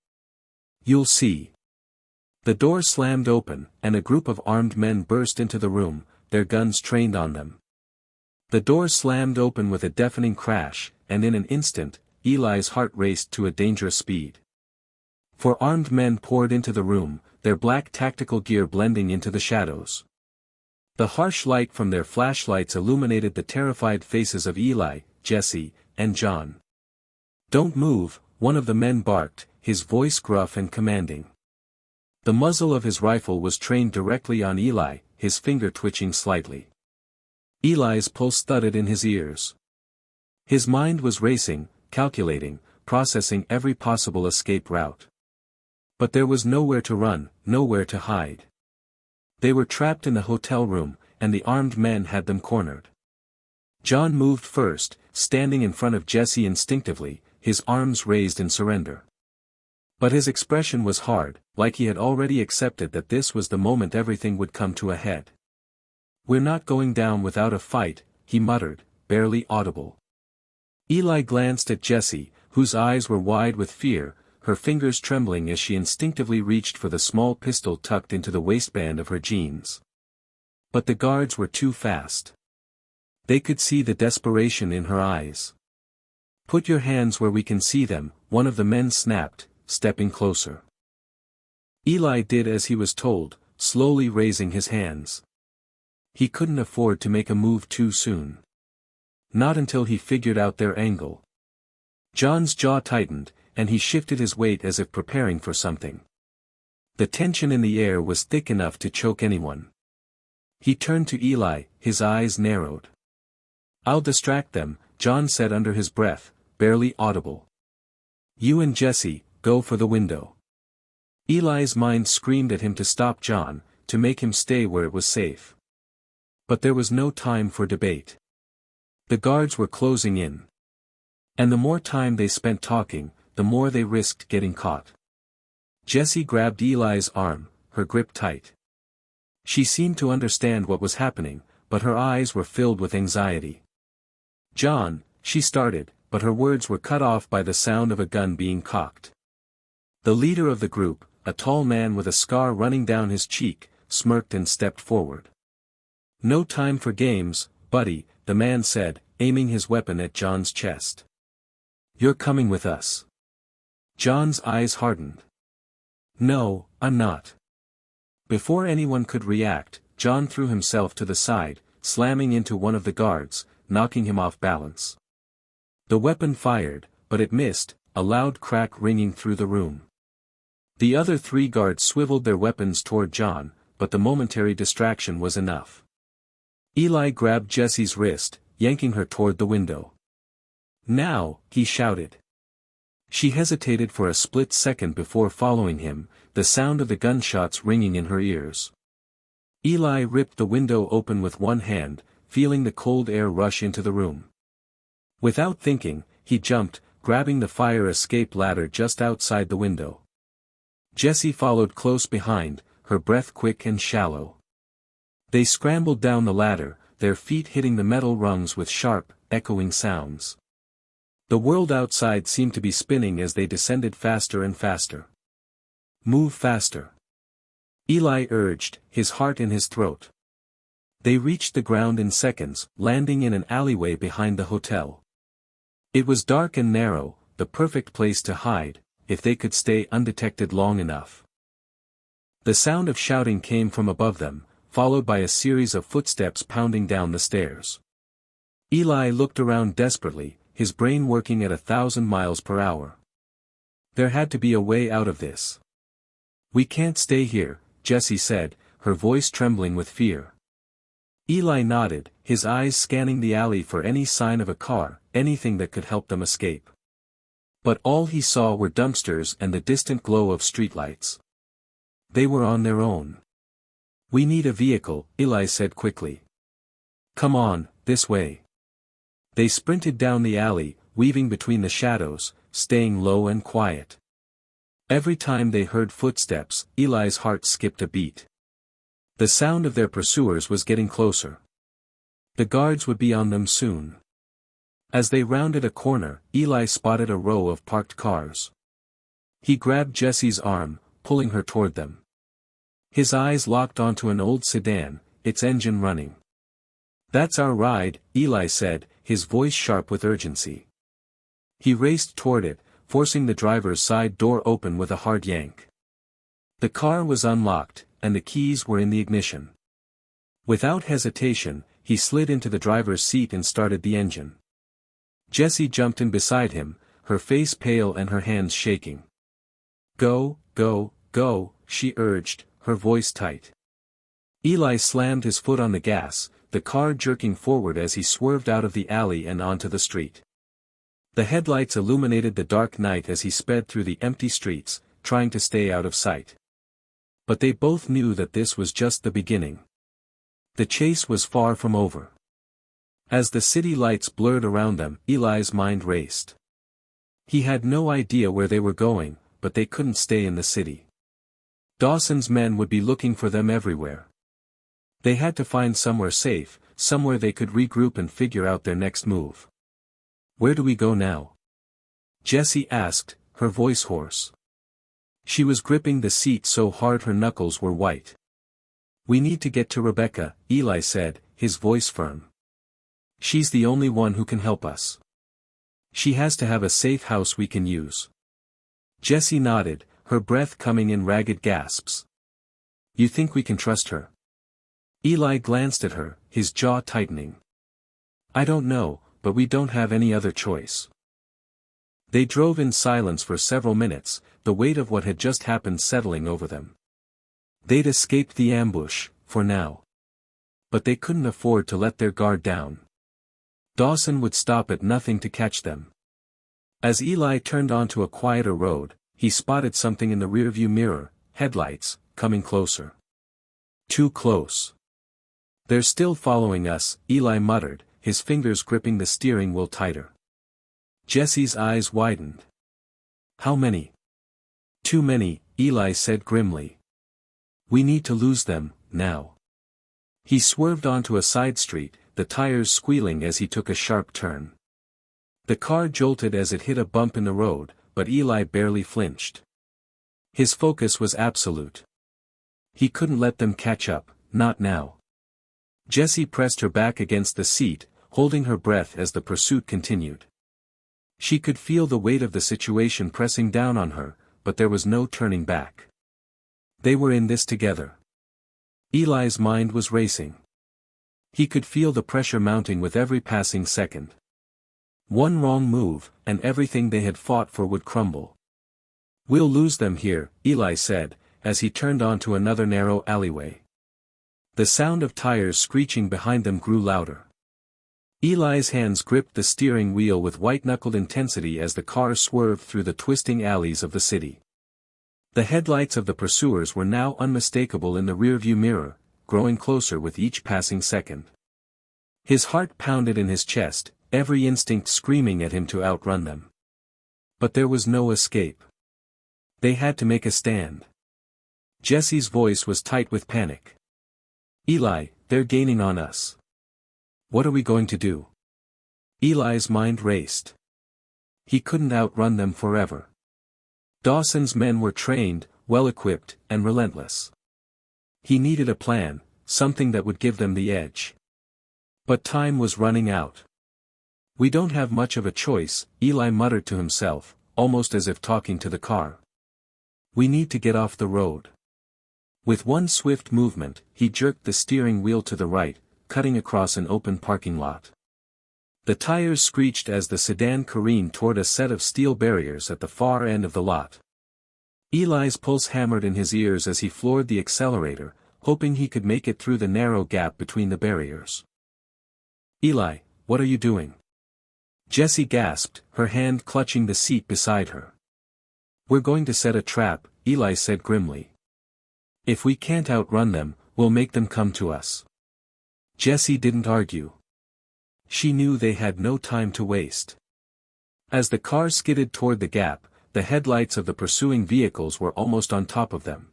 "You'll see." The door slammed open, and a group of armed men burst into the room, their guns trained on them. The door slammed open with a deafening crash, and in an instant, Eli's heart raced to a dangerous speed. Four armed men poured into the room, their black tactical gear blending into the shadows. The harsh light from their flashlights illuminated the terrified faces of Eli, Jesse, and John. "Don't move," one of the men barked, his voice gruff and commanding. The muzzle of his rifle was trained directly on Eli, his finger twitching slightly. Eli's pulse thudded in his ears. His mind was racing, calculating, processing every possible escape route. But there was nowhere to run, nowhere to hide. They were trapped in the hotel room, and the armed men had them cornered. John moved first, standing in front of Jesse instinctively, his arms raised in surrender. But his expression was hard, like he had already accepted that this was the moment everything would come to a head. "We're not going down without a fight," he muttered, barely audible. Eli glanced at Jessie, whose eyes were wide with fear, her fingers trembling as she instinctively reached for the small pistol tucked into the waistband of her jeans. But the guards were too fast. They could see the desperation in her eyes. "Put your hands where we can see them," one of the men snapped, stepping closer. Eli did as he was told, slowly raising his hands. He couldn't afford to make a move too soon. Not until he figured out their angle. John's jaw tightened, and he shifted his weight as if preparing for something. The tension in the air was thick enough to choke anyone. He turned to Eli, his eyes narrowed. "I'll distract them," John said under his breath, barely audible. "You and Jesse, go for the window." Eli's mind screamed at him to stop John, to make him stay where it was safe. But there was no time for debate. The guards were closing in. And the more time they spent talking, the more they risked getting caught. Jessie grabbed Eli's arm, her grip tight. She seemed to understand what was happening, but her eyes were filled with anxiety. "John," she started, but her words were cut off by the sound of a gun being cocked. The leader of the group, a tall man with a scar running down his cheek, smirked and stepped forward. "No time for games, buddy," the man said, aiming his weapon at John's chest. "You're coming with us." John's eyes hardened. "No, I'm not." Before anyone could react, John threw himself to the side, slamming into one of the guards, knocking him off balance. The weapon fired, but it missed, a loud crack ringing through the room. The other three guards swiveled their weapons toward John, but the momentary distraction was enough. Eli grabbed Jessie's wrist, yanking her toward the window. "Now," he shouted. She hesitated for a split second before following him, the sound of the gunshots ringing in her ears. Eli ripped the window open with one hand, feeling the cold air rush into the room. Without thinking, he jumped, grabbing the fire escape ladder just outside the window. Jessie followed close behind, her breath quick and shallow. They scrambled down the ladder, their feet hitting the metal rungs with sharp, echoing sounds. The world outside seemed to be spinning as they descended faster and faster. "Move faster," Eli urged, his heart in his throat. They reached the ground in seconds, landing in an alleyway behind the hotel. It was dark and narrow, the perfect place to hide, if they could stay undetected long enough. The sound of shouting came from above them, followed by a series of footsteps pounding down the stairs. Eli looked around desperately, his brain working at 1,000 miles per hour. There had to be a way out of this. We can't stay here, Jessie said, her voice trembling with fear. Eli nodded, his eyes scanning the alley for any sign of a car, anything that could help them escape. But all he saw were dumpsters and the distant glow of streetlights. They were on their own. We need a vehicle, Eli said quickly. Come on, this way. They sprinted down the alley, weaving between the shadows, staying low and quiet. Every time they heard footsteps, Eli's heart skipped a beat. The sound of their pursuers was getting closer. The guards would be on them soon. As they rounded a corner, Eli spotted a row of parked cars. He grabbed Jessie's arm, pulling her toward them. His eyes locked onto an old sedan, its engine running. That's our ride, Eli said, his voice sharp with urgency. He raced toward it, forcing the driver's side door open with a hard yank. The car was unlocked, and the keys were in the ignition. Without hesitation, he slid into the driver's seat and started the engine. Jessie jumped in beside him, her face pale and her hands shaking. Go, go, go, she urged, her voice tight. Eli slammed his foot on the gas, the car jerking forward as he swerved out of the alley and onto the street. The headlights illuminated the dark night as he sped through the empty streets, trying to stay out of sight. But they both knew that this was just the beginning. The chase was far from over. As the city lights blurred around them, Eli's mind raced. He had no idea where they were going, but they couldn't stay in the city. Dawson's men would be looking for them everywhere. They had to find somewhere safe, somewhere they could regroup and figure out their next move. Where do we go now? Jessie asked, her voice hoarse. She was gripping the seat so hard her knuckles were white. We need to get to Rebecca, Eli said, his voice firm. She's the only one who can help us. She has to have a safe house we can use. Jessie nodded, her breath coming in ragged gasps. You think we can trust her? Eli glanced at her, his jaw tightening. I don't know, but we don't have any other choice. They drove in silence for several minutes, the weight of what had just happened settling over them. They'd escaped the ambush, for now. But they couldn't afford to let their guard down. Dawson would stop at nothing to catch them. As Eli turned onto a quieter road, he spotted something in the rearview mirror, headlights, coming closer. Too close. They're still following us, Eli muttered, his fingers gripping the steering wheel tighter. Jessie's eyes widened. How many? Too many, Eli said grimly. We need to lose them, now. He swerved onto a side street, the tires squealing as he took a sharp turn. The car jolted as it hit a bump in the road, but Eli barely flinched. His focus was absolute. He couldn't let them catch up, not now. Jessie pressed her back against the seat, holding her breath as the pursuit continued. She could feel the weight of the situation pressing down on her, but there was no turning back. They were in this together. Eli's mind was racing. He could feel the pressure mounting with every passing second. One wrong move, and everything they had fought for would crumble. We'll lose them here, Eli said, as he turned onto another narrow alleyway. The sound of tires screeching behind them grew louder. Eli's hands gripped the steering wheel with white-knuckled intensity as the car swerved through the twisting alleys of the city. The headlights of the pursuers were now unmistakable in the rearview mirror, growing closer with each passing second. His heart pounded in his chest, every instinct screaming at him to outrun them. But there was no escape. They had to make a stand. Jessie's voice was tight with panic. Eli, they're gaining on us. What are we going to do? Eli's mind raced. He couldn't outrun them forever. Dawson's men were trained, well-equipped, and relentless. He needed a plan, something that would give them the edge. But time was running out. We don't have much of a choice, Eli muttered to himself, almost as if talking to the car. We need to get off the road. With one swift movement, he jerked the steering wheel to the right, cutting across an open parking lot. The tires screeched as the sedan careened toward a set of steel barriers at the far end of the lot. Eli's pulse hammered in his ears as he floored the accelerator, hoping he could make it through the narrow gap between the barriers. "Eli, what are you doing?" Jessie gasped, her hand clutching the seat beside her. "We're going to set a trap," Eli said grimly. "If we can't outrun them, we'll make them come to us." Jessie didn't argue. She knew they had no time to waste. As the car skidded toward the gap, the headlights of the pursuing vehicles were almost on top of them.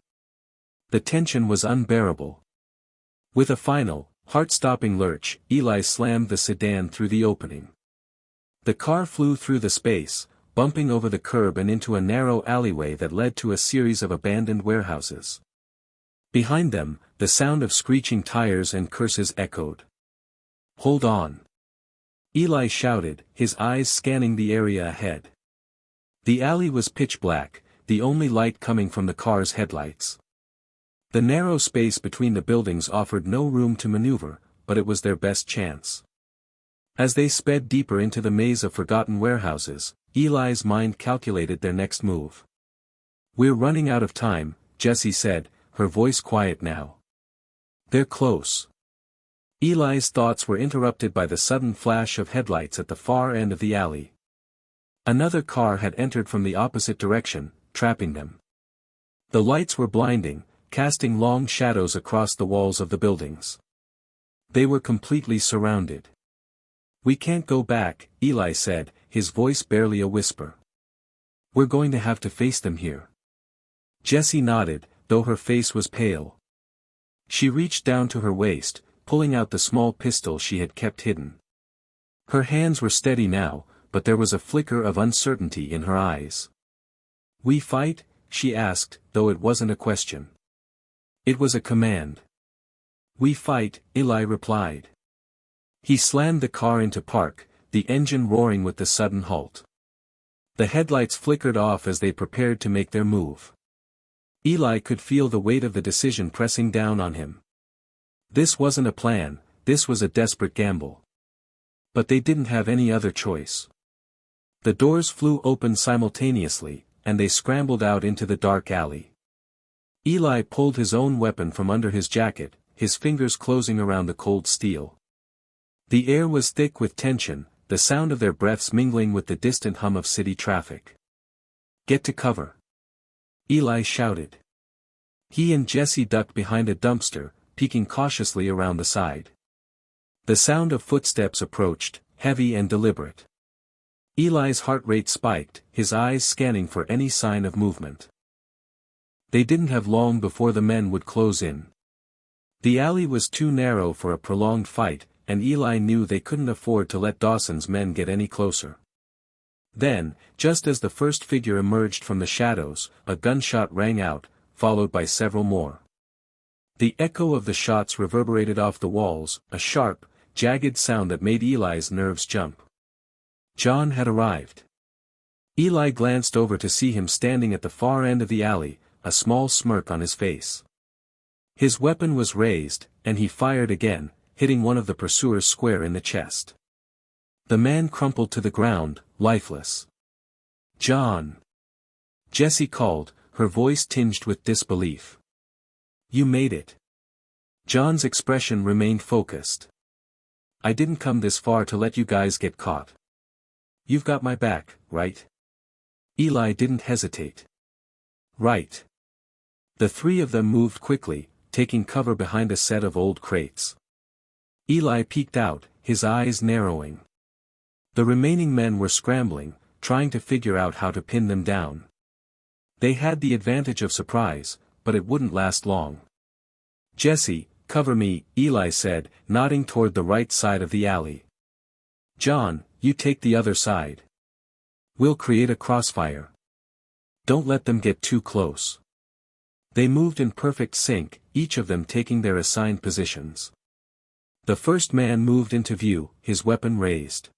The tension was unbearable. With a final, heart-stopping lurch, Eli slammed the sedan through the opening. The car flew through the space, bumping over the curb and into a narrow alleyway that led to a series of abandoned warehouses. Behind them, the sound of screeching tires and curses echoed. "Hold on!" Eli shouted, his eyes scanning the area ahead. The alley was pitch black, the only light coming from the car's headlights. The narrow space between the buildings offered no room to maneuver, but it was their best chance. As they sped deeper into the maze of forgotten warehouses, Eli's mind calculated their next move. "We're running out of time," Jessie said, her voice quiet now. "They're close." Eli's thoughts were interrupted by the sudden flash of headlights at the far end of the alley. Another car had entered from the opposite direction, trapping them. The lights were blinding, casting long shadows across the walls of the buildings. They were completely surrounded. "We can't go back," Eli said, his voice barely a whisper. "We're going to have to face them here." Jessie nodded, though her face was pale. She reached down to her waist, pulling out the small pistol she had kept hidden. Her hands were steady now, but there was a flicker of uncertainty in her eyes. "We fight?" she asked, though it wasn't a question. It was a command. "We fight," Eli replied. He slammed the car into park, the engine roaring with the sudden halt. The headlights flickered off as they prepared to make their move. Eli could feel the weight of the decision pressing down on him. This wasn't a plan, this was a desperate gamble. But they didn't have any other choice. The doors flew open simultaneously, and they scrambled out into the dark alley. Eli pulled his own weapon from under his jacket, his fingers closing around the cold steel. The air was thick with tension, the sound of their breaths mingling with the distant hum of city traffic. "Get to cover!" Eli shouted. He and Jessie ducked behind a dumpster, peeking cautiously around the side. The sound of footsteps approached, heavy and deliberate. Eli's heart rate spiked, his eyes scanning for any sign of movement. They didn't have long before the men would close in. The alley was too narrow for a prolonged fight, and Eli knew they couldn't afford to let Dawson's men get any closer. Then, just as the first figure emerged from the shadows, a gunshot rang out, followed by several more. The echo of the shots reverberated off the walls, a sharp, jagged sound that made Eli's nerves jump. John had arrived. Eli glanced over to see him standing at the far end of the alley, a small smirk on his face. His weapon was raised, and he fired again, hitting one of the pursuers square in the chest. The man crumpled to the ground, lifeless. "John!" Jessie called, her voice tinged with disbelief. "You made it." John's expression remained focused. "I didn't come this far to let you guys get caught. You've got my back, right?" Eli didn't hesitate. "Right." The three of them moved quickly, taking cover behind a set of old crates. Eli peeked out, his eyes narrowing. The remaining men were scrambling, trying to figure out how to pin them down. They had the advantage of surprise, but it wouldn't last long. "Jessie, cover me," Eli said, nodding toward the right side of the alley. "John, you take the other side. We'll create a crossfire. Don't let them get too close." They moved in perfect sync, each of them taking their assigned positions. The first man moved into view, his weapon raised.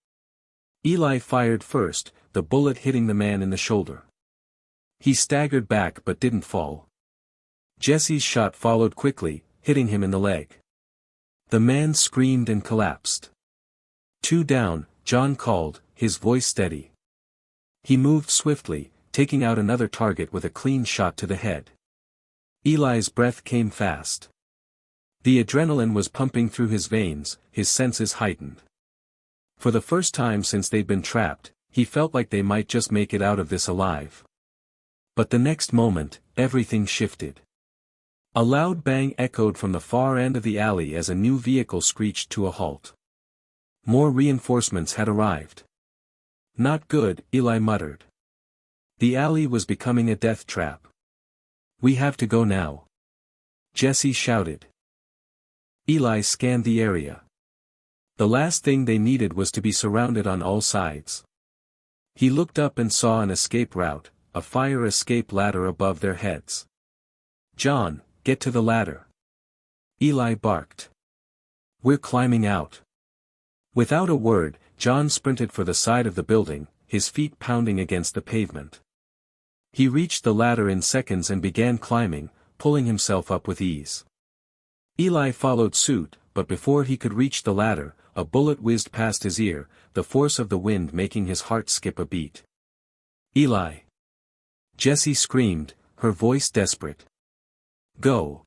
Eli fired first, the bullet hitting the man in the shoulder. He staggered back but didn't fall. Jessie's shot followed quickly, hitting him in the leg. The man screamed and collapsed. Two down, John called, his voice steady. He moved swiftly, taking out another target with a clean shot to the head. Eli's breath came fast. The adrenaline was pumping through his veins, his senses heightened. For the first time since they'd been trapped, he felt like they might just make it out of this alive. But the next moment, everything shifted. A loud bang echoed from the far end of the alley as a new vehicle screeched to a halt. More reinforcements had arrived. Not good, Eli muttered. The alley was becoming a death trap. We have to go now. Jesse shouted. Eli scanned the area. The last thing they needed was to be surrounded on all sides. He looked up and saw an escape route, a fire escape ladder above their heads. John, get to the ladder. Eli barked. We're climbing out. Without a word, John sprinted for the side of the building, his feet pounding against the pavement. He reached the ladder in seconds and began climbing, pulling himself up with ease. Eli followed suit, but before he could reach the ladder, a bullet whizzed past his ear, the force of the wind making his heart skip a beat. Eli! Jessie screamed, her voice desperate. Go!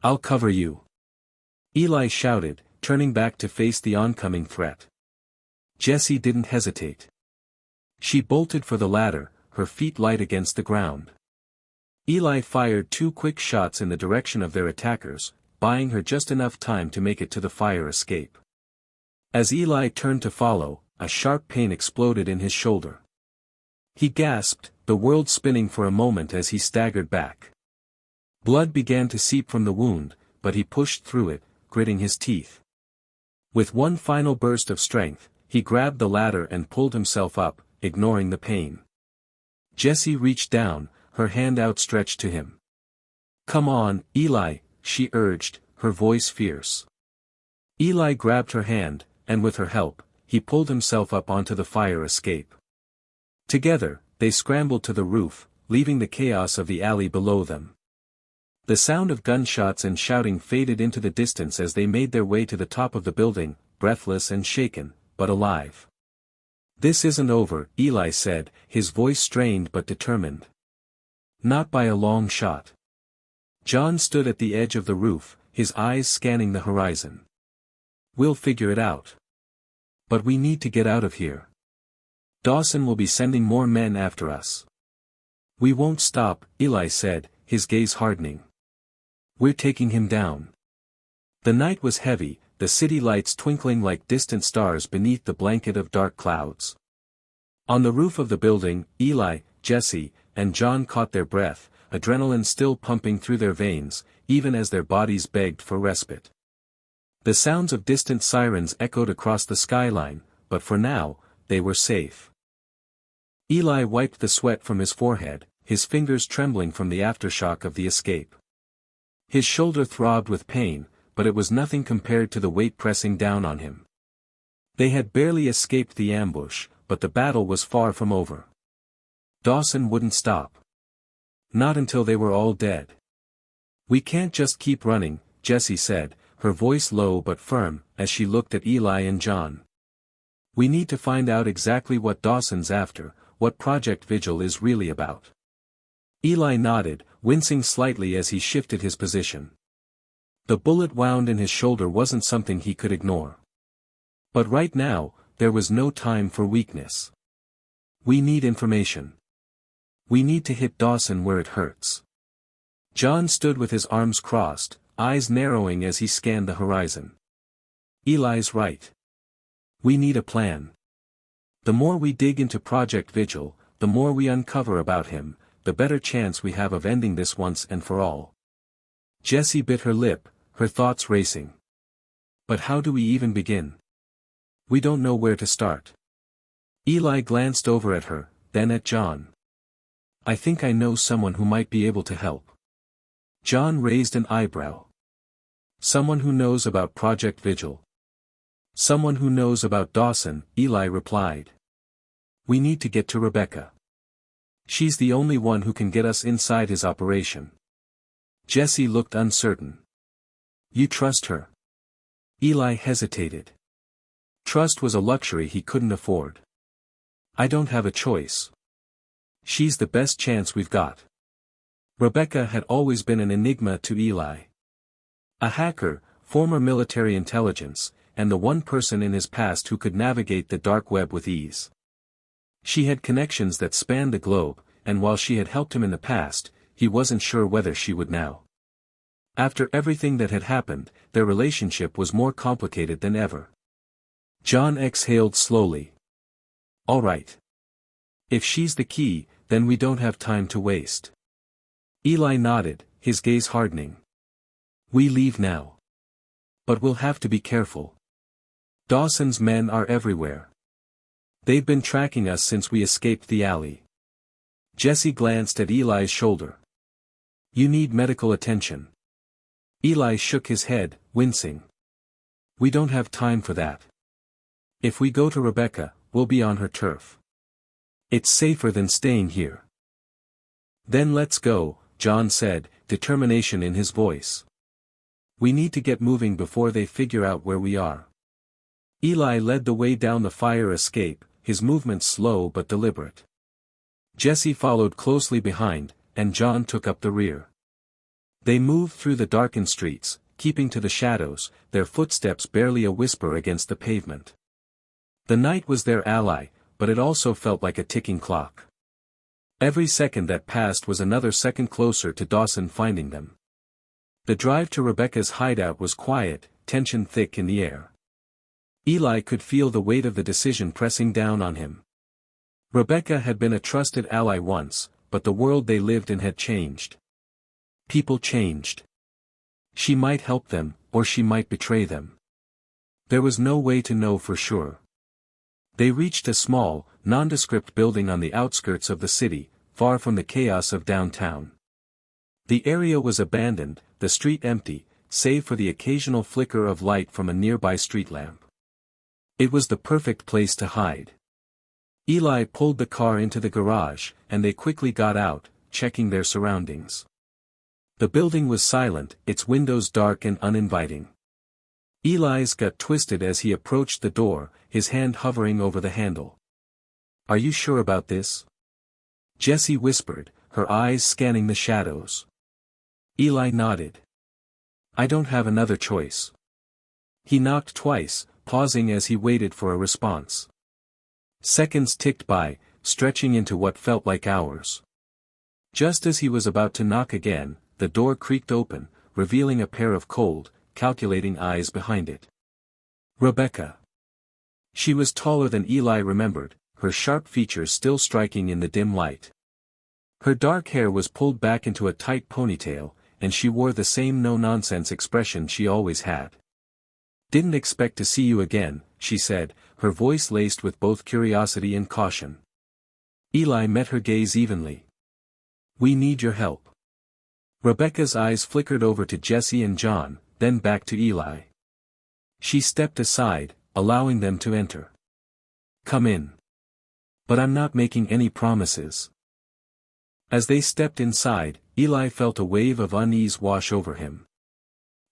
I'll cover you! Eli shouted, turning back to face the oncoming threat. Jessie didn't hesitate. She bolted for the ladder, her feet light against the ground. Eli fired 2 quick shots in the direction of their attackers, buying her just enough time to make it to the fire escape. As Eli turned to follow, a sharp pain exploded in his shoulder. He gasped, the world spinning for a moment as he staggered back. Blood began to seep from the wound, but he pushed through it, gritting his teeth. With one final burst of strength, he grabbed the ladder and pulled himself up, ignoring the pain. Jessie reached down, her hand outstretched to him. Come on, Eli, she urged, her voice fierce. Eli grabbed her hand, and with her help, he pulled himself up onto the fire escape. Together, they scrambled to the roof, leaving the chaos of the alley below them. The sound of gunshots and shouting faded into the distance as they made their way to the top of the building, breathless and shaken, but alive. This isn't over, Eli said, his voice strained but determined. Not by a long shot. John stood at the edge of the roof, his eyes scanning the horizon. We'll figure it out. But we need to get out of here. Dawson will be sending more men after us. We won't stop, Eli said, his gaze hardening. We're taking him down. The night was heavy, the city lights twinkling like distant stars beneath the blanket of dark clouds. On the roof of the building, Eli, Jessie, and John caught their breath, adrenaline still pumping through their veins, even as their bodies begged for respite. The sounds of distant sirens echoed across the skyline, but for now, they were safe. Eli wiped the sweat from his forehead, his fingers trembling from the aftershock of the escape. His shoulder throbbed with pain, but it was nothing compared to the weight pressing down on him. They had barely escaped the ambush, but the battle was far from over. Dawson wouldn't stop. Not until they were all dead. We can't just keep running, Jessie said, her voice low but firm, as she looked at Eli and John. We need to find out exactly what Dawson's after, what Project Vigil is really about. Eli nodded, wincing slightly as he shifted his position. The bullet wound in his shoulder wasn't something he could ignore. But right now, there was no time for weakness. We need information. We need to hit Dawson where it hurts. John stood with his arms crossed, eyes narrowing as he scanned the horizon. Eli's right. We need a plan. The more we dig into Project Vigil, the more we uncover about him, the better chance we have of ending this once and for all. Jessie bit her lip, her thoughts racing. But how do we even begin? We don't know where to start. Eli glanced over at her, then at John. I think I know someone who might be able to help. John raised an eyebrow. Someone who knows about Project Vigil. Someone who knows about Dawson, Eli replied. We need to get to Rebecca. She's the only one who can get us inside his operation. Jessie looked uncertain. You trust her? Eli hesitated. Trust was a luxury he couldn't afford. I don't have a choice. She's the best chance we've got. Rebecca had always been an enigma to Eli. A hacker, former military intelligence, and the one person in his past who could navigate the dark web with ease. She had connections that spanned the globe, and while she had helped him in the past, he wasn't sure whether she would now. After everything that had happened, their relationship was more complicated than ever. John exhaled slowly. All right. If she's the key, then we don't have time to waste. Eli nodded, his gaze hardening. We leave now. But we'll have to be careful. Dawson's men are everywhere. They've been tracking us since we escaped the alley. Jesse glanced at Eli's shoulder. You need medical attention. Eli shook his head, wincing. We don't have time for that. If we go to Rebecca, we'll be on her turf. It's safer than staying here. Then let's go, John said, determination in his voice. We need to get moving before they figure out where we are. Eli led the way down the fire escape, his movements slow but deliberate. Jesse followed closely behind, and John took up the rear. They moved through the darkened streets, keeping to the shadows, their footsteps barely a whisper against the pavement. The night was their ally, but it also felt like a ticking clock. Every second that passed was another second closer to Dawson finding them. The drive to Rebecca's hideout was quiet, tension thick in the air. Eli could feel the weight of the decision pressing down on him. Rebecca had been a trusted ally once, but the world they lived in had changed. People changed. She might help them, or she might betray them. There was no way to know for sure. They reached a small, nondescript building on the outskirts of the city, far from the chaos of downtown. The area was abandoned, the street empty, save for the occasional flicker of light from a nearby street lamp. It was the perfect place to hide. Eli pulled the car into the garage, and they quickly got out, checking their surroundings. The building was silent, its windows dark and uninviting. Eli's gut twisted as he approached the door, his hand hovering over the handle. Are you sure about this? Jessie whispered, her eyes scanning the shadows. Eli nodded. I don't have another choice. He knocked twice, pausing as he waited for a response. Seconds ticked by, stretching into what felt like hours. Just as he was about to knock again, the door creaked open, revealing a pair of cold, calculating eyes behind it. Rebecca. She was taller than Eli remembered, her sharp features still striking in the dim light. Her dark hair was pulled back into a tight ponytail, and she wore the same no-nonsense expression she always had. Didn't expect to see you again, she said, her voice laced with both curiosity and caution. Eli met her gaze evenly. We need your help. Rebecca's eyes flickered over to Jesse and John, then back to Eli. She stepped aside, allowing them to enter. Come in. But I'm not making any promises. As they stepped inside, Eli felt a wave of unease wash over him.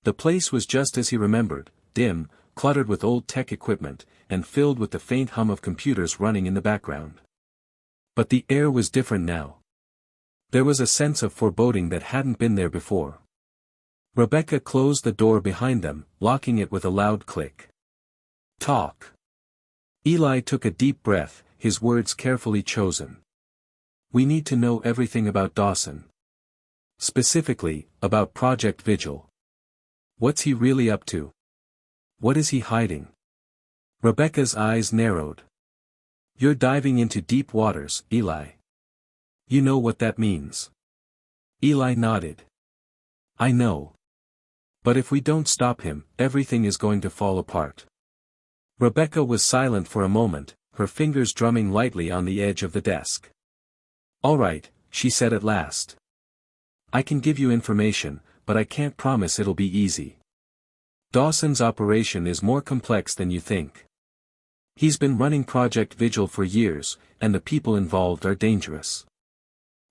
The place was just as he remembered, dim, cluttered with old tech equipment, and filled with the faint hum of computers running in the background. But the air was different now. There was a sense of foreboding that hadn't been there before. Rebecca closed the door behind them, locking it with a loud click. Talk. Eli took a deep breath, his words carefully chosen. We need to know everything about Dawson. Specifically, about Project Vigil. What's he really up to? What is he hiding? Rebecca's eyes narrowed. You're diving into deep waters, Eli. You know what that means. Eli nodded. I know. But if we don't stop him, everything is going to fall apart. Rebecca was silent for a moment, her fingers drumming lightly on the edge of the desk. All right, she said at last. I can give you information, but I can't promise it'll be easy. Dawson's operation is more complex than you think. He's been running Project Vigil for years, and the people involved are dangerous.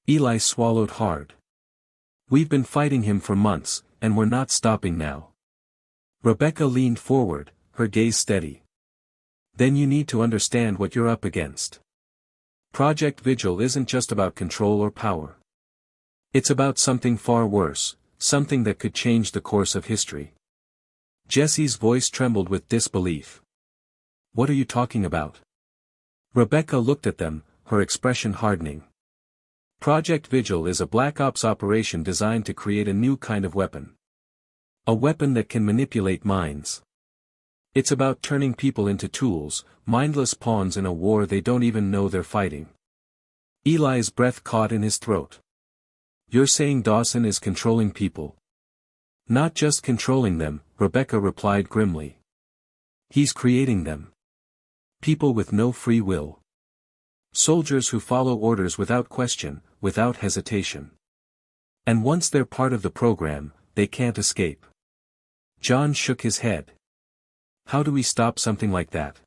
Eli swallowed hard. We've been fighting him for months, and we're not stopping now. Rebecca leaned forward, her gaze steady. Then you need to understand what you're up against. Project Vigil isn't just about control or power. It's about something far worse, something that could change the course of history. Jesse's voice trembled with disbelief. What are you talking about? Rebecca looked at them, her expression hardening. Project Vigil is a Black Ops operation designed to create a new kind of weapon. A weapon that can manipulate minds. It's about turning people into tools, mindless pawns in a war they don't even know they're fighting. Eli's breath caught in his throat. You're saying Dawson is controlling people? Not just controlling them, Rebecca replied grimly. He's creating them. People with no free will. Soldiers who follow orders without question, without hesitation. And once they're part of the program, they can't escape. John shook his head. How do we stop something like that?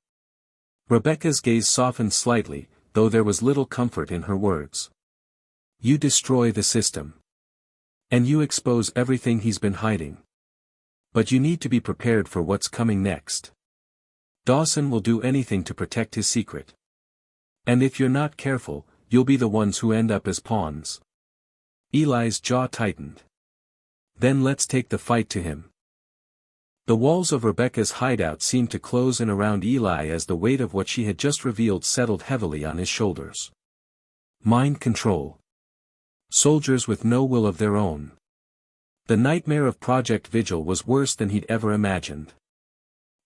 Rebecca's gaze softened slightly, though there was little comfort in her words. You destroy the system. And you expose everything he's been hiding. But you need to be prepared for what's coming next. Dawson will do anything to protect his secret. And if you're not careful, you'll be the ones who end up as pawns. Eli's jaw tightened. Then let's take the fight to him. The walls of Rebecca's hideout seemed to close in around Eli as the weight of what she had just revealed settled heavily on his shoulders. Mind control. Soldiers with no will of their own. The nightmare of Project Vigil was worse than he'd ever imagined.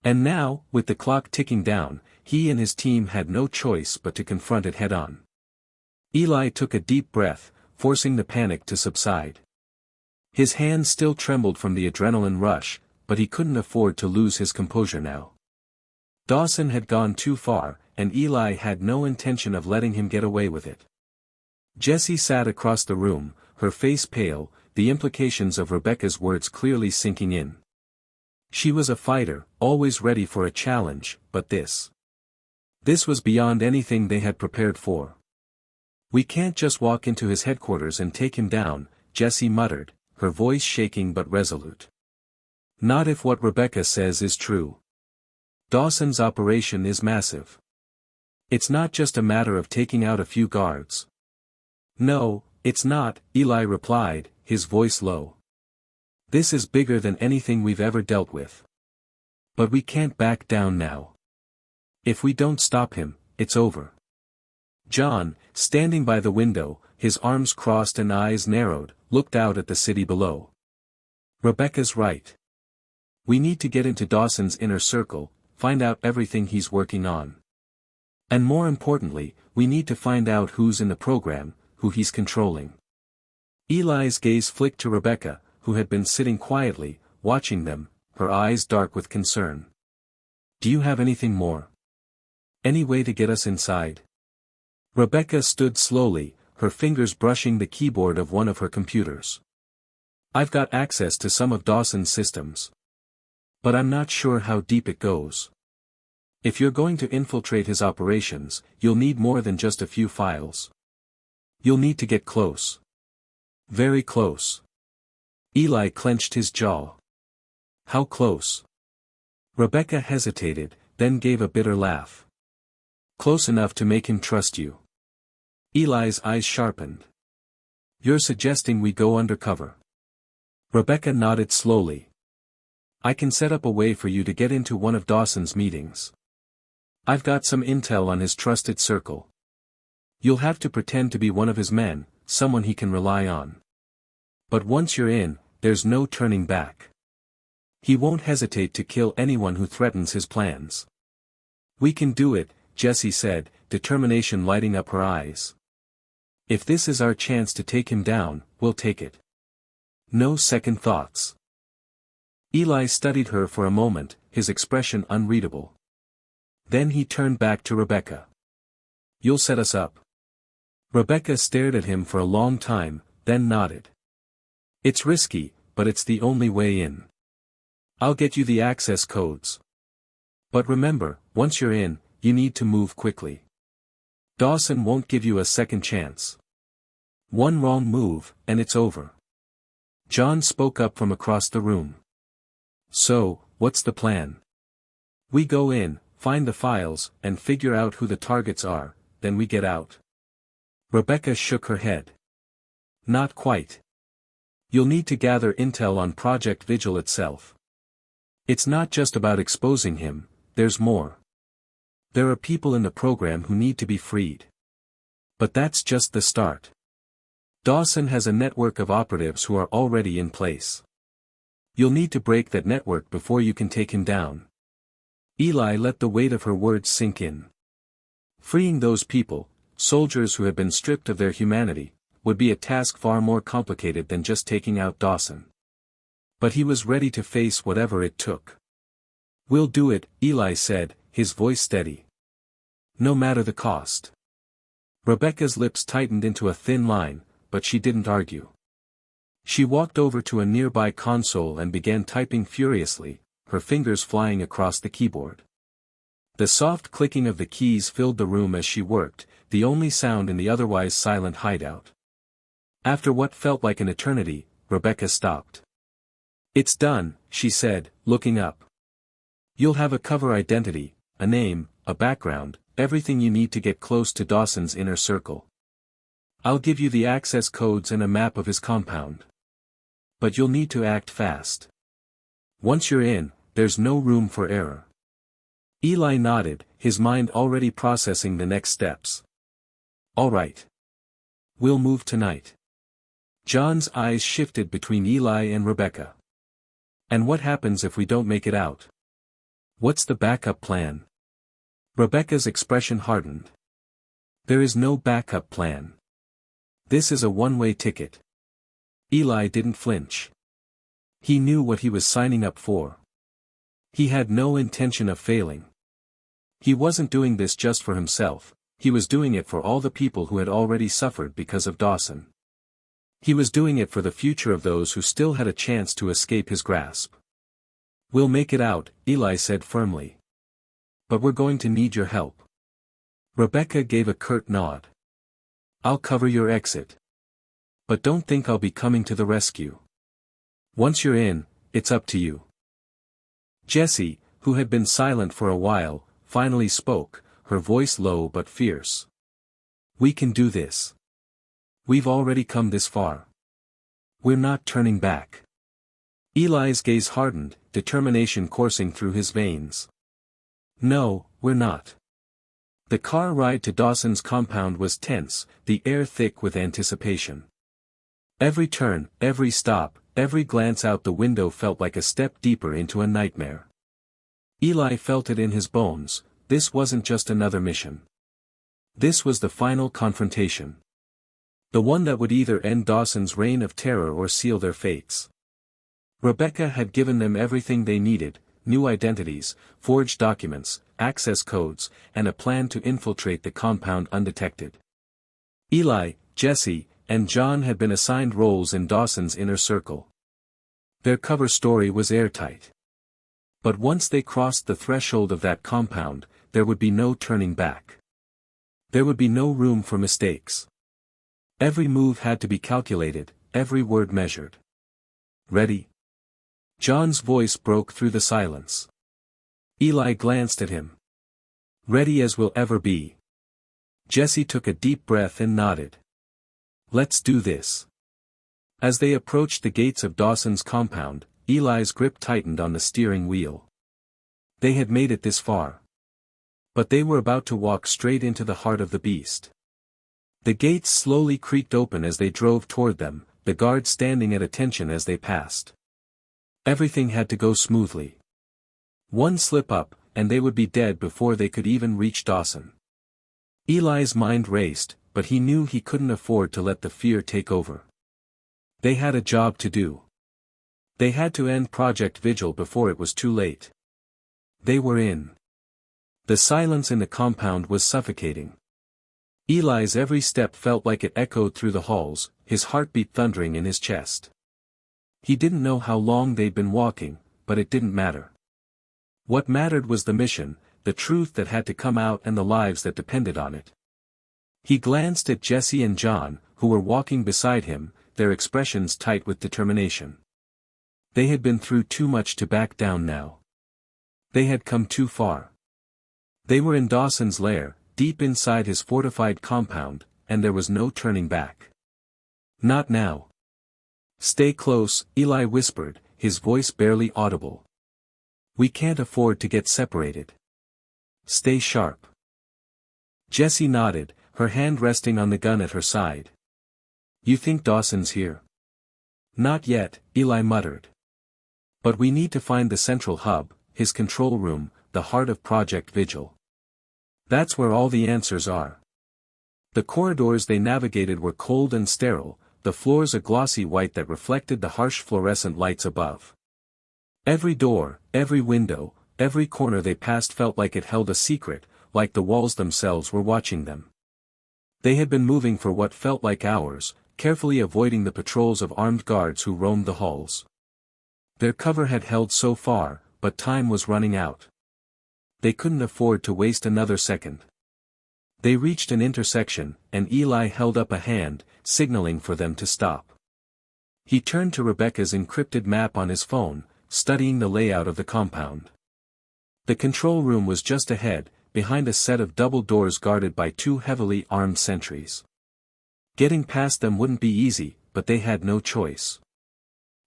And now, with the clock ticking down, he and his team had no choice but to confront it head-on. Eli took a deep breath, forcing the panic to subside. His hands still trembled from the adrenaline rush, but he couldn't afford to lose his composure now. Dawson had gone too far, and Eli had no intention of letting him get away with it. Jessie sat across the room, her face pale, the implications of Rebecca's words clearly sinking in. She was a fighter, always ready for a challenge, but this was beyond anything they had prepared for. We can't just walk into his headquarters and take him down, Jessie muttered, her voice shaking but resolute. Not if what Rebecca says is true. Dawson's operation is massive. It's not just a matter of taking out a few guards. No, it's not, Eli replied, his voice low. This is bigger than anything we've ever dealt with. But we can't back down now. If we don't stop him, it's over. John, standing by the window, his arms crossed and eyes narrowed, looked out at the city below. Rebecca's right. We need to get into Dawson's inner circle, find out everything he's working on. And more importantly, we need to find out who's in the program, who he's controlling. Eli's gaze flicked to Rebecca, who had been sitting quietly, watching them, her eyes dark with concern. Do you have anything more? Any way to get us inside? Rebecca stood slowly, her fingers brushing the keyboard of one of her computers. I've got access to some of Dawson's systems. But I'm not sure how deep it goes. If you're going to infiltrate his operations, you'll need more than just a few files. You'll need to get close. Very close. Eli clenched his jaw. How close? Rebecca hesitated, then gave a bitter laugh. Close enough to make him trust you. Eli's eyes sharpened. You're suggesting we go undercover? Rebecca nodded slowly. I can set up a way for you to get into one of Dawson's meetings. I've got some intel on his trusted circle. You'll have to pretend to be one of his men, someone he can rely on. But once you're in, there's no turning back. He won't hesitate to kill anyone who threatens his plans. We can do it, Jessie said, determination lighting up her eyes. If this is our chance to take him down, we'll take it. No second thoughts. Eli studied her for a moment, his expression unreadable. Then he turned back to Rebecca. You'll set us up. Rebecca stared at him for a long time, then nodded. It's risky, but it's the only way in. I'll get you the access codes. But remember, once you're in, you need to move quickly. Dawson won't give you a second chance. One wrong move, and it's over. John spoke up from across the room. So, what's the plan? We go in, find the files, and figure out who the targets are, then we get out. Rebecca shook her head. Not quite. You'll need to gather intel on Project Vigil itself. It's not just about exposing him, there's more. There are people in the program who need to be freed. But that's just the start. Dawson has a network of operatives who are already in place. You'll need to break that network before you can take him down. Eli let the weight of her words sink in. Freeing those people, soldiers who had been stripped of their humanity, would be a task far more complicated than just taking out Dawson. But he was ready to face whatever it took. We'll do it, Eli said, his voice steady. No matter the cost. Rebecca's lips tightened into a thin line, but she didn't argue. She walked over to a nearby console and began typing furiously, her fingers flying across the keyboard. The soft clicking of the keys filled the room as she worked, the only sound in the otherwise silent hideout. After what felt like an eternity, Rebecca stopped. It's done, she said, looking up. You'll have a cover identity, a name, a background, everything you need to get close to Dawson's inner circle. I'll give you the access codes and a map of his compound. But you'll need to act fast. Once you're in, there's no room for error. Eli nodded, his mind already processing the next steps. All right. We'll move tonight. John's eyes shifted between Eli and Rebecca. And what happens if we don't make it out? What's the backup plan? Rebecca's expression hardened. There is no backup plan. This is a one-way ticket. Eli didn't flinch. He knew what he was signing up for. He had no intention of failing. He wasn't doing this just for himself, he was doing it for all the people who had already suffered because of Dawson. He was doing it for the future of those who still had a chance to escape his grasp. We'll make it out, Eli said firmly. But we're going to need your help. Rebecca gave a curt nod. I'll cover your exit. But don't think I'll be coming to the rescue. Once you're in, it's up to you. Jessie, who had been silent for a while, finally spoke, her voice low but fierce. We can do this. We've already come this far. We're not turning back. Eli's gaze hardened, determination coursing through his veins. No, we're not. The car ride to Dawson's compound was tense, the air thick with anticipation. Every turn, every stop, every glance out the window felt like a step deeper into a nightmare. Eli felt it in his bones, this wasn't just another mission. This was the final confrontation. The one that would either end Dawson's reign of terror or seal their fates. Rebecca had given them everything they needed, new identities, forged documents, access codes, and a plan to infiltrate the compound undetected. Eli, Jessie, and John had been assigned roles in Dawson's inner circle. Their cover story was airtight. But once they crossed the threshold of that compound, there would be no turning back. There would be no room for mistakes. Every move had to be calculated, every word measured. Ready? John's voice broke through the silence. Eli glanced at him. Ready as we'll ever be. Jessie took a deep breath and nodded. Let's do this. As they approached the gates of Dawson's compound, Eli's grip tightened on the steering wheel. They had made it this far. But they were about to walk straight into the heart of the beast. The gates slowly creaked open as they drove toward them, the guards standing at attention as they passed. Everything had to go smoothly. One slip up, and they would be dead before they could even reach Dawson. Eli's mind raced, but he knew he couldn't afford to let the fear take over. They had a job to do. They had to end Project Vigil before it was too late. They were in. The silence in the compound was suffocating. Eli's every step felt like it echoed through the halls, his heartbeat thundering in his chest. He didn't know how long they'd been walking, but it didn't matter. What mattered was the mission, the truth that had to come out and the lives that depended on it. He glanced at Jessie and John, who were walking beside him, their expressions tight with determination. They had been through too much to back down now. They had come too far. They were in Dawson's lair, deep inside his fortified compound, and there was no turning back. Not now. Stay close, Eli whispered, his voice barely audible. We can't afford to get separated. Stay sharp. Jessie nodded, her hand resting on the gun at her side. You think Dawson's here? Not yet, Eli muttered. But we need to find the central hub, his control room, the heart of Project Vigil. That's where all the answers are. The corridors they navigated were cold and sterile, the floors a glossy white that reflected the harsh fluorescent lights above. Every door, every window, every corner they passed felt like it held a secret, like the walls themselves were watching them. They had been moving for what felt like hours, carefully avoiding the patrols of armed guards who roamed the halls. Their cover had held so far, but time was running out. They couldn't afford to waste another second. They reached an intersection, and Eli held up a hand, signaling for them to stop. He turned to Rebecca's encrypted map on his phone, studying the layout of the compound. The control room was just ahead, behind a set of double doors guarded by 2 heavily armed sentries. Getting past them wouldn't be easy, but they had no choice.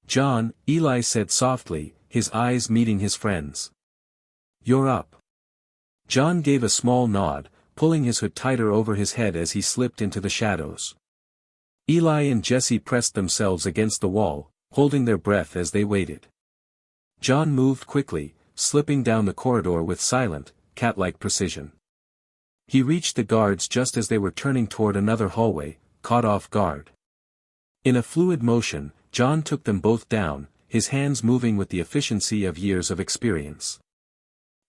John, Eli said softly, his eyes meeting his friend's. You're up. John gave a small nod, pulling his hood tighter over his head as he slipped into the shadows. Eli and Jessie pressed themselves against the wall, holding their breath as they waited. John moved quickly, slipping down the corridor with silent, cat-like precision. He reached the guards just as they were turning toward another hallway, caught off guard. In a fluid motion, John took them both down, his hands moving with the efficiency of years of experience.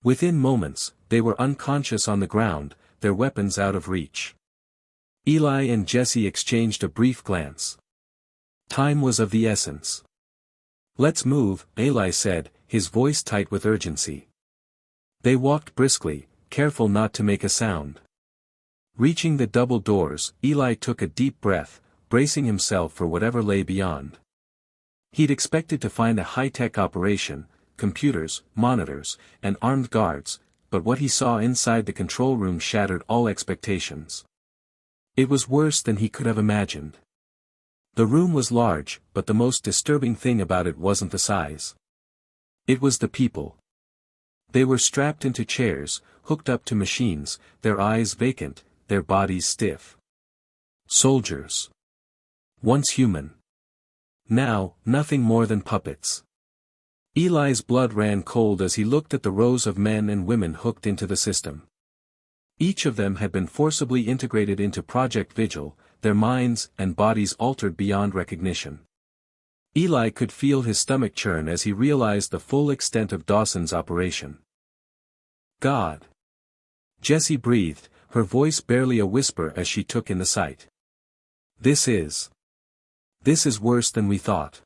Within moments, they were unconscious on the ground, their weapons out of reach. Eli and Jessie exchanged a brief glance. Time was of the essence. Let's move, Eli said, his voice tight with urgency. They walked briskly, careful not to make a sound. Reaching the double doors, Eli took a deep breath, bracing himself for whatever lay beyond. He'd expected to find a high-tech operation, computers, monitors, and armed guards, but what he saw inside the control room shattered all expectations. It was worse than he could have imagined. The room was large, but the most disturbing thing about it wasn't the size. It was the people. They were strapped into chairs, hooked up to machines, their eyes vacant, their bodies stiff. Soldiers. Once human. Now, nothing more than puppets. Eli's blood ran cold as he looked at the rows of men and women hooked into the system. Each of them had been forcibly integrated into Project Vigil, their minds and bodies altered beyond recognition. Eli could feel his stomach churn as he realized the full extent of Dawson's operation. God. Jessie breathed, her voice barely a whisper as she took in the sight. This is worse than we thought.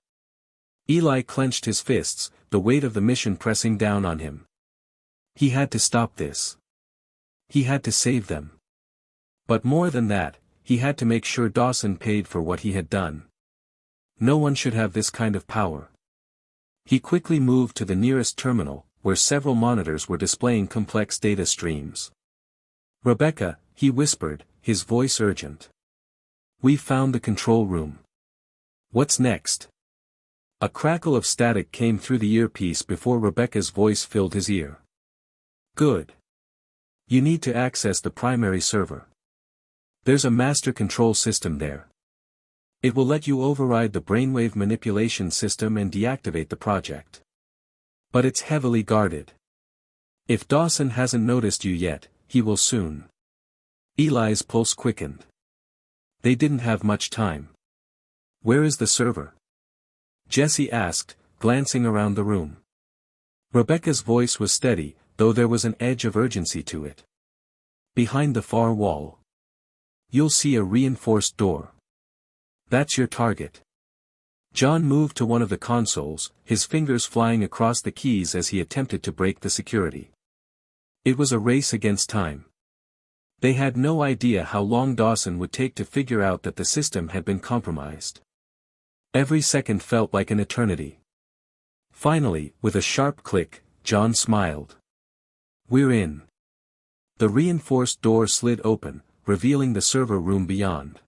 Eli clenched his fists, the weight of the mission pressing down on him. He had to stop this. He had to save them. But more than that, he had to make sure Dawson paid for what he had done. No one should have this kind of power. He quickly moved to the nearest terminal, where several monitors were displaying complex data streams. Rebecca, he whispered, his voice urgent. We've found the control room. What's next? A crackle of static came through the earpiece before Rebecca's voice filled his ear. Good. You need to access the primary server. There's a master control system there. It will let you override the brainwave manipulation system and deactivate the project. But it's heavily guarded. If Dawson hasn't noticed you yet, he will soon. Eli's pulse quickened. They didn't have much time. Where is the server? Jessie asked, glancing around the room. Rebecca's voice was steady, though there was an edge of urgency to it. Behind the far wall. You'll see a reinforced door. That's your target. John moved to one of the consoles, his fingers flying across the keys as he attempted to break the security. It was a race against time. They had no idea how long Dawson would take to figure out that the system had been compromised. Every second felt like an eternity. Finally, with a sharp click, John smiled. We're in. The reinforced door slid open, revealing the server room beyond.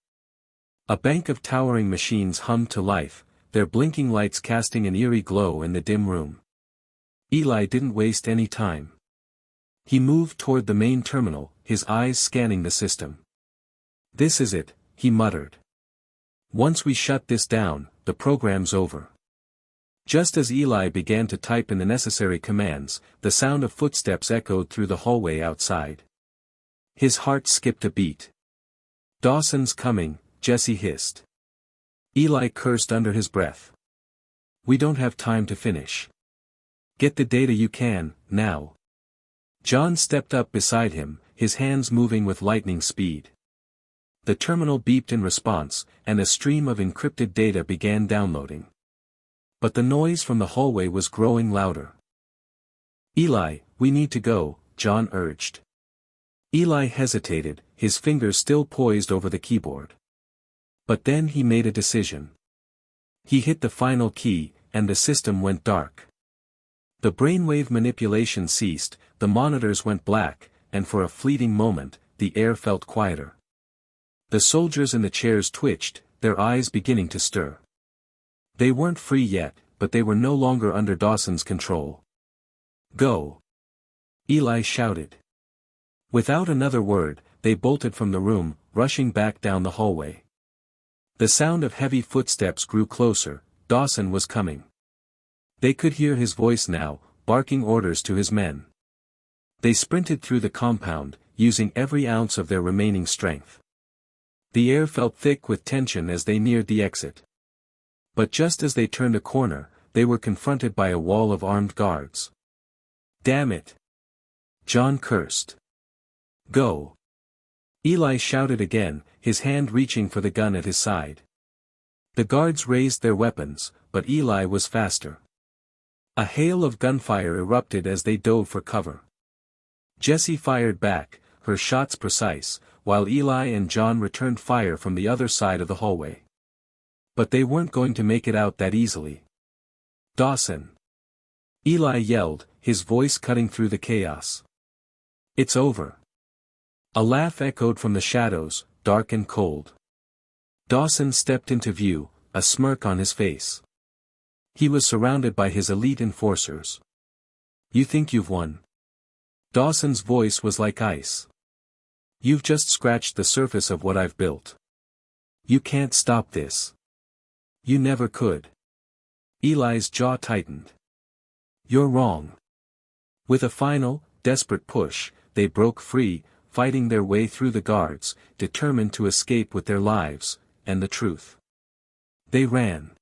A bank of towering machines hummed to life, their blinking lights casting an eerie glow in the dim room. Eli didn't waste any time. He moved toward the main terminal, his eyes scanning the system. "This is it," he muttered. "Once we shut this down, the program's over." Just as Eli began to type in the necessary commands, the sound of footsteps echoed through the hallway outside. His heart skipped a beat. "Dawson's coming," Jesse hissed. Eli cursed under his breath. "We don't have time to finish. Get the data you can, now." John stepped up beside him, his hands moving with lightning speed. The terminal beeped in response, and a stream of encrypted data began downloading. But the noise from the hallway was growing louder. "Eli, we need to go," John urged. Eli hesitated, his fingers still poised over the keyboard. But then he made a decision. He hit the final key, and the system went dark. The brainwave manipulation ceased, the monitors went black, and for a fleeting moment, the air felt quieter. The soldiers in the chairs twitched, their eyes beginning to stir. They weren't free yet, but they were no longer under Dawson's control. "Go!" Eli shouted. Without another word, they bolted from the room, rushing back down the hallway. The sound of heavy footsteps grew closer. Dawson was coming. They could hear his voice now, barking orders to his men. They sprinted through the compound, using every ounce of their remaining strength. The air felt thick with tension as they neared the exit. But just as they turned a corner, they were confronted by a wall of armed guards. "Damn it!" John cursed. "Go!" Eli shouted again, his hand reaching for the gun at his side. The guards raised their weapons, but Eli was faster. A hail of gunfire erupted as they dove for cover. Jessie fired back, her shots precise, while Eli and John returned fire from the other side of the hallway. But they weren't going to make it out that easily. "Dawson!" Eli yelled, his voice cutting through the chaos. "It's over." A laugh echoed from the shadows, dark and cold. Dawson stepped into view, a smirk on his face. He was surrounded by his elite enforcers. "You think you've won?" Dawson's voice was like ice. "You've just scratched the surface of what I've built. You can't stop this. You never could." Eli's jaw tightened. "You're wrong." With a final, desperate push, they broke free, fighting their way through the guards, determined to escape with their lives, and the truth. They ran.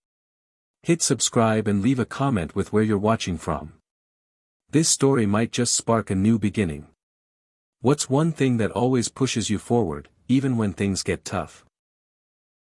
Hit subscribe and leave a comment with where you're watching from. This story might just spark a new beginning. What's one thing that always pushes you forward, even when things get tough?